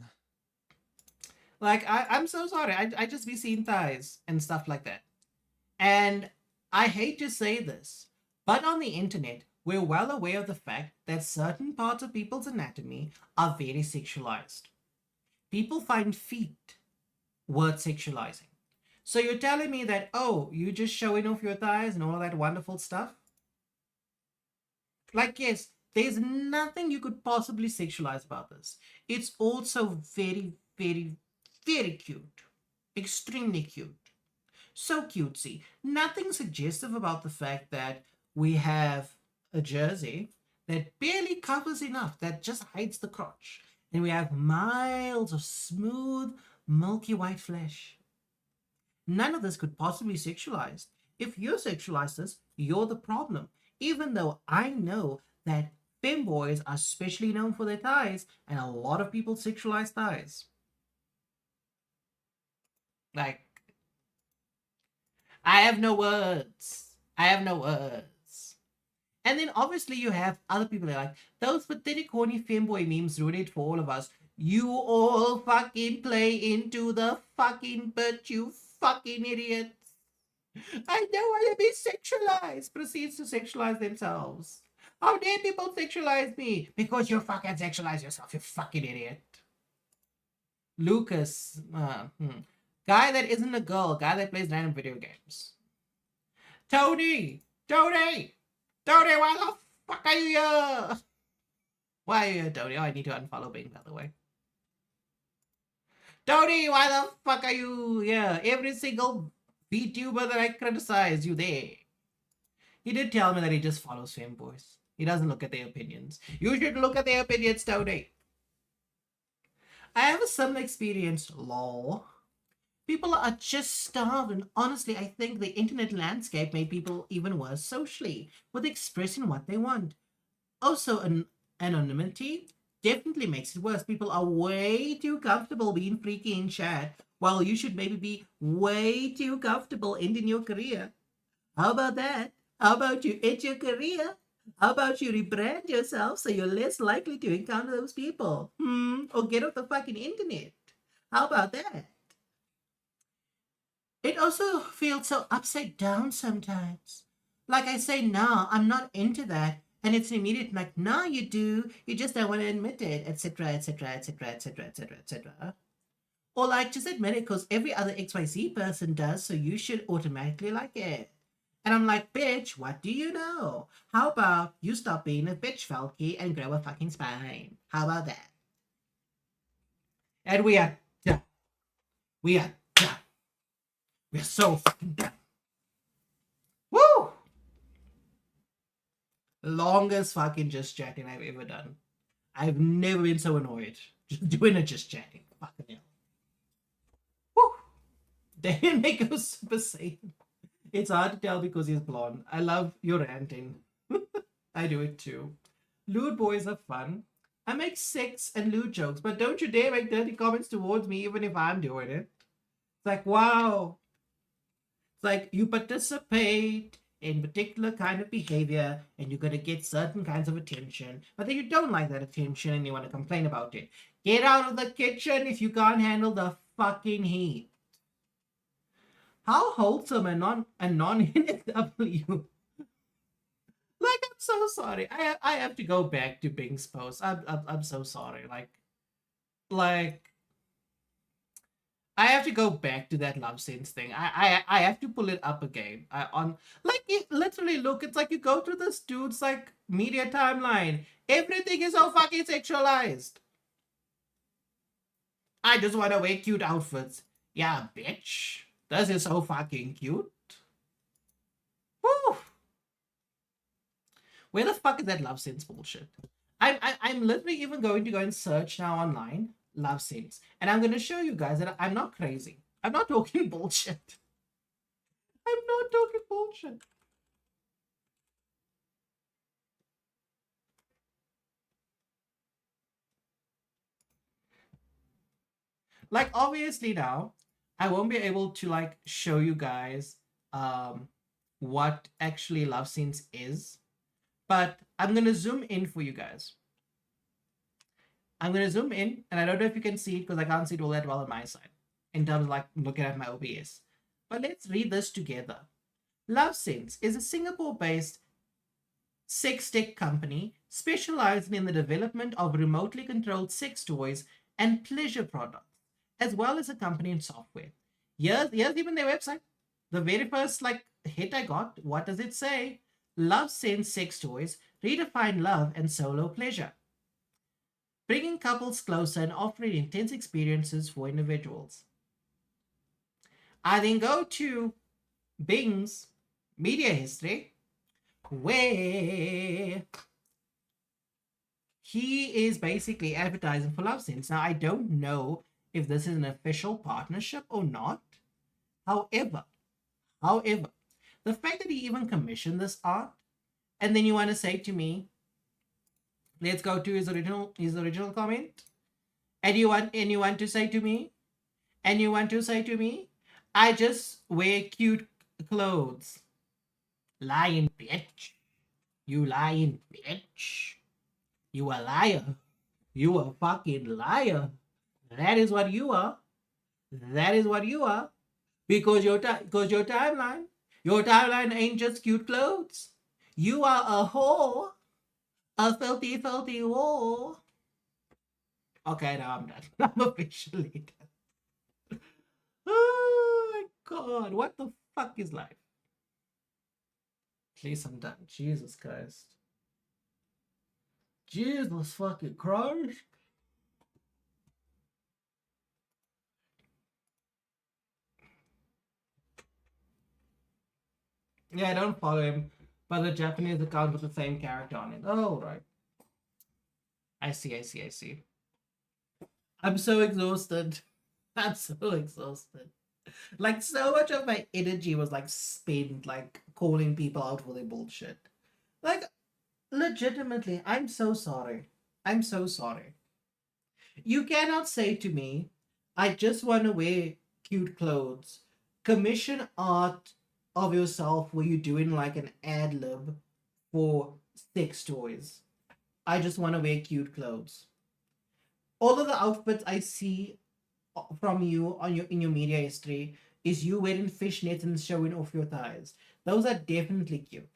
Like, I'm so sorry. I just be seeing thighs and stuff like that. And I hate to say this, but on the internet, we're well aware of the fact that certain parts of people's anatomy are very sexualized. People find feet worth sexualizing. So you're telling me that, oh, you just showing off your thighs and all that wonderful stuff? Like, yes, there's nothing you could possibly sexualize about this. It's also very, very, very cute. Extremely cute. So cutesy. Nothing suggestive about the fact that we have a jersey that barely covers enough, that just hides the crotch. And we have miles of smooth, milky white flesh. None of this could possibly be sexualized. If you sexualize this, you're the problem. Even though I know that femboys are especially known for their thighs, and a lot of people sexualize thighs. Like, I have no words. I have no words. And then obviously you have other people that are like, those pathetic horny femboy memes ruin it for all of us. You all fucking play into the fucking bit, you fucking idiots. I don't want to be sexualized. Proceeds to sexualize themselves. How dare people sexualize me? Because you fucking sexualize yourself, you fucking idiot. Lucas. Guy that isn't a girl. Guy that plays random video games. Tony! Tony! Tony, why the fuck are you here? Why are you here, Tony? Oh, I need to unfollow Bing, by the way. Tony, why the fuck are you here? Every single VTuber that I criticize, you there. He did tell me that he just follows femboys. He doesn't look at their opinions. You should look at their opinions, Tony. I have a similar experience, lol. People are just starved, and honestly, I think the internet landscape made people even worse socially, with expressing what they want. Also, anonymity definitely makes it worse. People are way too comfortable being freaky in chat, while you should maybe be way too comfortable ending your career. How about that? How about you end your career? How about you rebrand yourself so you're less likely to encounter those people? Or get off the fucking internet. How about that? It also feels so upside down sometimes. Like I say, nah, I'm not into that. And it's an immediate like, nah, you do. You just don't want to admit it, etc., etc., etc., etc., etc., etc. Or like, just admit it because every other XYZ person does, so you should automatically like it. And I'm like, bitch, what do you know? How about you stop being a bitch, Falky, and grow a fucking spine? How about that? And we are done. We are done. We're so fucking done. Woo! Longest fucking just chatting I've ever done. I've never been so annoyed. Just doing a just chatting. Fucking hell. Woo! Damn, it goes super saiyan. It's hard to tell because he's blonde. I love your ranting. I do it too. Lewd boys are fun. I make sex and lewd jokes, but don't you dare make dirty comments towards me even if I'm doing it. It's like, wow. It's like you participate in particular kind of behavior and you're going to get certain kinds of attention, but then you don't like that attention and you want to complain about it. Get out of the kitchen if you can't handle the fucking heat. How wholesome and non-NFW. Like, I'm so sorry. I have to go back to Bing's post. I'm so sorry. Like I have to go back to that love sense thing. I have to pull it up again. Literally look, it's like you go through this dude's like media timeline. Everything is so fucking sexualized. I just want to wear cute outfits. Yeah, bitch. This is so fucking cute. Woo! Where the fuck is that love sense bullshit? I'm literally even going to go and search now online love sense, and I'm going to show you guys that I'm not crazy. I'm not talking bullshit. I'm not talking bullshit. Like, obviously now, I won't be able to like show you guys what actually love sense is, but I'm gonna zoom in for you guys. I'm gonna zoom in, and I don't know if you can see it because I can't see it all that well on my side in terms of like looking at my OBS. But let's read this together. Love Sense is a Singapore-based sex tech company specializing in the development of remotely controlled sex toys and pleasure products, as well as accompanying software. Here's even their website. The very first like hit I got, what does it say? Love Sense sex toys redefine love and solo pleasure, bringing couples closer and offering intense experiences for individuals. I then go to Bing's media history, where he is basically advertising for Love Sense. Now, I don't know if this is an official partnership or not. However, the fact that he even commissioned this art, and then you want to say to me, let's go to his original comment, and you want to say to me, I just wear cute clothes. Lying bitch. You lying bitch. You a liar. You a fucking liar. That is what you are. That is what you are. Because your timeline ain't just cute clothes. You are a whore. A filthy, filthy whore. Okay, now I'm done. I'm officially done. Oh my god. What the fuck is life? At least I'm done. Jesus Christ. Jesus fucking Christ. Yeah, I don't follow him, but the Japanese account with the same character on it. Oh, right. I see. I'm so exhausted. I'm so exhausted. Like, so much of my energy was like spent like calling people out for their bullshit. Like, legitimately, I'm so sorry. I'm so sorry. You cannot say to me, I just want to wear cute clothes. Commission art of yourself where you're doing like an ad lib for sex toys. I just want to wear cute clothes. All of the outfits I see from you in your media history is you wearing fishnets and showing off your thighs. Those are definitely cute.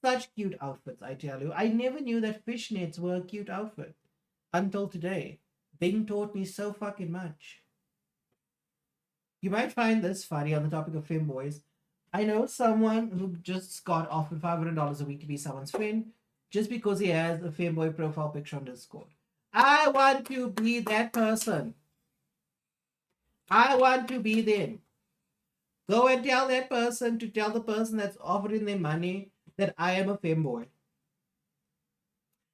Such cute outfits, I tell you. I never knew that fishnets were a cute outfit until today. Bing taught me so fucking much. You might find this funny on the topic of femboys. I know someone who just got offered $500 a week to be someone's friend just because he has a femboy profile picture on Discord. I want to be that person. I want to be them. Go and tell that person to tell the person that's offering them money that I am a femboy.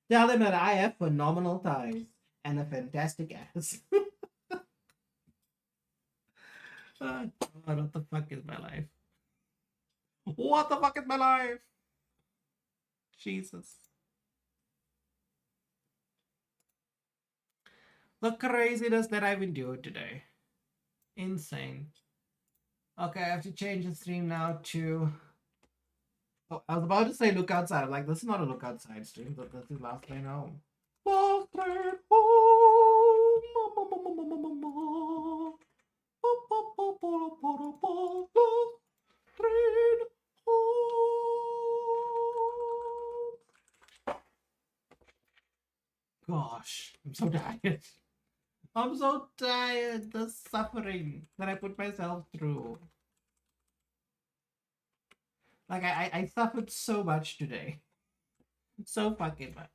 Tell them that I have phenomenal thighs and a fantastic ass. Oh, God, what the fuck is my life? What the fuck is my life? Jesus. The craziness that I've endured today. Insane. Okay, I have to change the stream now to... Oh, I was about to say look outside. I'm like, this is not a look outside stream, but this is Last Train Home. Last Train Home. Last Train Home. Gosh, I'm so tired. I'm so tired. The suffering that I put myself through. Like, I suffered so much today. So fucking much.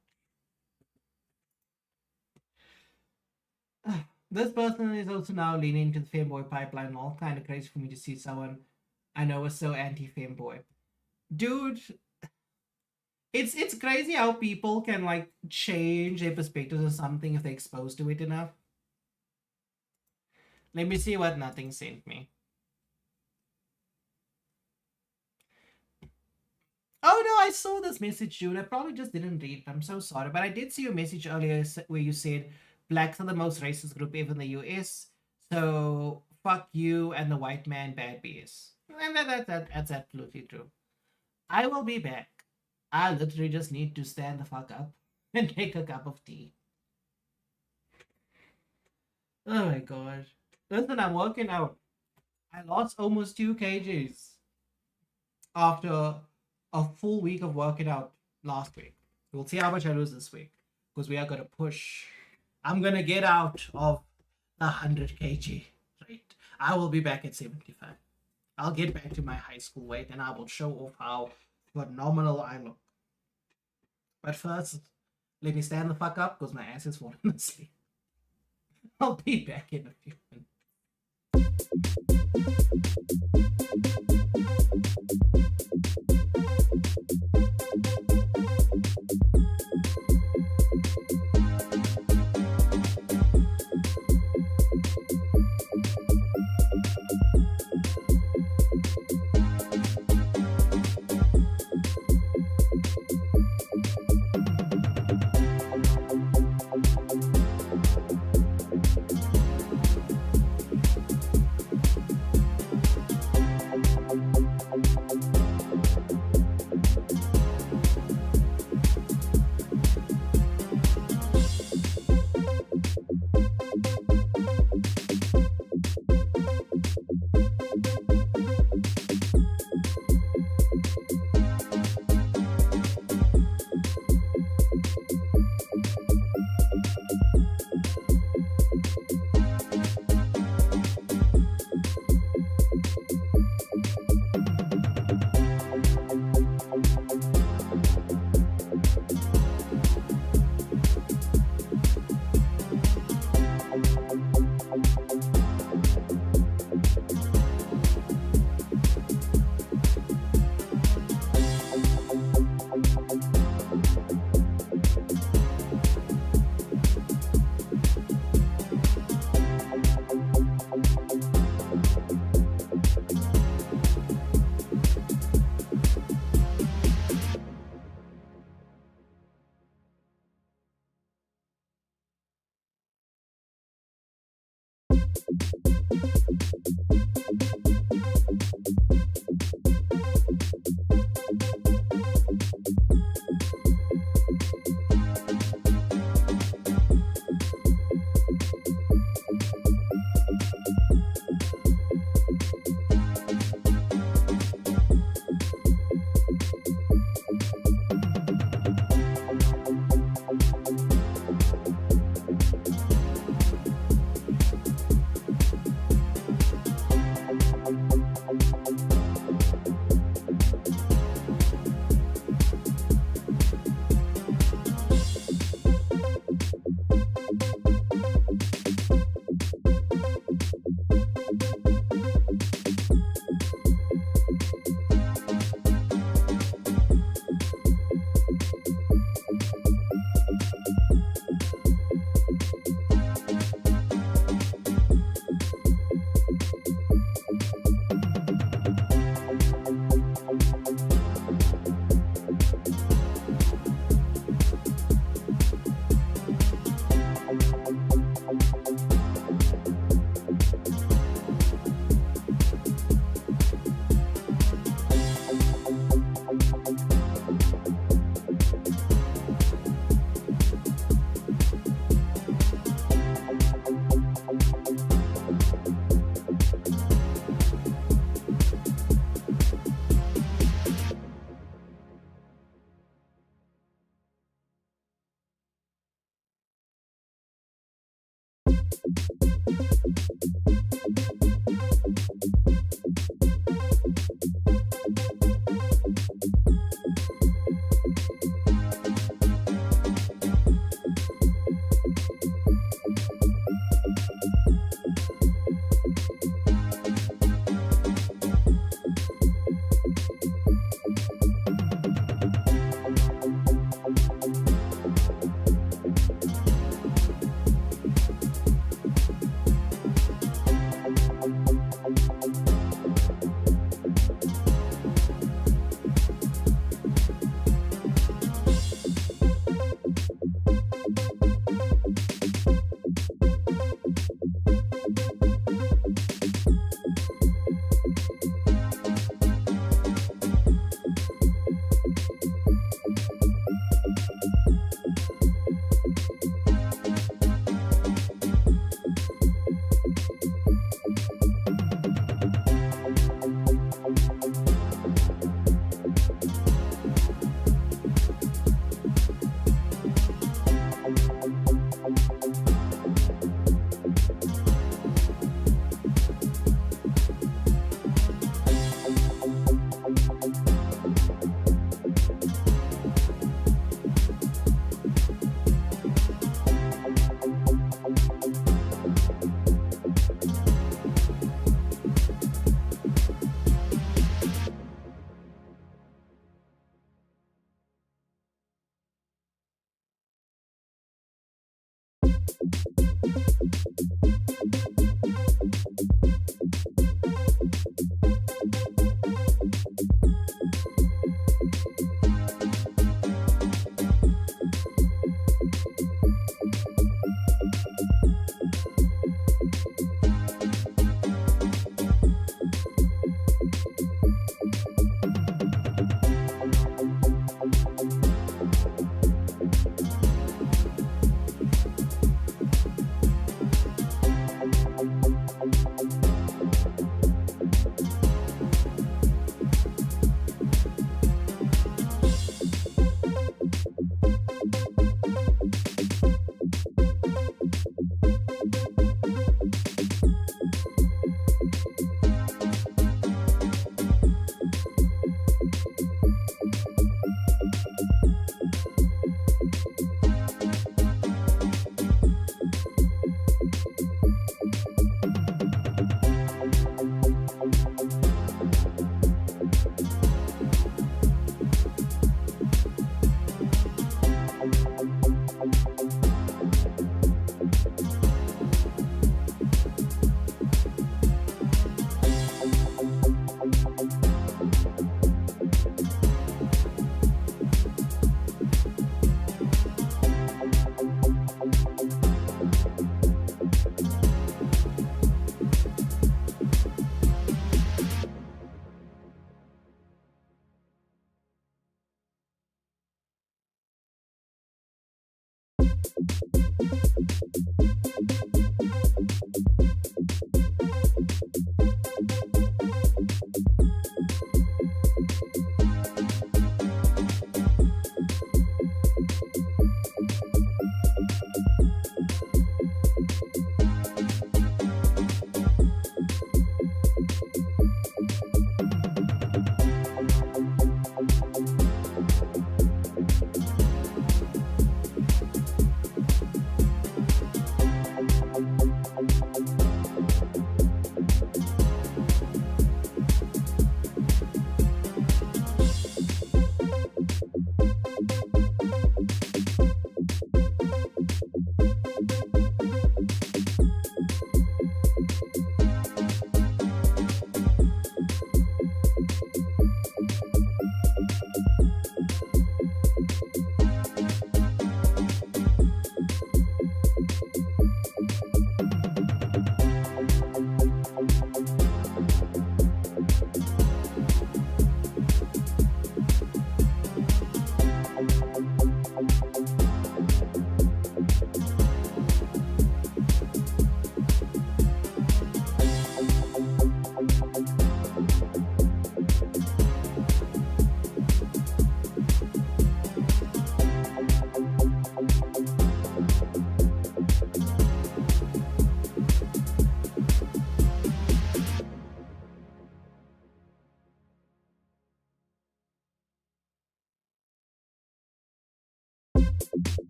This person is also now leaning into the femboy pipeline. All kind of crazy for me to see someone I know is so anti-femboy. Dude, it's crazy how people can like change their perspectives on something if they're exposed to it enough. Let me see what nothing sent me. Oh no, I saw this message, dude. I probably just didn't read it. I'm so sorry. But I did see your message earlier where you said blacks are the most racist group ever in the US. So fuck you and the white man bad BS. And that's absolutely true. I will be back. I literally just need to stand the fuck up and take a cup of tea. Oh my god. Listen, I'm working out. I lost almost 2 kgs after a full week of working out last week. We'll see how much I lose this week because we are going to push. I'm going to get out of the 100 kg rate. I will be back at 75. I'll get back to my high school weight and I will show off how phenomenal I look. But first, let me stand the fuck up because my ass is falling asleep. I'll be back in a few minutes.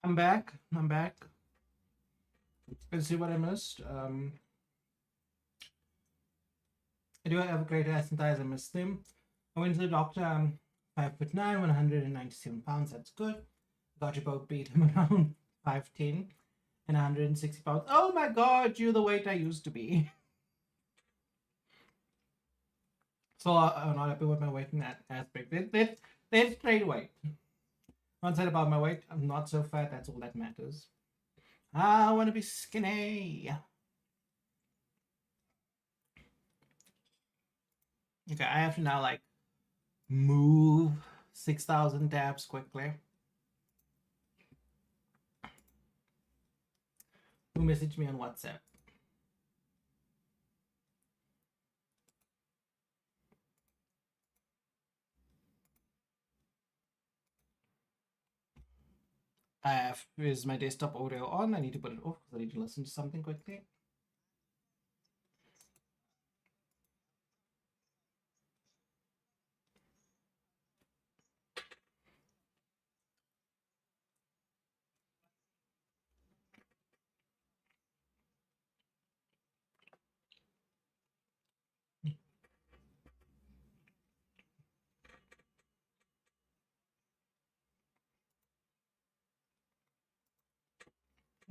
I'm back. I'm back. Let's see what I missed. I do have a great accent eyes. I missed them. I went to the doctor. I'm 5'9", 197 pounds. That's good. Got your boat beat him around 5'10" and 160 pounds. Oh my god, you're the weight I used to be. So I'm not happy with my weight in that aspect. That's straight weight. Once I said about my weight, I'm not so fat. That's all that matters. I want to be skinny. Okay, I have to now like move 6,000 tabs quickly. Who messaged me on WhatsApp? Is my desktop audio on? I need to put it off because I need to listen to something quickly.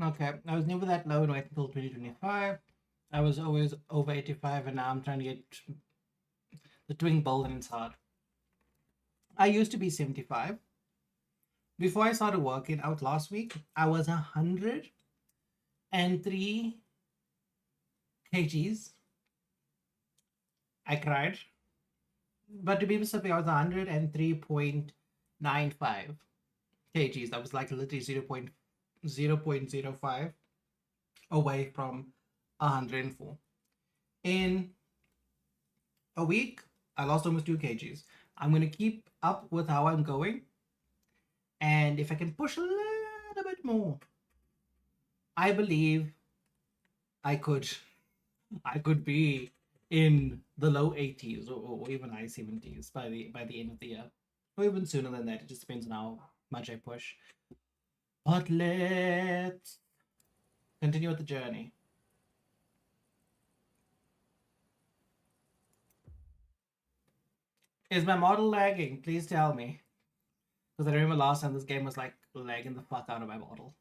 Okay, I was never that low in weight until 2025. I was always over 85, and now I'm trying to get the twin build, and it's hard. I used to be 75. Before I started working out last week, I was 103 kgs. I cried. But to be specific, I was 103.95 kgs. That was like literally 0.05 away from 104. In a week, I lost almost 2 kgs. I'm going to keep up with how I'm going. And if I can push a little bit more, I believe I could be in the low 80s or even high 70s by the end of the year. Or even sooner than that. It just depends on how much I push. But let's continue with the journey. Is my model lagging? Please tell me. Because I remember last time this game was like lagging the fuck out of my model.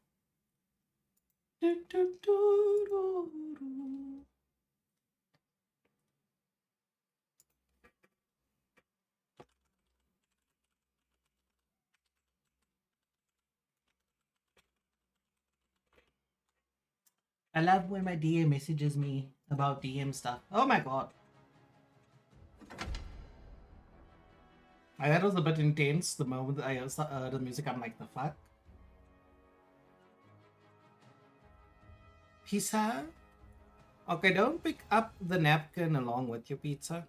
I love when my DM messages me about DM stuff. Oh my god. That was a bit intense the moment that I heard the music. I'm like, the fuck? Pizza? Okay, don't pick up the napkin along with your pizza.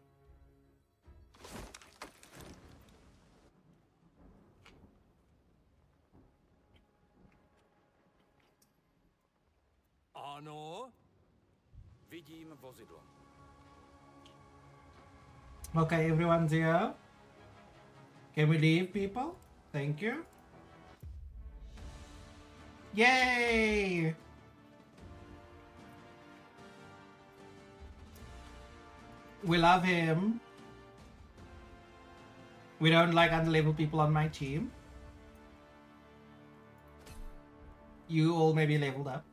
Ano, vidím vozidlo.
Okay, everyone's here. Can we leave, people? Thank you. Yay! We love him. We don't like underlevel people on my team. You all may be leveled up.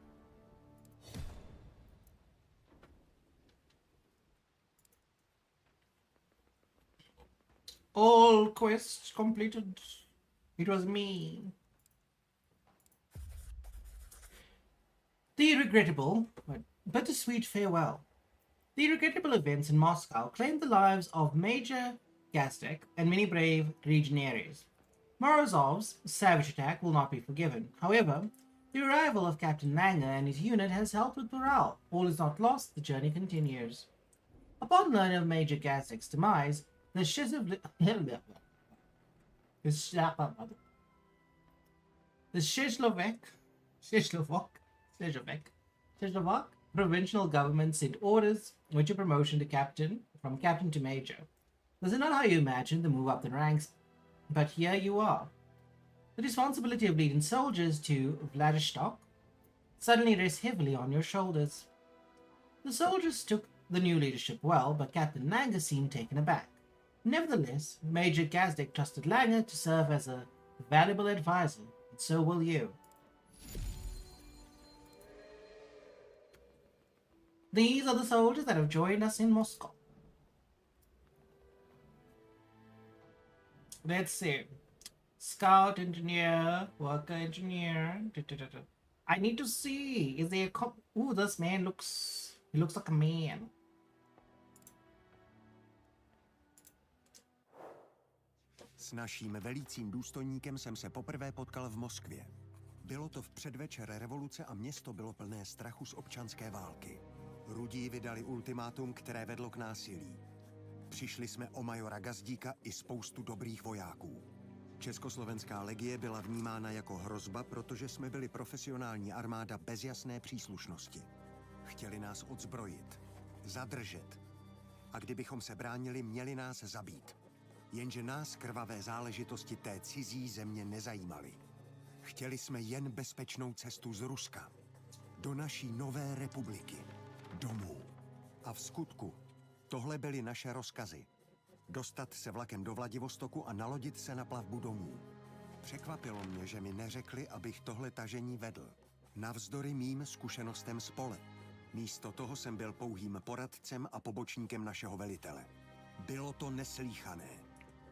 All quests completed. It was me. The regrettable, but bittersweet farewell. The regrettable events in Moscow claimed the lives of Major Gaztek and many brave legionaries. Morozov's savage attack will not be forgiven. However, the arrival of Captain Langer and his unit has helped with morale. All is not lost, the journey continues. Upon learning of Major Gaztek's demise, the Shizlovek provincial government sent orders with your promotion to captain, from captain to major. This is not how you imagined the move up the ranks, but here you are. The responsibility of leading soldiers to Vladivostok suddenly rests heavily on your shoulders. The soldiers took the new leadership well, but Captain Langer seemed taken aback. Nevertheless, Major Gazdik trusted Langer to serve as a valuable advisor, and so will you. These are the soldiers that have joined us in Moscow. Let's see. Scout engineer, worker engineer. I need to see. Is there a cop? Ooh, this man looks. He looks like a man.
S naším velícím důstojníkem jsem se poprvé potkal v Moskvě. Bylo to v předvečer revoluce a město bylo plné strachu z občanské války. Rudí vydali ultimátum, které vedlo k násilí. Přišli jsme o majora Gazdíka i spoustu dobrých vojáků. Československá legie byla vnímána jako hrozba, protože jsme byli profesionální armáda bez jasné příslušnosti. Chtěli nás odzbrojit, zadržet. A kdybychom se bránili, měli nás zabít. Jenže nás krvavé záležitosti té cizí země nezajímaly. Chtěli jsme jen bezpečnou cestu z Ruska. Do naší nové republiky. Domů. A v skutku, tohle byly naše rozkazy. Dostat se vlakem do Vladivostoku a nalodit se na plavbu domů. Překvapilo mě, že mi neřekli, abych tohle tažení vedl. Navzdory mým zkušenostem z pole. Místo toho jsem byl pouhým poradcem a pobočníkem našeho velitele. Bylo to neslíchané.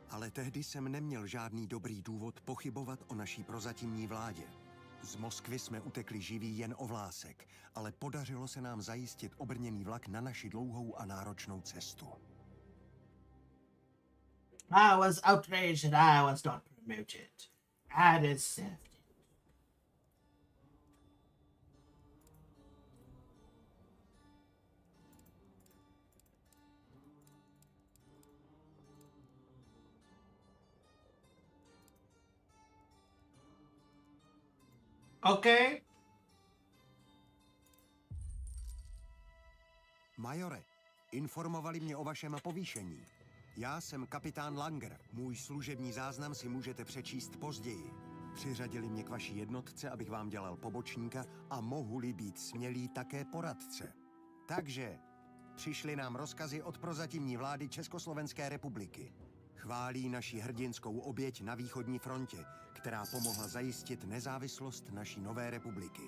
Ale tehdy jsem neměl žádný dobrý důvod pochybovat o naší prozatímní vládě. Z Moskvy jsme utekli živí jen o vlásek, ale podařilo se nám zajistit obrněný vlak na naši dlouhou a náročnou cestu.
I was outraged that I was not promoted. I deserved it. Okay.
Majore, informovali mě o vašem povýšení. Já jsem kapitán Langer. Můj služební záznam si můžete přečíst později. Přiřadili mě k vaší jednotce, abych vám dělal pobočníka a mohu-li být smělý také poradce. Takže přišly nám rozkazy od prozatímní vlády Československé republiky. Chválí naši hrdinskou oběť na východní frontě, která pomohla zajistit nezávislost naší nové republiky.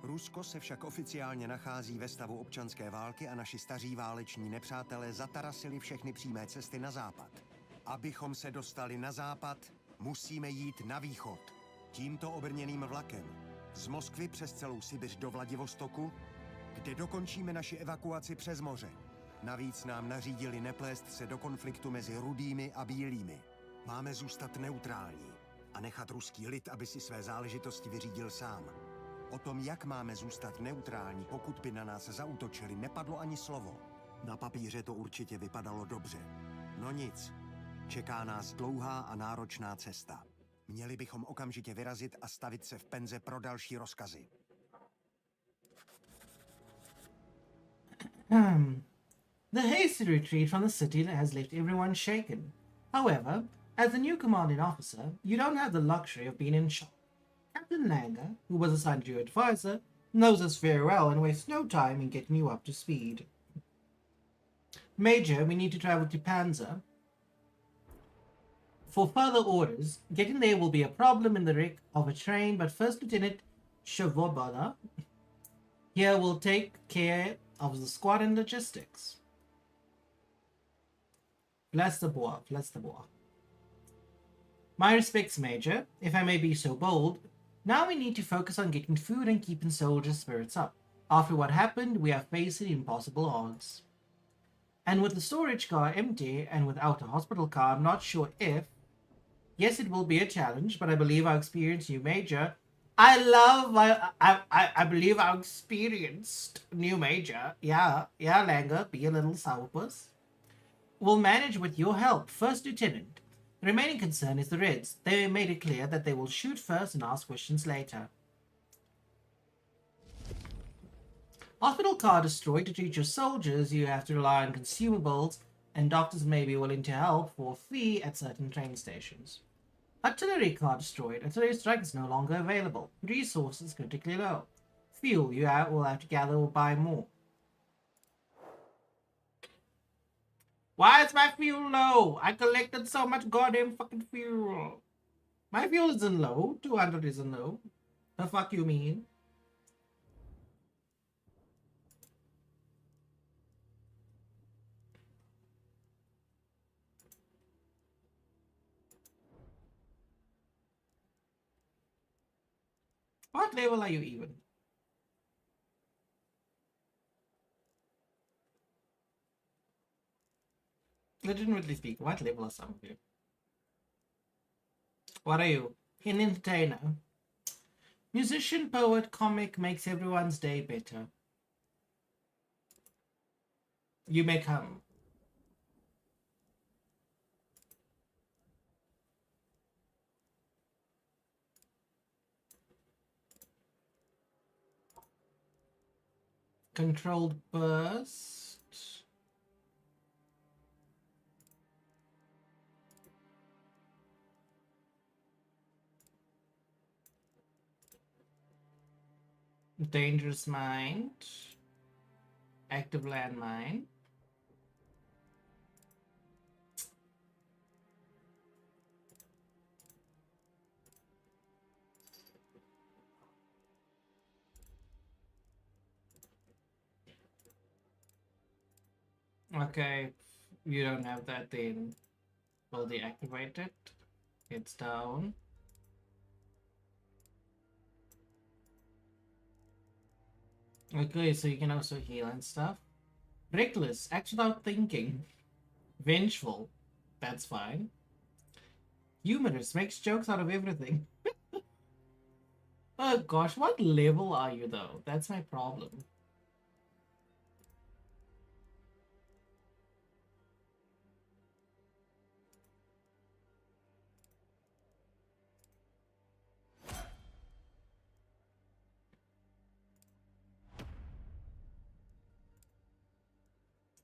Rusko se však oficiálně nachází ve stavu občanské války a naši staří váleční nepřátelé zatarasili všechny přímé cesty na západ. Abychom se dostali na západ, musíme jít na východ. Tímto obrněným vlakem. Z Moskvy přes celou Sibiř do Vladivostoku, kde dokončíme naši evakuaci přes moře. Navíc nám nařídili neplést se do konfliktu mezi rudými a bílými. Máme zůstat neutrální a nechat ruský lid, aby si své záležitosti vyřídil sám. O tom, jak máme zůstat neutrální, pokud by na nás zaútočili, nepadlo ani slovo. Na papíře to určitě vypadalo dobře. No nic, čeká nás dlouhá a náročná cesta. Měli bychom okamžitě vyrazit a stavit se v penze pro další rozkazy.
The hasty retreat from the city has left everyone shaken. However, as the new commanding officer, you don't have the luxury of being in shock. Captain Langer, who was assigned to your advisor, knows us very well and wastes no time in getting you up to speed. Major, we need to travel to Panzer. For further orders, getting there will be a problem in the wreck of a train, but First Lieutenant Shovoboda here will take care of the squad and logistics. Bless the boy, bless the boy. My respects, Major, if I may be so bold. Now we need to focus on getting food and keeping soldiers' spirits up. After what happened, we are facing impossible odds. And with the storage car empty and without a hospital car, I'm not sure if... Yes, it will be a challenge, but I believe our experienced new Major... I believe our experienced new Major... Yeah, Langer, be a little sourpuss. Will manage with your help, First Lieutenant. The remaining concern is the Reds. They made it clear that they will shoot first and ask questions later. Hospital car destroyed. To treat your soldiers, you have to rely on consumables, and doctors may be willing to help for a fee at certain train stations. Artillery car destroyed. Artillery strike is no longer available. Resources critically low. Fuel you will have to gather or buy more. Why is my fuel low? I collected so much goddamn fucking fuel. My fuel isn't low. 200 isn't low. The fuck you mean? What level are you even? Legitimately speak, what level are some of you? What are you? An entertainer. Musician, poet, comic makes everyone's day better. You may come. Controlled burst. Dangerous mind. Active landmine. Okay, you don't have that then. We'll deactivate it. It's down. Okay, so you can also heal and stuff. Reckless, act without thinking. Vengeful, that's fine. Humorous, makes jokes out of everything. Oh gosh, what level are you though? That's my problem.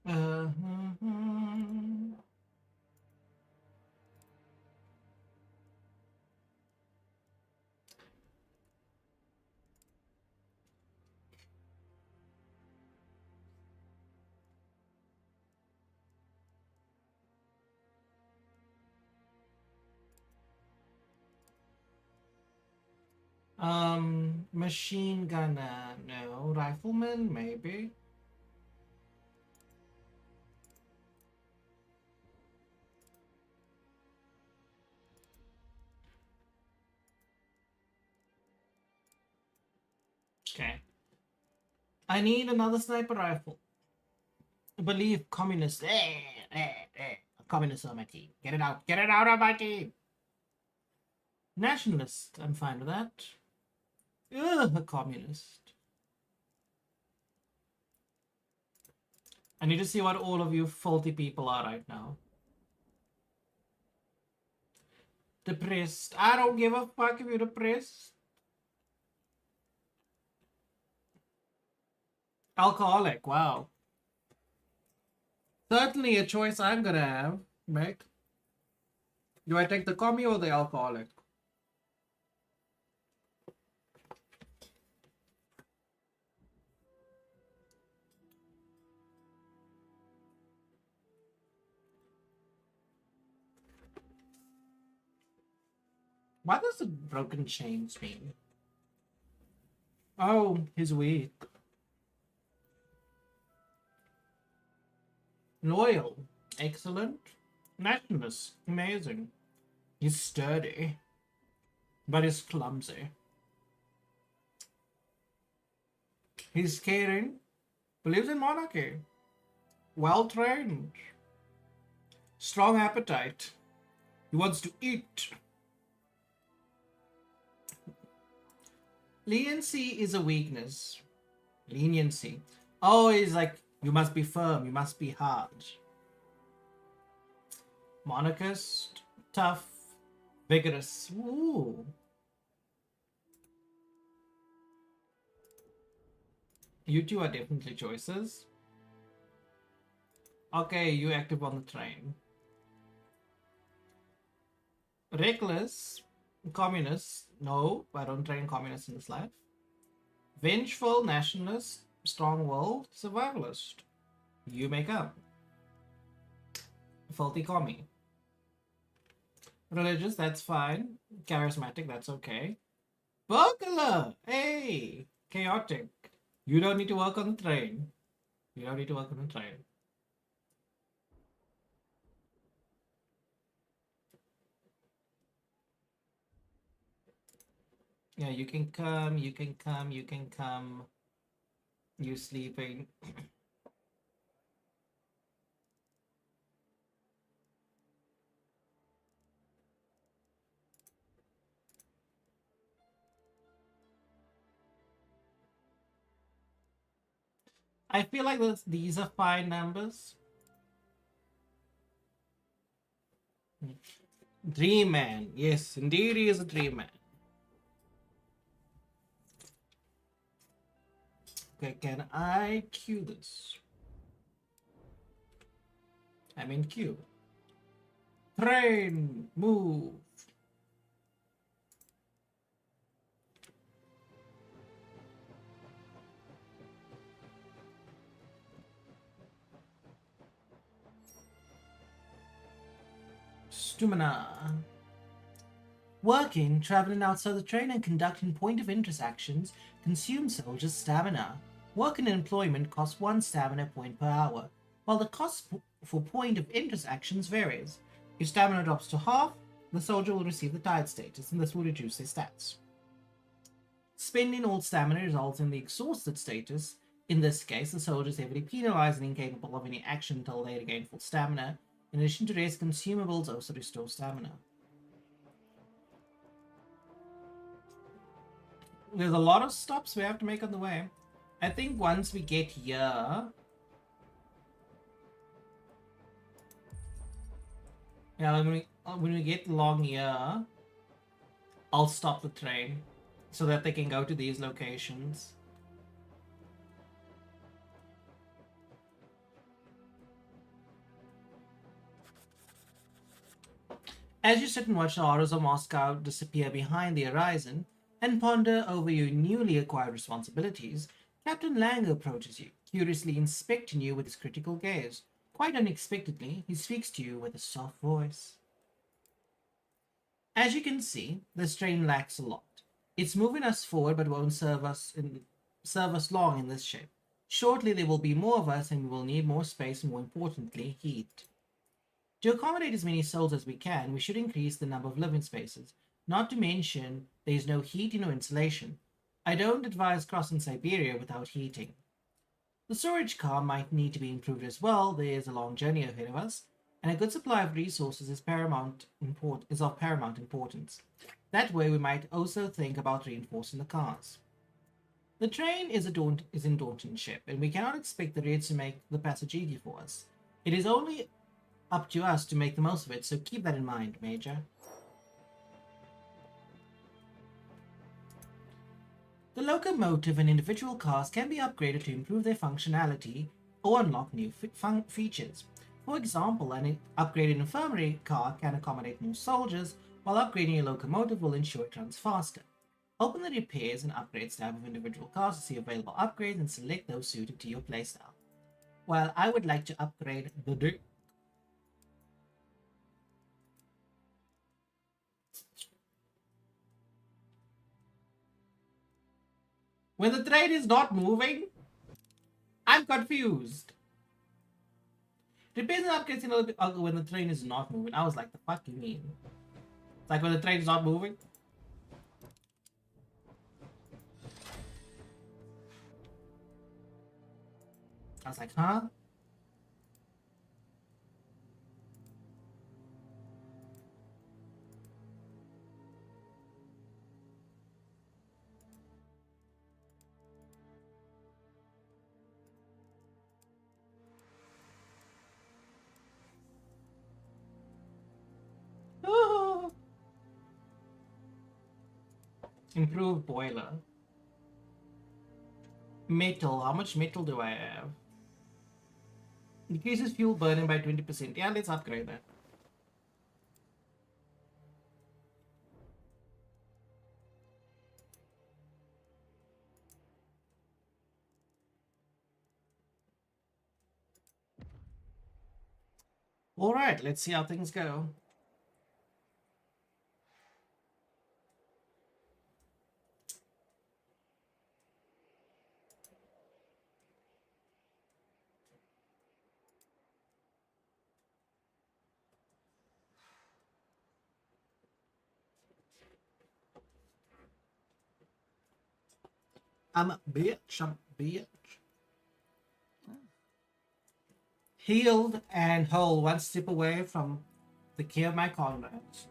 Uh, machine gunner, no. Rifleman, maybe. Okay. I need another sniper rifle. I believe communists. Communists on my team. Get it out. Get it out of my team. Nationalist. I'm fine with that. Ugh, a communist. I need to see what all of you faulty people are right now. Depressed. I don't give a fuck if you're depressed. Alcoholic. Wow. Certainly a choice I'm gonna have, Meg. Do I take the commie or the alcoholic? What does the broken chains mean? Oh, he's weak. Loyal. Excellent. Nationalist. Amazing. He's sturdy. But he's clumsy. He's caring. Believes in monarchy. Well trained. Strong appetite. He wants to eat. Leniency is a weakness. Leniency. Oh, he's like, you must be firm, you must be hard. Monarchist, tough, vigorous. Ooh. You two are definitely choices. Okay, you active on the train. Reckless, communist. No, I don't train communists in this life. Vengeful, nationalist, strong-willed, survivalist. You make up. Faulty commie. Religious, that's fine. Charismatic, that's okay. Burglar! Hey! Chaotic. You don't need to work on the train. You don't need to work on the train. Yeah, you can come, you can come, you can come. You sleeping. I feel like these are fine numbers. Dream man. Yes, indeed he is a dream man. Okay, can I queue this? I'm in queue. Train, move. Stamina. Working, traveling outside the train, and conducting point of interest actions consume soldiers' stamina. Work and employment costs 1 stamina point per hour, while the cost for point of interest actions varies. If stamina drops to half, the soldier will receive the tired status, and this will reduce their stats. Spending all stamina results in the exhausted status. In this case, the soldier is heavily penalized and incapable of any action until they regain full stamina. In addition to rest, consumables also restore stamina. There's a lot of stops we have to make on the way. I think once we get here... Yeah, when we get along here, I'll stop the train so that they can go to these locations. As you sit and watch the horrors of Moscow disappear behind the horizon and ponder over your newly acquired responsibilities, Captain Lang approaches you, curiously inspecting you with his critical gaze. Quite unexpectedly, he speaks to you with a soft voice. As you can see, this train lacks a lot. It's moving us forward but won't serve us long in this shape. Shortly there will be more of us and we will need more space and, more importantly, heat. To accommodate as many souls as we can, we should increase the number of living spaces. Not to mention, there is no heating or insulation. I don't advise crossing Siberia without heating. The storage car might need to be improved as well. There is a long journey ahead of us, and a good supply of resources is of paramount importance. That way, we might also think about reinforcing the cars. The train is in daunting shape, and we cannot expect the rails to make the passage easy for us. It is only up to us to make the most of it, so keep that in mind, Major. The locomotive and individual cars can be upgraded to improve their functionality or unlock new features. For example, an upgraded infirmary car can accommodate more soldiers, while upgrading a locomotive will ensure it runs faster. Open the repairs and upgrades tab of individual cars to see available upgrades and select those suited to your playstyle. Well, I would like to upgrade the Duke. When the train is not moving, I'm confused. Repairs and upgrades in a little bit ugly when the train is not moving. I was like, the fuck you mean? It's like when the train is not moving? I was like, huh? Improved boiler. Metal. How much metal do I have? Increases fuel burning by 20%. Yeah, let's upgrade that. Alright, let's see how things go. I'm a bitch. Healed and whole, one step away from the care of my comrades.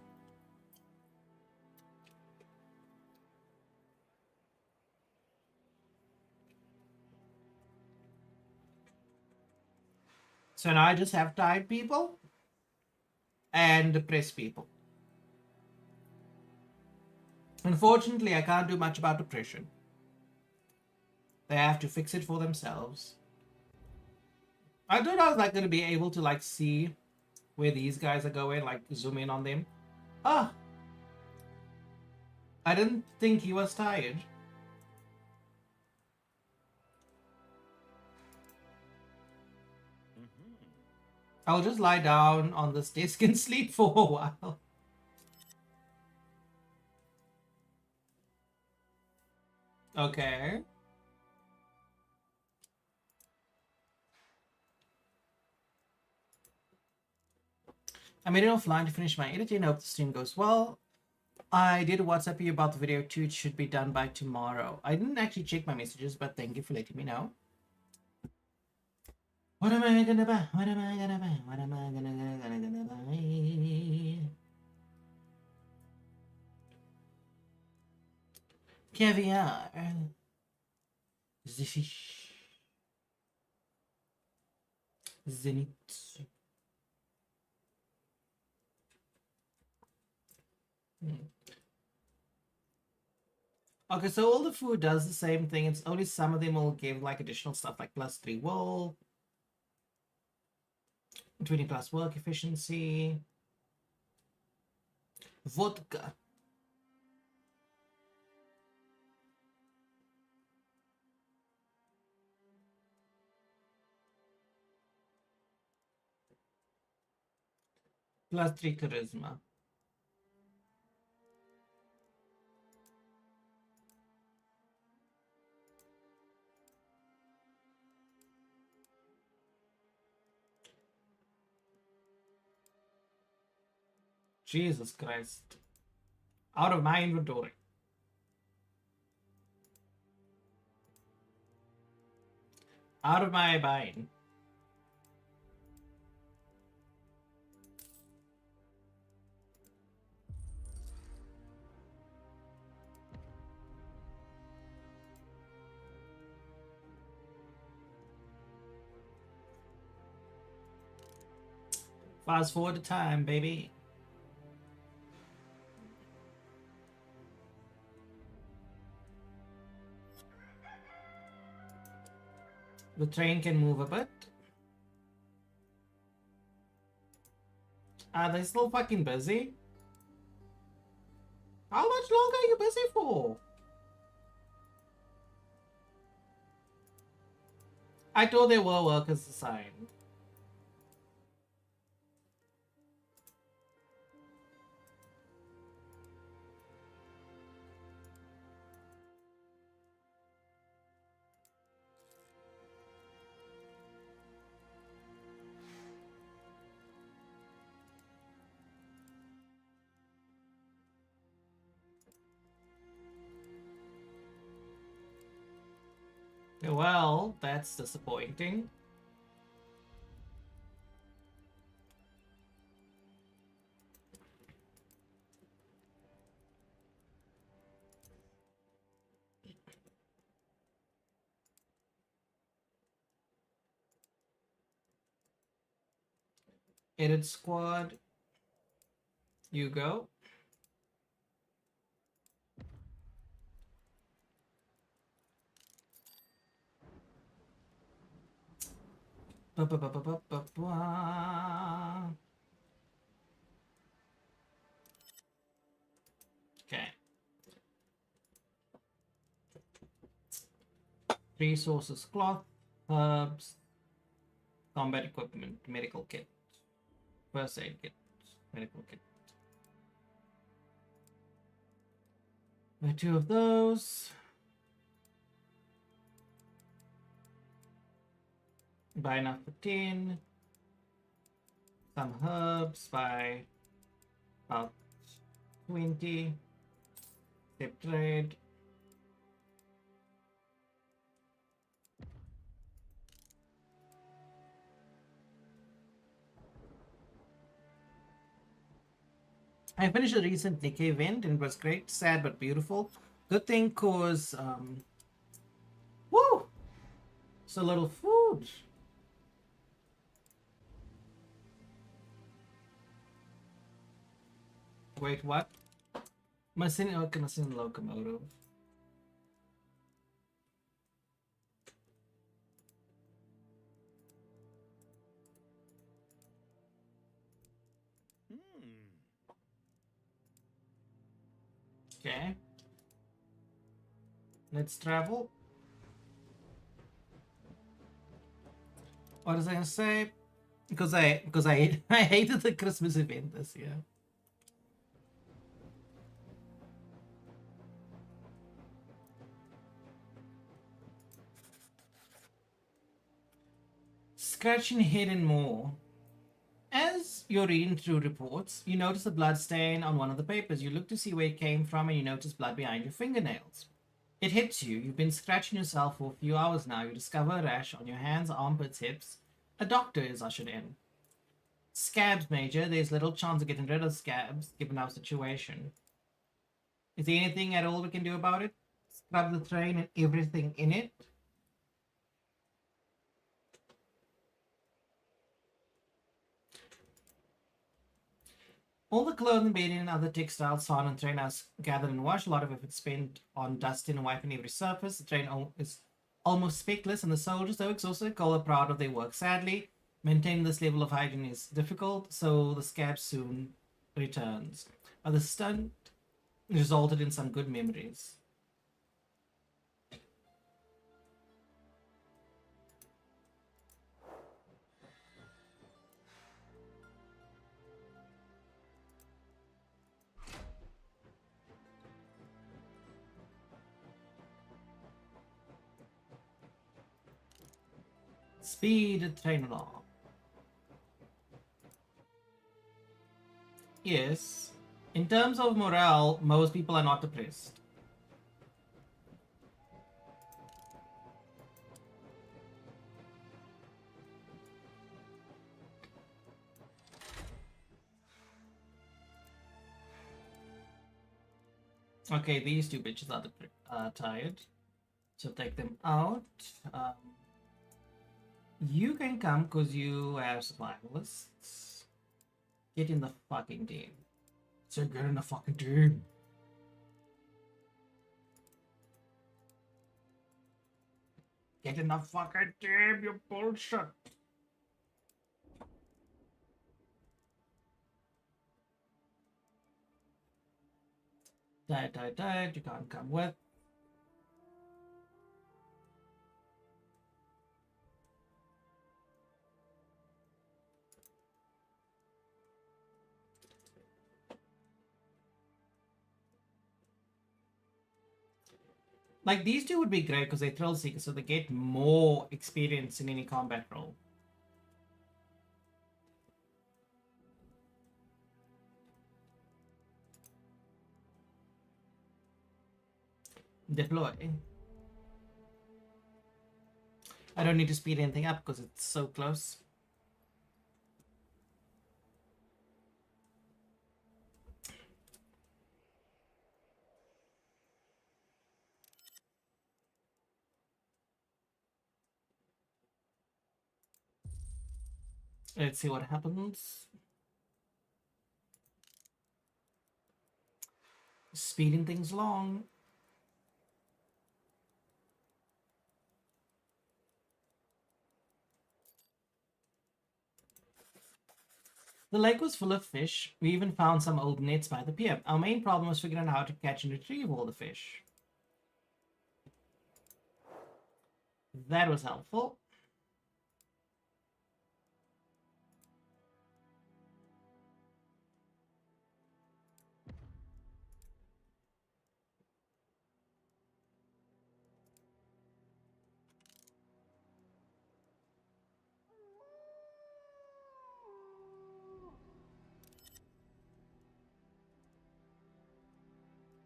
So now I just have tired people and depressed people. Unfortunately, I can't do much about depression. They have to fix it for themselves. I thought I was like gonna be able to like see where these guys are going, like zoom in on them. Ah, I didn't think he was tired. I'll just lie down on this desk and sleep for a while. Okay. I made it offline to finish my editing. I hope the stream goes well. I did WhatsApp you about the video too. It should be done by tomorrow. I didn't actually check my messages, but thank you for letting me know. What am I gonna buy? What am I gonna buy? What am I gonna buy? Caviar. The fish. Zenith. Okay, so all the food does the same thing. It's only some of them will give like additional stuff like +3 wool, 20 plus work efficiency, vodka. +3 charisma. Jesus Christ. Out of my inventory. Out of my bind. Fast forward the time, baby. The train can move a bit. Are they still fucking busy? How much longer are you busy for? I thought they were workers assigned. Well, that's disappointing. Edit squad. You go. Okay. Resources, cloth, herbs, combat equipment, medical kit, first aid kit, medical kit. Buy 2 of those. Buy enough for 10. Some herbs, buy about 20. Step trade. I finished a recent Nikkei event and it was great, sad but beautiful. Good thing cause woo! It's a little food. Wait, what? Machine locomotive. Okay. Let's travel. What was I gonna say? Because I I hated the Christmas event this year. Scratching head and more. As you're reading through reports, you notice a blood stain on one of the papers. You look to see where it came from and you notice blood behind your fingernails. It hits you. You've been scratching yourself for a few hours now. You discover a rash on your hands, armpits, hips. A doctor is ushered in. Scabs, Major. There's little chance of getting rid of scabs, given our situation. Is there anything at all we can do about it? Scrub the train and everything in it? All the clothing, bedding, and other textiles found on the train are gathered and washed. A lot of effort spent on dusting and wiping every surface. The train is almost speckless, and the soldiers, though exhausted, cold, are proud of their work. Sadly, maintaining this level of hygiene is difficult, so the scab soon returns. But the stunt resulted in some good memories. Speed the train along. Yes. In terms of morale, most people are not depressed. Okay, these two bitches are tired. So take them out. You can come because you have survivalists. Get in the fucking team. So get in the fucking team. Get in the fucking team, you bullshit. Died, you can't come with. Like, these two would be great because they're thrill seekers, so they get more experience in any combat role. Deploy. I don't need to speed anything up because it's so close. Let's see what happens. Speeding things along. The lake was full of fish. We even found some old nets by the pier. Our main problem was figuring out how to catch and retrieve all the fish. That was helpful.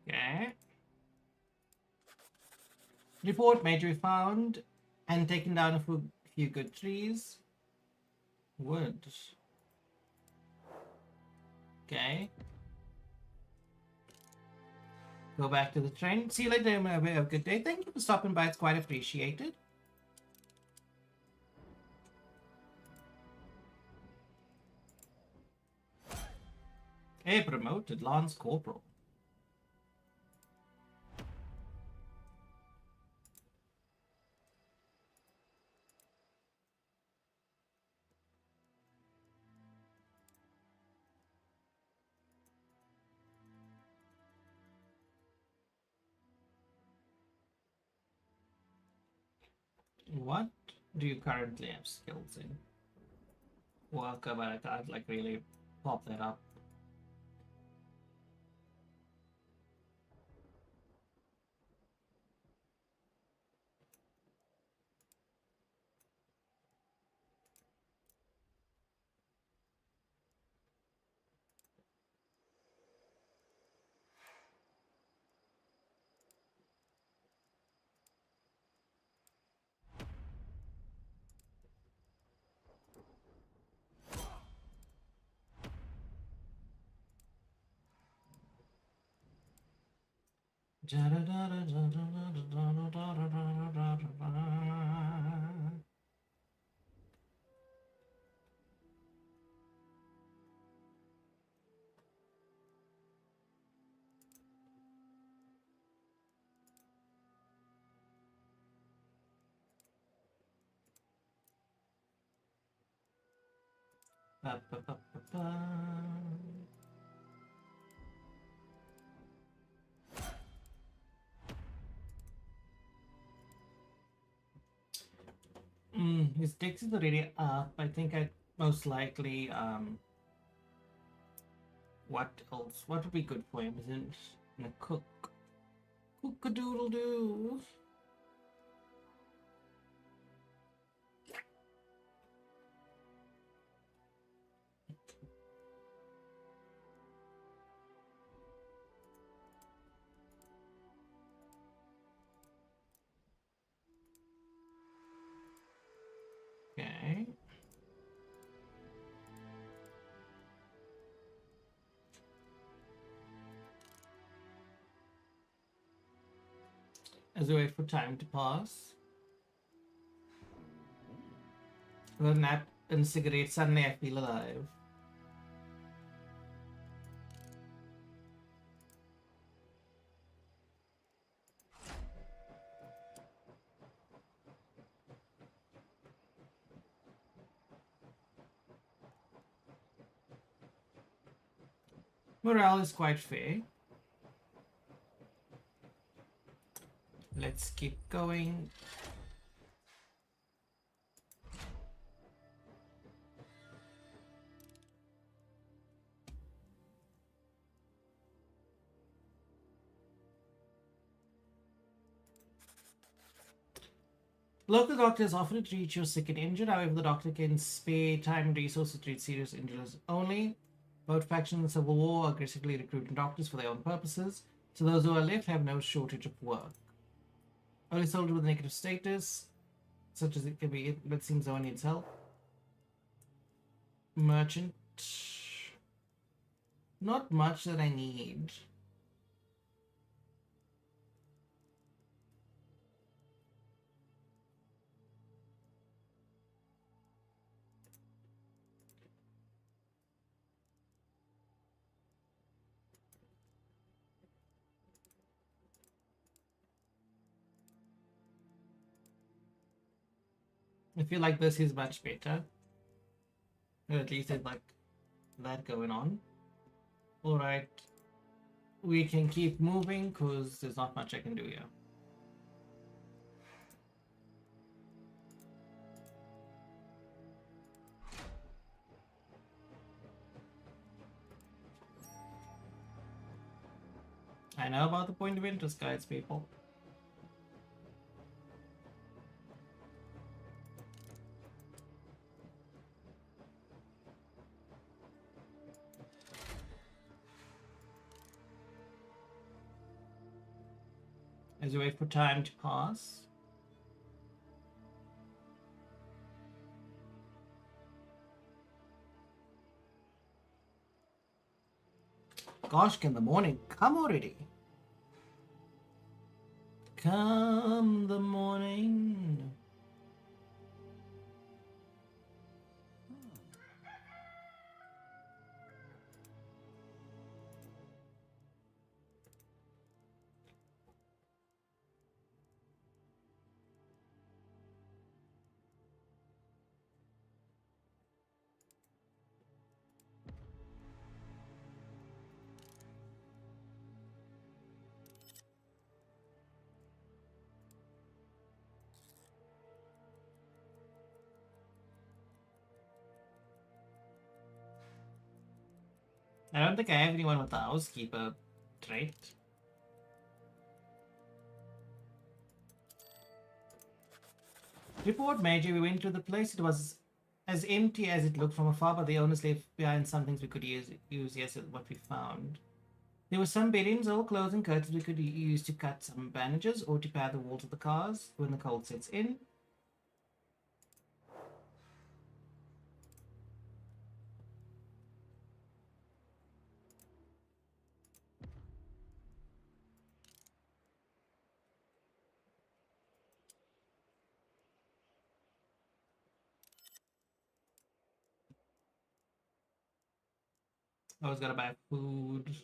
Okay. Report Major found and taken down a few good trees. Wood. Okay. Go back to the train. See you later. Have a good day. Thank you for stopping by. It's quite appreciated. Hey, promoted Lance Corporal. What do you currently have skills in? Welcome, but I can't like really pop that up. Ba, ba, ba, ba, ba. His dex is already up. I think I'd most likely what else? What would be good for him? Isn't a cook? Cook-a-doodle-doo. Okay. As we wait for time to pass. With a nap and a cigarette, suddenly I feel alive. Morale is quite fair. Let's keep going. Local doctors often treat you sick and injured. However, the doctor can spare time and resources to treat serious injuries only. Both factions in the Civil War are aggressively recruiting doctors for their own purposes, so those who are left have no shortage of work. Only soldier with negative status, such as it can be, but seems no one needs help. Merchant. Not much that I need. I feel like this is much better. Or at least it's like that going on. Alright. We can keep moving because there's not much I can do here. I know about the point of interest, guys, people. As we wait for time to pass. Gosh, can the morning come already? Come the morning. I don't think I have anyone with the housekeeper trait. Report, Major. We went to the place. It was as empty as it looked from afar, but the owners left behind some things we could use. Yes, what we found. There were some beddings, old clothes and curtains we could use to cut some bandages or to pad the walls of the cars when the cold sets in. I was gonna buy food.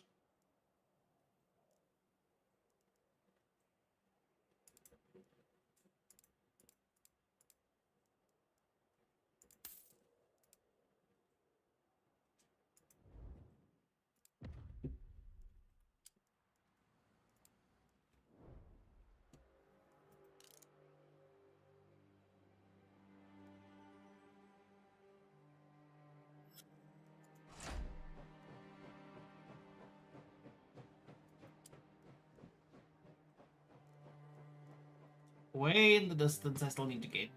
Way in the distance, I still need to get.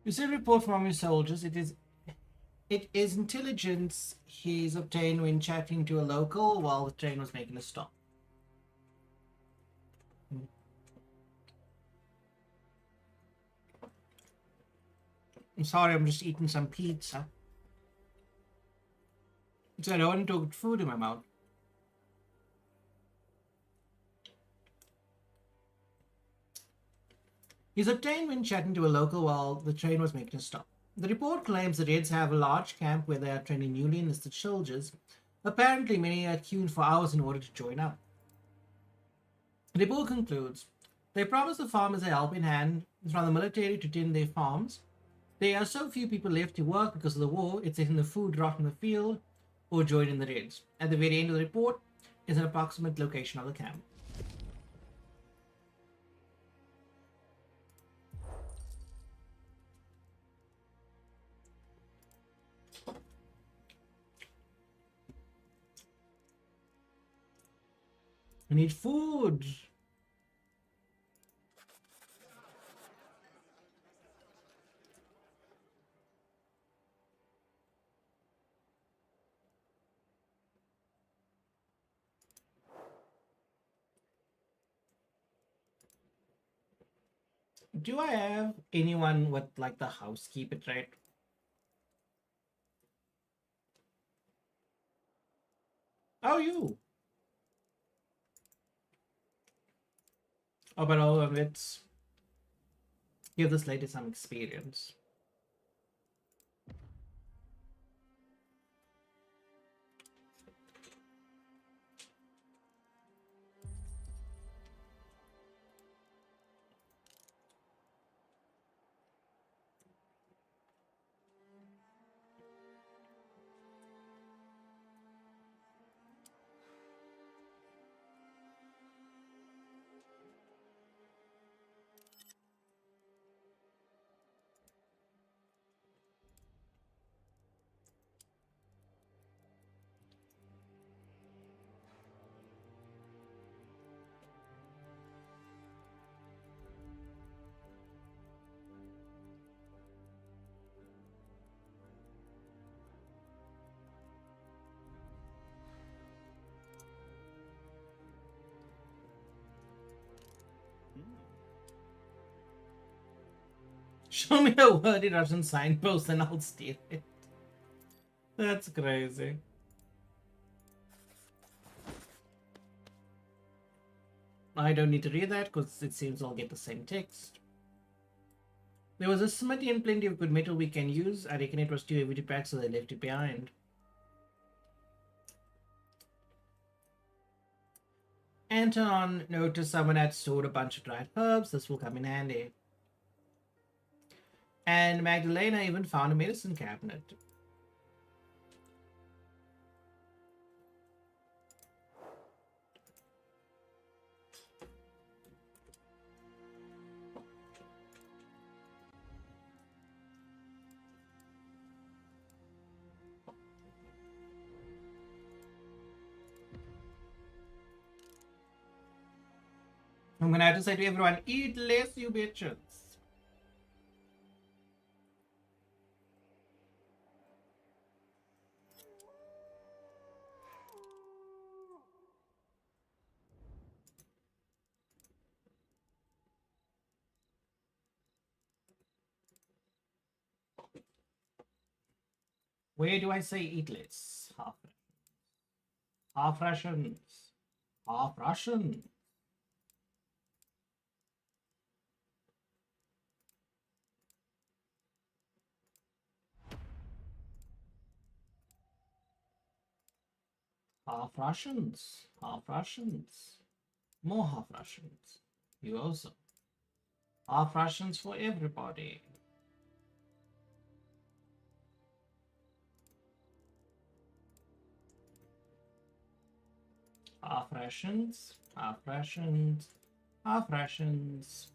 You see a report from your soldiers. It is intelligence he's obtained when chatting to a local while the train was making a stop. I'm sorry, I'm just eating some pizza. So I don't want to put food in my mouth. He's obtained when chatting to a local while the train was making a stop. The report claims the Reds have a large camp where they are training newly enlisted soldiers. Apparently, many are queuing for hours in order to join up. The report concludes, they promise the farmers a helping hand from the military to tend their farms. There are so few people left to work because of the war, it's letting the food rot in the field or joining the Reds. At the very end of the report is an approximate location of the camp. I need food. Do I have anyone with like the housekeeper trait? Oh, you. Oh, but let's give this lady some experience. Show me a wordy Russian signpost and I'll steal it. That's crazy. I don't need to read that because it seems I'll get the same text. There was a smithy and plenty of good metal we can use. I reckon it was too heavy to pack, so they left it behind. Anton noticed someone had stored a bunch of dried herbs. This will come in handy. And Magdalena even found a medicine cabinet. I'm gonna have to say to everyone, eat less, you bitches. Where do I say eat less? Half rations. Half rations. Half rations. Half rations. More half rations. You also. Half rations for everybody. Half rations. Half rations. Half rations.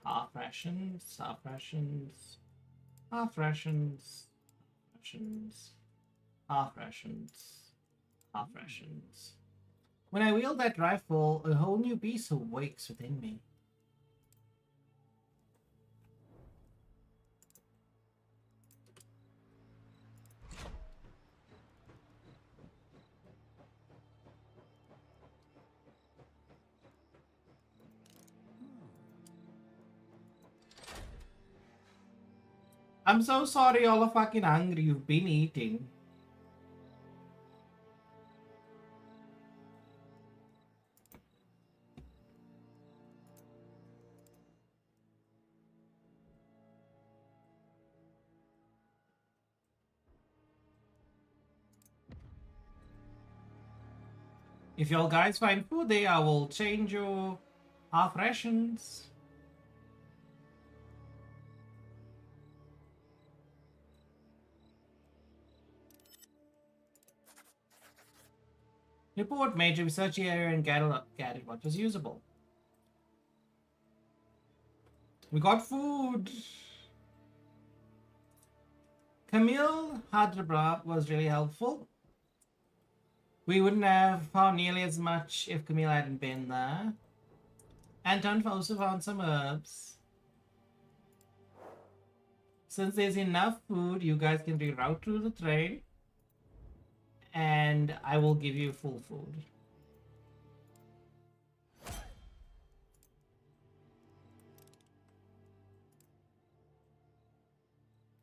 Half rations. Half rations. Half rations. Rations. Half rations. Half rations. When I wield that rifle, a whole new beast awakes within me. I'm so sorry y'all are fucking hungry. You've been eating. If y'all guys find food there, I will change your half rations. Report Major, research the area and gathered what was usable. We got food. Camille Hadrabra was really helpful. We wouldn't have found nearly as much if Camille hadn't been there. Anton also found some herbs. Since there's enough food, you guys can reroute through the train. And I will give you full food.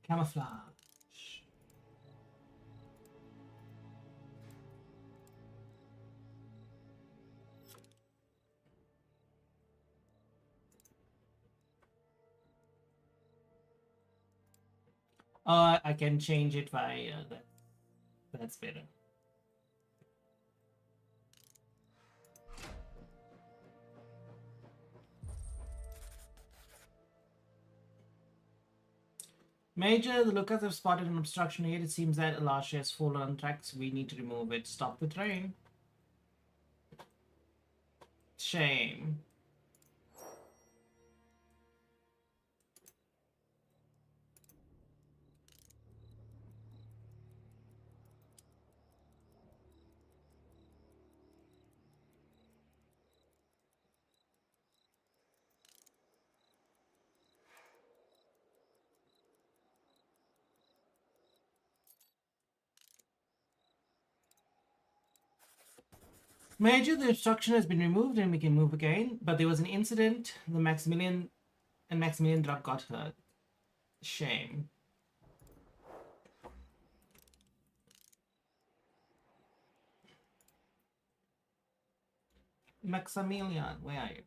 Camouflage. I can change it via that. That's better. Major, the lookouts have spotted an obstruction here. It seems that Elasha has fallen on tracks. We need to remove it. Stop the train. Shame. Major, the obstruction has been removed and we can move again. But there was an incident. The Maximilian drug got hurt. Shame. Maximilian, where are you?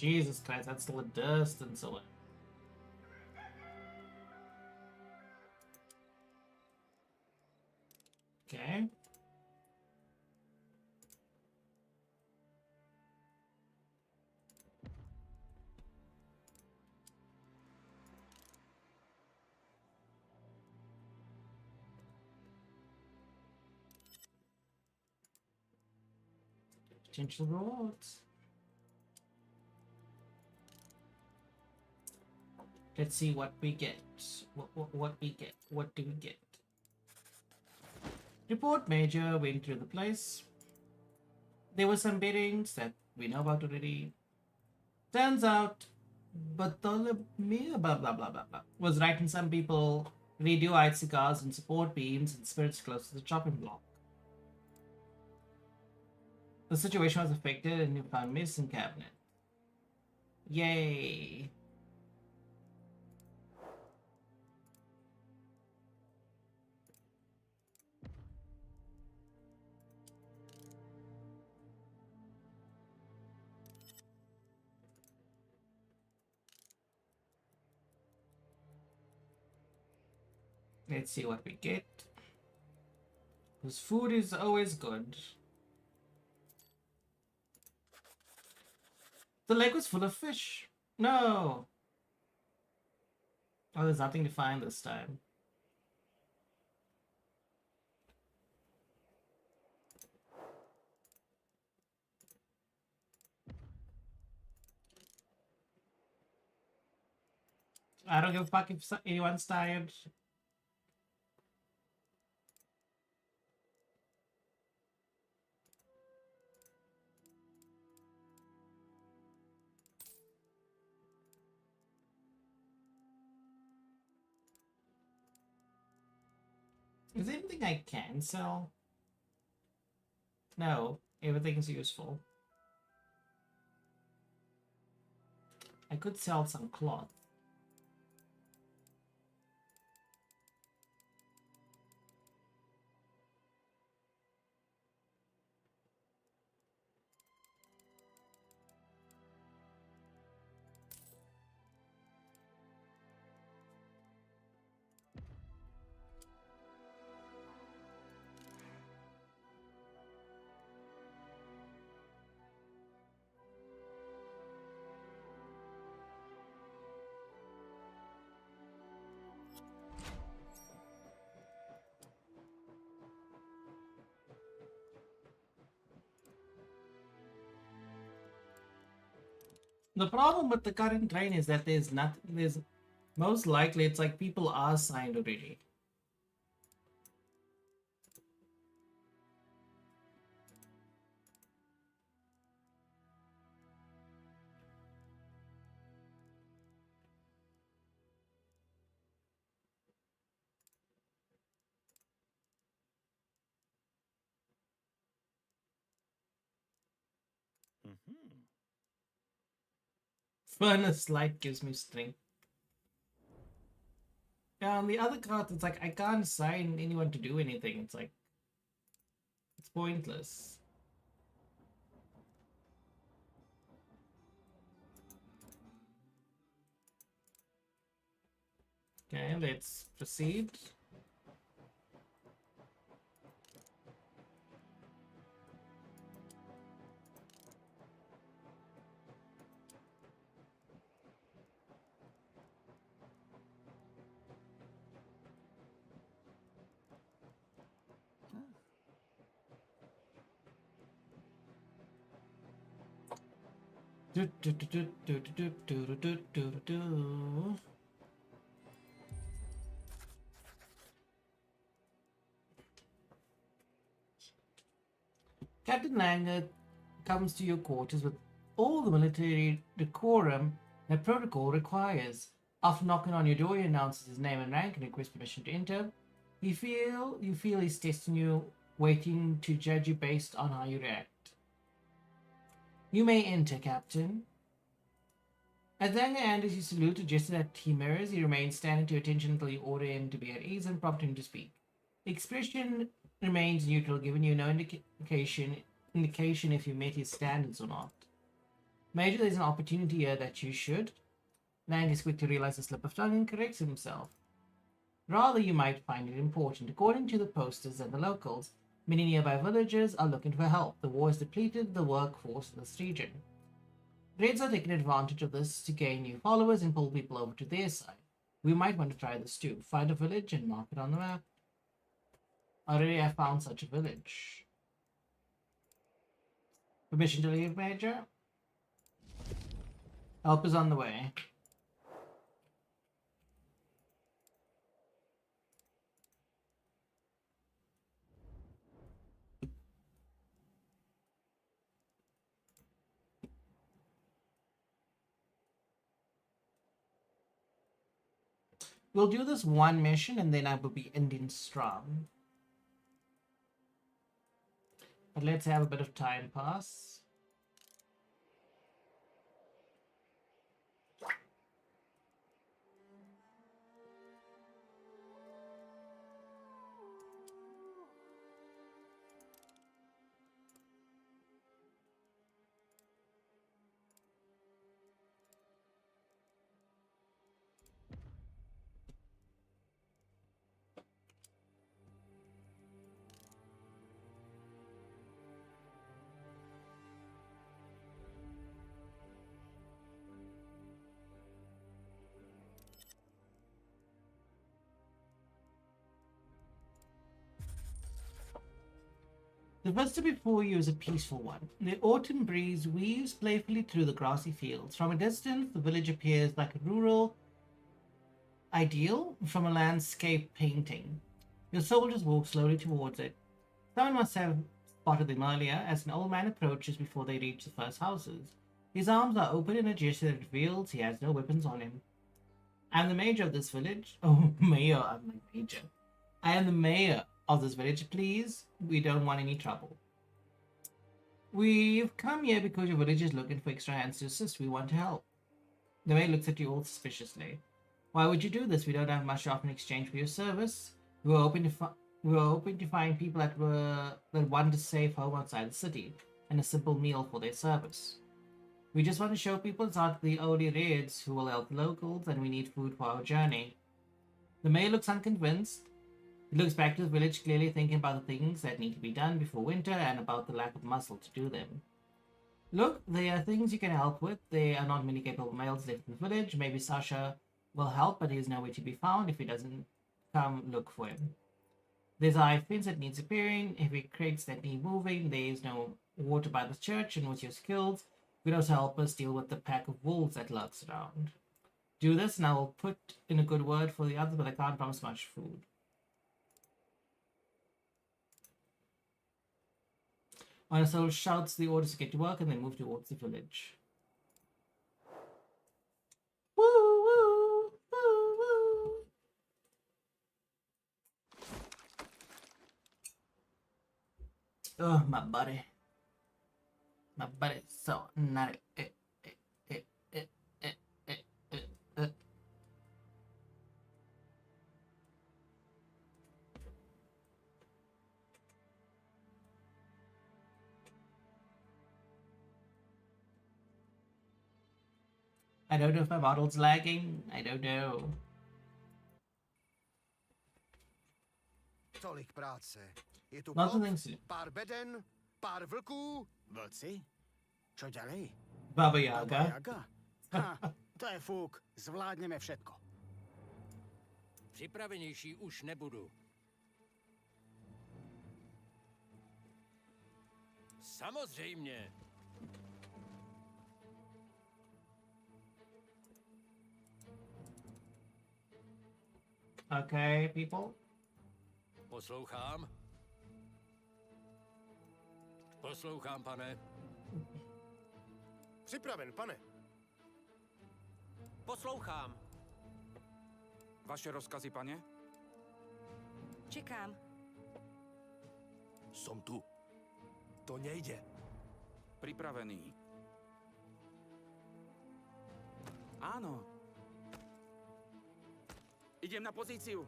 Jesus Christ, that's still a distance away. Okay. Potential rewards. Let's see what we get. What we get. What do we get? Report Major went through the place. There were some beatings that we know about already. Turns out Bartholomew blah blah blah blah blah was writing some people radioite cigars and support beams and spirits close to the chopping block. The situation was affected and you found missing cabinet. Yay. Let's see what we get. Because food is always good. The lake was full of fish. No. Oh, there's nothing to find this time. I don't give a fuck if anyone's tired. Is there anything I can sell? No, everything's useful. I could sell some cloth. The problem with the current train is that there's most likely it's like people are signed already. Furnace light gives me strength. Yeah, on the other card, it's like I can't assign anyone to do anything. It's like it's pointless. Okay, let's proceed. Do, do, do, do, do, do, do, do, do, do, do. Captain Langer comes to your quarters with all the military decorum that protocol requires. After knocking on your door, he announces his name and rank and requests permission to enter. You feel he's testing you, waiting to judge you based on how you react. You may enter, Captain. As Langer enters, you salute, adjusted that he mirrors. He remains standing to attention until you order him to be at ease and prompt him to speak. The expression remains neutral, giving you no indication if you met his standards or not. Major, there's an opportunity here that you should. Lang is quick to realize the slip of tongue and corrects himself. Rather, you might find it important. According to the posters and the locals, many nearby villagers are looking for help. The war has depleted the workforce in this region. Raids are taking advantage of this to gain new followers and pull people over to their side. We might want to try this too. Find a village and mark it on the map. Already I found such a village. Permission to leave, Major? Help is on the way. We'll do this one mission and then I will be ending strong. But let's have a bit of time pass. The vista before you is a peaceful one. The autumn breeze weaves playfully through the grassy fields. From a distance, the village appears like a rural ideal from a landscape painting. Your soldiers walk slowly towards it. Someone must have spotted them earlier, as an old man approaches before they reach the first houses. His arms are open in a gesture that reveals he has no weapons on him. I am the major of this village. Oh, mayor, I'm the major. I am the mayor of this village, please. We don't want any trouble. We've come here because your village is looking for extra hands to assist. We want to help. The mayor looks at you all suspiciously. Why would you do this? We don't have much to offer in exchange for your service. We were hoping to find people that want a safe home outside the city and a simple meal for their service. We just want to show people it's not the only raids who will help the locals, and we need food for our journey. The mayor looks unconvinced. He looks back to the village, clearly thinking about the things that need to be done before winter and about the lack of muscle to do them. Look, there are things you can help with. There are not many capable males left in the village. Maybe Sasha will help, but he is nowhere to be found. If he doesn't come, look for him. There's a high fence that needs repairing, heavy crates that need moving. There is no water by the church, and with your skills, you could also help us deal with the pack of wolves that lurks around. Do this, and I will put in a good word for the others, but I can't promise much food. Onasoul shouts the orders to get to work, and they move towards the village. Woo, woo, woo, woo. Oh, my buddy. My buddy's so nutty. I don't know if my model's lagging. I don't know.
Tolik práce. Je tu
Lots of
plot,
things to do.
pár beden, pár vlků. Vlci? Čo ďalej?
Baba Yaga.
Baba Yaga? Ha, to je fuk. Zvládneme všetko.
Připravenější už nebudu. Samozřejmě.
Okay, people.
Poslouchám. Poslouchám, pane.
Připraven, pane.
Poslouchám. Vaše rozkazy, pane?
Čekám.
Som tu. To nejde. Pripravený. Áno. Idem na pozíciu.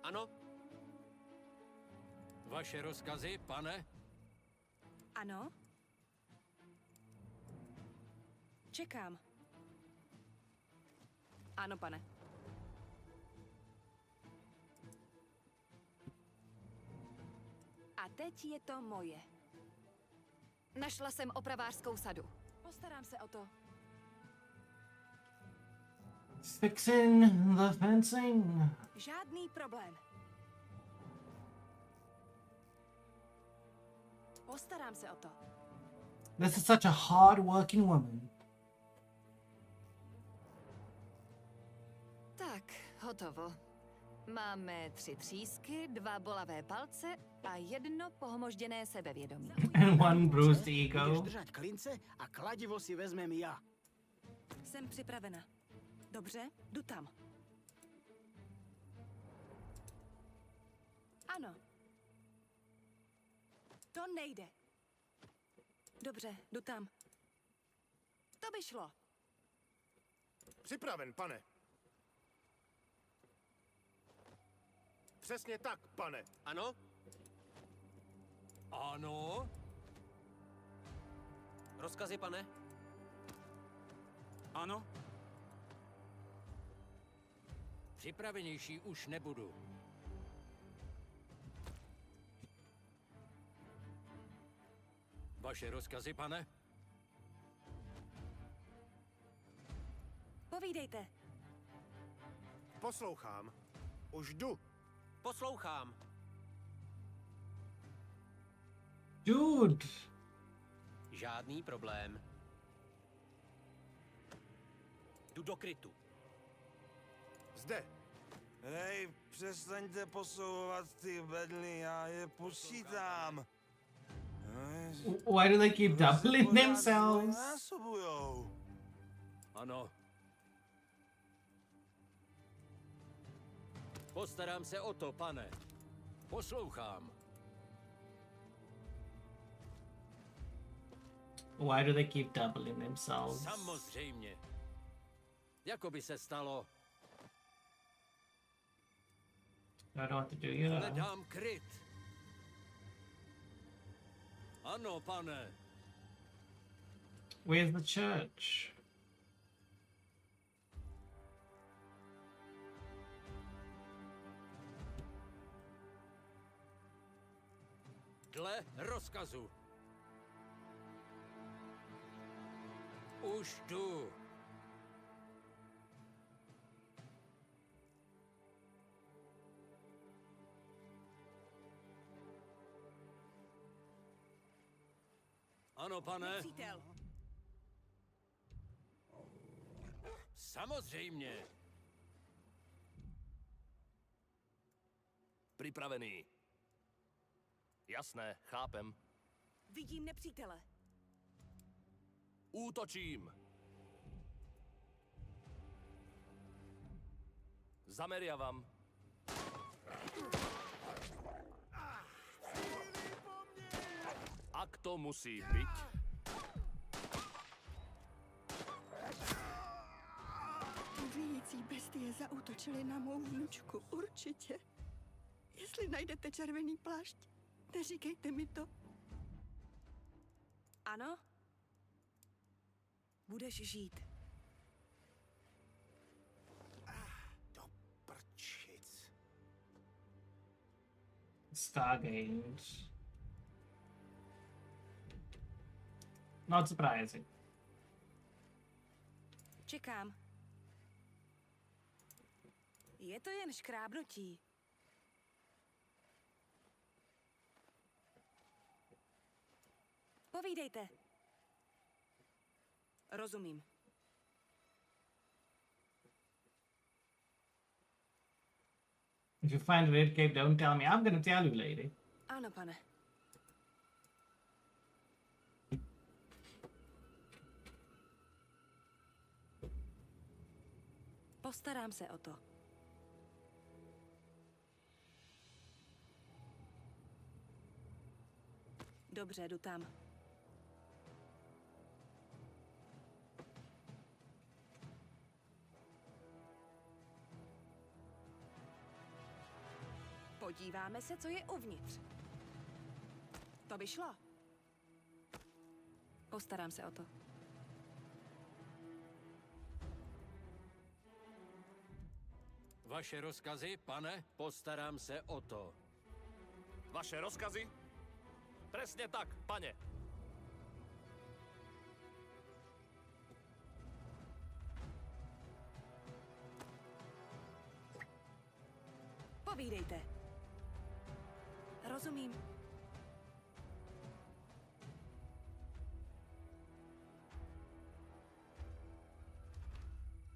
Ano. Vaše rozkazy, pane?
Ano? Čekám. Ano, pane. A teď je to moje.
Našla jsem opravářskou sadu.
Postarám se o to.
Fixing the fencing.
Žádný problém. Postarám se o to.
This is such a hard-working woman.
Tak, hotovo. Máme 3 třísky, 2 bolavé palce a 1 pohmožděné sebevědomí.
And one bruised ego.
Budeš držať klince a kladivo si vezmem ja.
Jsem připravena. Dobře, jdu tam. Ano. To nejde. Dobře, jdu tam. To by šlo.
Připraven, pane. Přesně tak, pane. Ano?
Ano?
Rozkazy, pane?
Ano? Připravenější už nebudu. Vaše rozkazy, pane?
Povídejte.
Poslouchám. Už jdu. Poslouchám.
Dude.
Žádný problém. Jdu do krytu. Zde.
Hej, přestaňte posouvat ty bedny, já je počítám.
Why do they keep doubling themselves?
Ano. Postarám se o to, pane. Poslouchám.
Why do they keep doubling themselves?
Samozřejmě. Jako by se stalo.
I don't know what to do here.
Hledám kryt. Ano, pane.
Where's the church?
Dle rozkazu. Už jdu. Ano, pane.
Nepřítel.
Samozřejmě.
Připravený. Jasné, chápem.
Vidím nepřítele.
Útočím. Zameriavam. Ak to musí být.
Víjící bestie zaútočily na mou vnučku, určitě. Jestli najdete červený plášť, neříkejte mi to.
Ano? Budeš žít.
Do prčic.
Stargate. Not surprising.
Čekám. Je to jen škrábnutí. Povídejte. Rozumím.
If you find a red cape, don't tell me. I'm gonna tell you, lady.
Ano, pane. Postarám se o to. Dobře, jdu tam. Podíváme se, co je uvnitř. To by šlo. Postarám se o to.
Vaše rozkazy, pane? Postarám se o to.
Vaše rozkazy? Presne tak, pane.
Povídejte. Rozumím.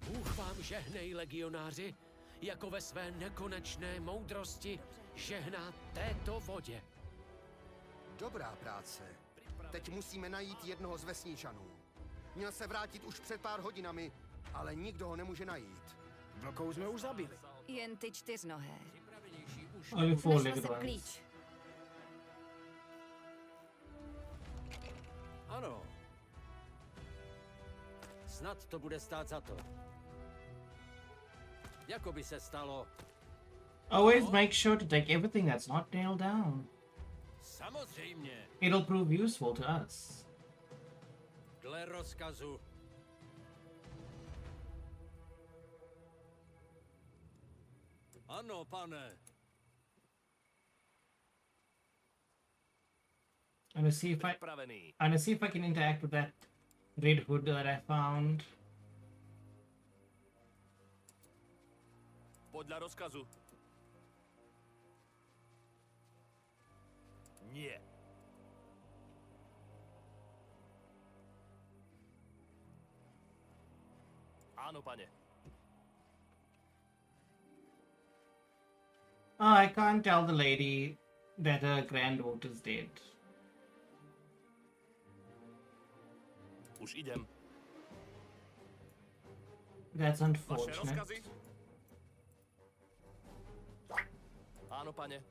Bůh vám žehnej, legionáři, jako ve své nekonečné moudrosti žehná této vodě.
Dobrá práce. Teď musíme najít jednoho z vesničanů. Měl se vrátit už před pár hodinami, ale nikdo ho nemůže najít. Vlkou jsme už zabili.
Jen ty čtyřnohé.
Only 4
Našla
legged
jsem
ones.
klíč.
Ano. Snad to bude stát za to. Jako by se stalo.
Always make sure to take everything that's not nailed down.
Samozřejmě.
It'll prove useful to us.
Dle rozkazu. Ano, pane.
I'm gonna see if I can interact with that red hood that I found.
Podľa rozkazu. Nie. Áno, pane.
Oh, I can't tell the lady that her granddaughter is dead.
Už idem.
That's
Vaše
unfortunate.
rozkazy? Áno, pane.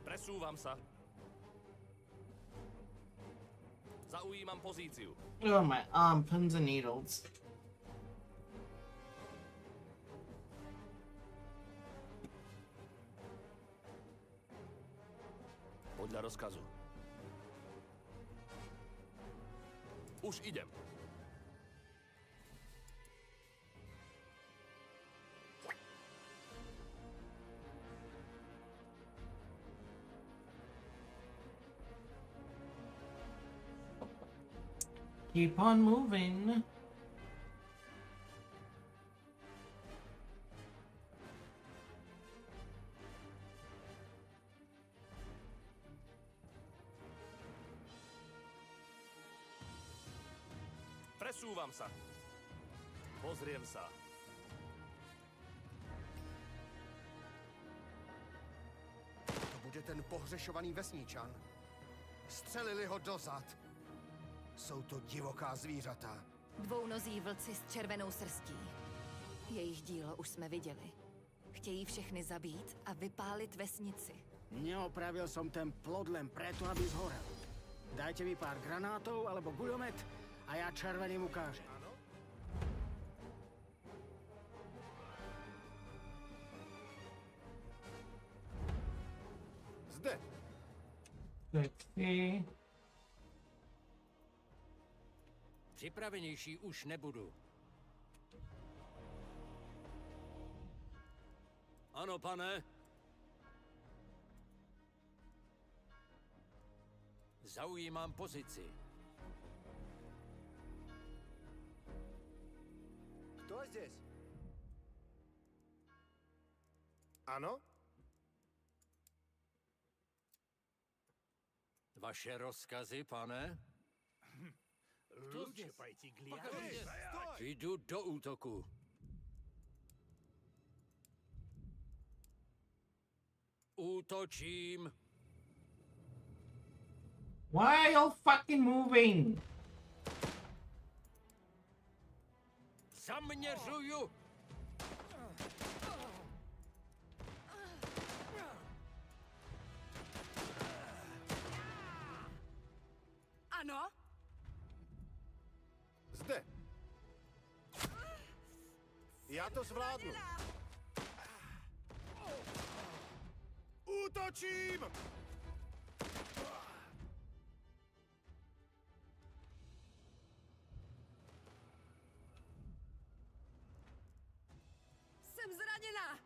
Presúvam sa. Zaujímam pozíciu.
Oh, my arm, pins and needles.
Podľa rozkazu. Už idem.
Keep on moving.
Presúvam sa. Pozriem sa.
To bude ten pohřešovaný vesničan. Střelili ho dozad. Jsou to divoká zvířata.
Dvounozí vlci s červenou srstí. Jejich dílo už jsme viděli. Chtějí všechny zabít a vypálit vesnici.
Neopravil som ten plod len preto, aby zhorel. Dajte mi pár granátov alebo guľomet a ja červeným ukážem. Zde.
Let's see.
Připravenější už nebudu. Ano, pane. Zaujímám pozici.
Kdo je здесь? Ano?
Vaše rozkazy, pane?
Luče, pajti
Jdu do útoku. Útočím.
Why are you fucking moving?
Zaměřuju.
Ano?
Zde. Já to zvládnu. Útoč! Útočím!
Jsem zraněná!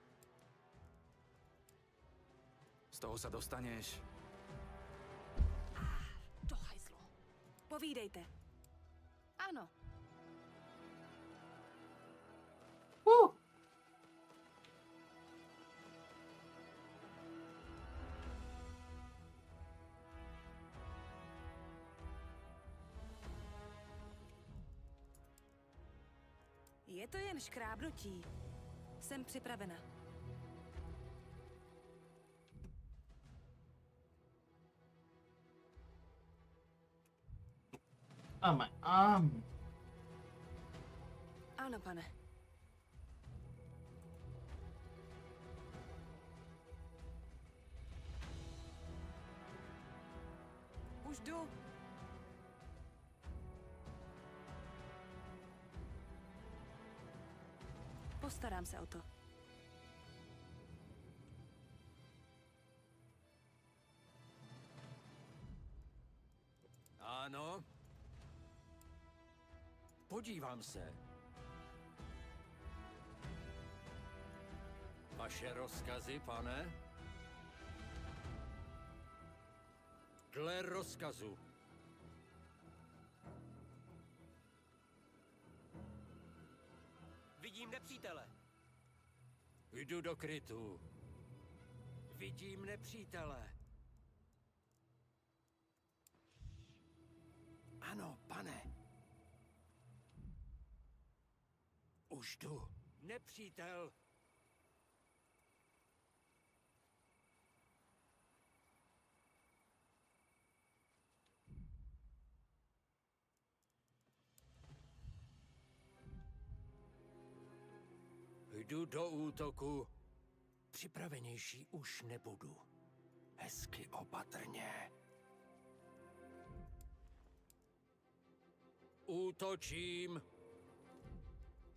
Z toho se dostaneš.
Do hajzlu. Povídejte. Ano. Je to jen škrábnutí. Jsem připravena.
Oh my arm.
Ano, pane. Už jdu. Postarám se o to.
Ano. Podívám se. Vaše rozkazy, pane? Dle rozkazu.
Vidím nepřítele.
Jdu do krytu. Vidím nepřítele. Ano, pane. Už jdu. Nepřítel. Jdu do útoku. Připravenější už nebudu. Hezky opatrně. Útočím.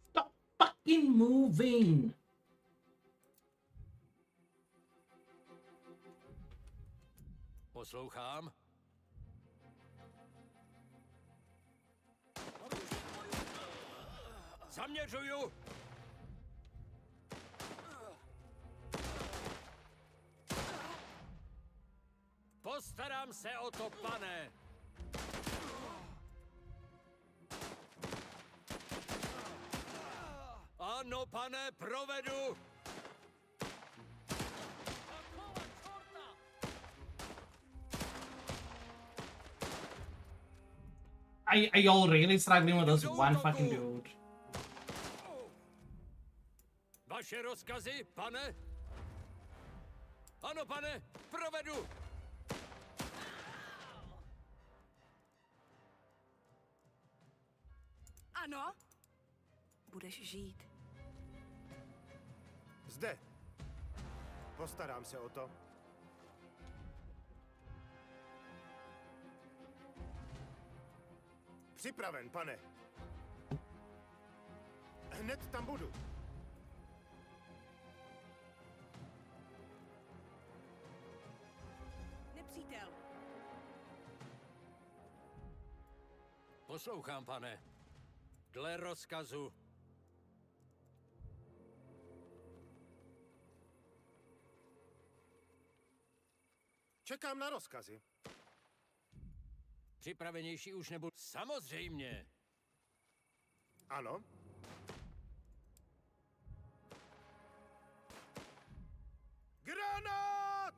Stop fucking moving.
Poslouchám. Zaměřuju. Postarám se o to, pane. Ano, pane, provedu.
Are y'all really struggling with this one fucking dude?
Vaše rozkazy, pane? Ano, pane, provedu.
Ano? Budeš žít.
Zde. Postarám se o to. Připraven, pane. Hned tam budu.
Nepřítel.
Poslouchám, pane. Dle rozkazu.
Čekám na rozkazy.
Připravenější už nebudu. Samozřejmě.
Ano. Granát!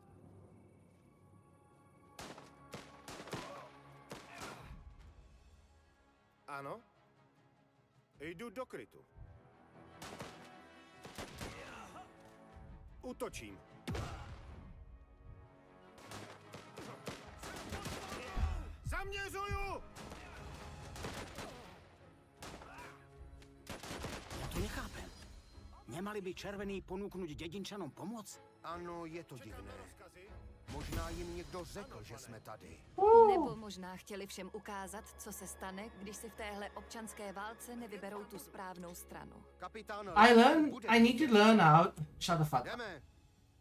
Ano. Jdu do krytu. Útočím. Zaměřuju!
Já to nechápem. Nemali by červený ponúknuť dědinčanom pomoc?
Ano, je to divné. Možná jim někdo řekl, že jsme tady.
Nebo možná chtěli všem ukázat, co se stane, když si v téhle občanské válce nevyberou tu správnou stranu.
Kapitán,
I need to learn how. Shut the fuck up.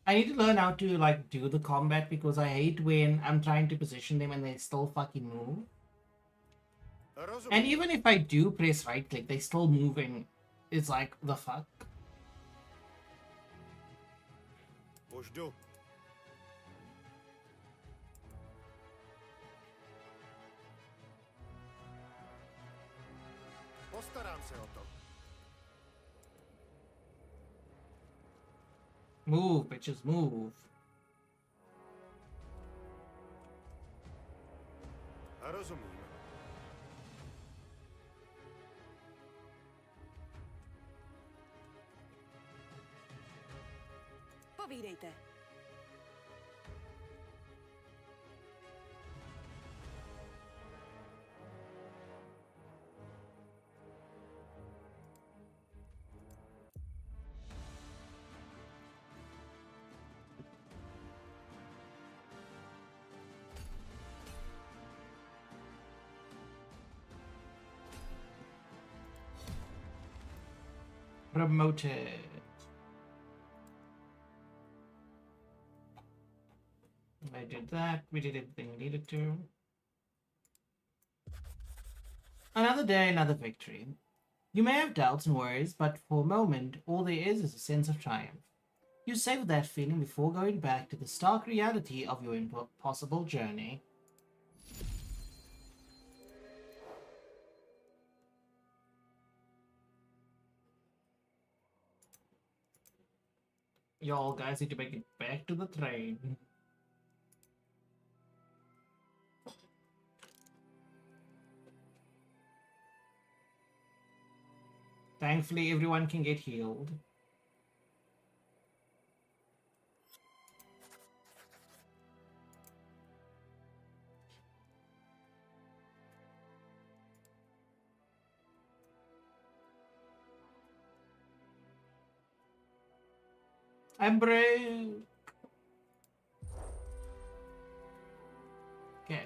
I need to learn how to like do the combat because I hate when I'm trying to position them and they still fucking move. And even if I do press right click, they still moving. It's like, the fuck?
Už jdu. Postarám se o to.
Move, bitches, move.
Rozumím.
Povídejte.
Promoted. I did that. We did everything we needed to. Another day, another victory. You may have doubts and worries, but for a moment, all there is a sense of triumph. You savor that feeling before going back to the stark reality of your impossible journey. Y'all guys need to make it back to the train. Thankfully, everyone can get healed. I'm broke. Okay.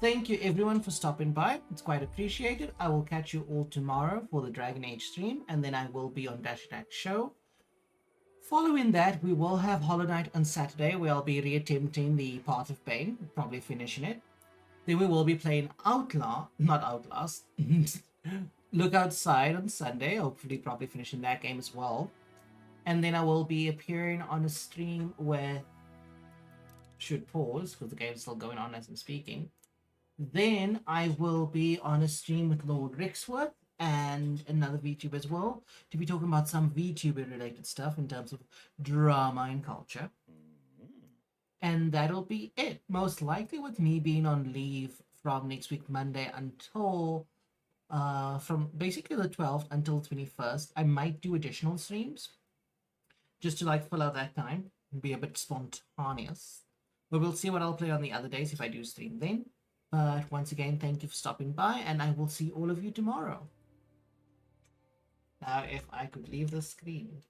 Thank you everyone for stopping by. It's quite appreciated. I will catch you all tomorrow for the Dragon Age stream, and then I will be on Dash Attack Show. Following that, we will have Hollow Knight on Saturday, where I'll be reattempting the Path of Pain, probably finishing it. Then we will be playing not Outlast. Look Outside on Sunday, hopefully probably finishing that game as well. And then I will be appearing on a stream with... Should pause, because the game's still going on as I'm speaking. Then I will be on a stream with Lord Rixworth and another VTuber as well, to be talking about some VTuber related stuff in terms of drama and culture. And that'll be it. Most likely with me being on leave from next week Monday until from basically the 12th until 21st, I might do additional streams just to like fill out that time and be a bit spontaneous. But we'll see what I'll play on the other days if I do stream then. But once again, thank you for stopping by, and I will see all of you tomorrow. Now, if I could leave the screen.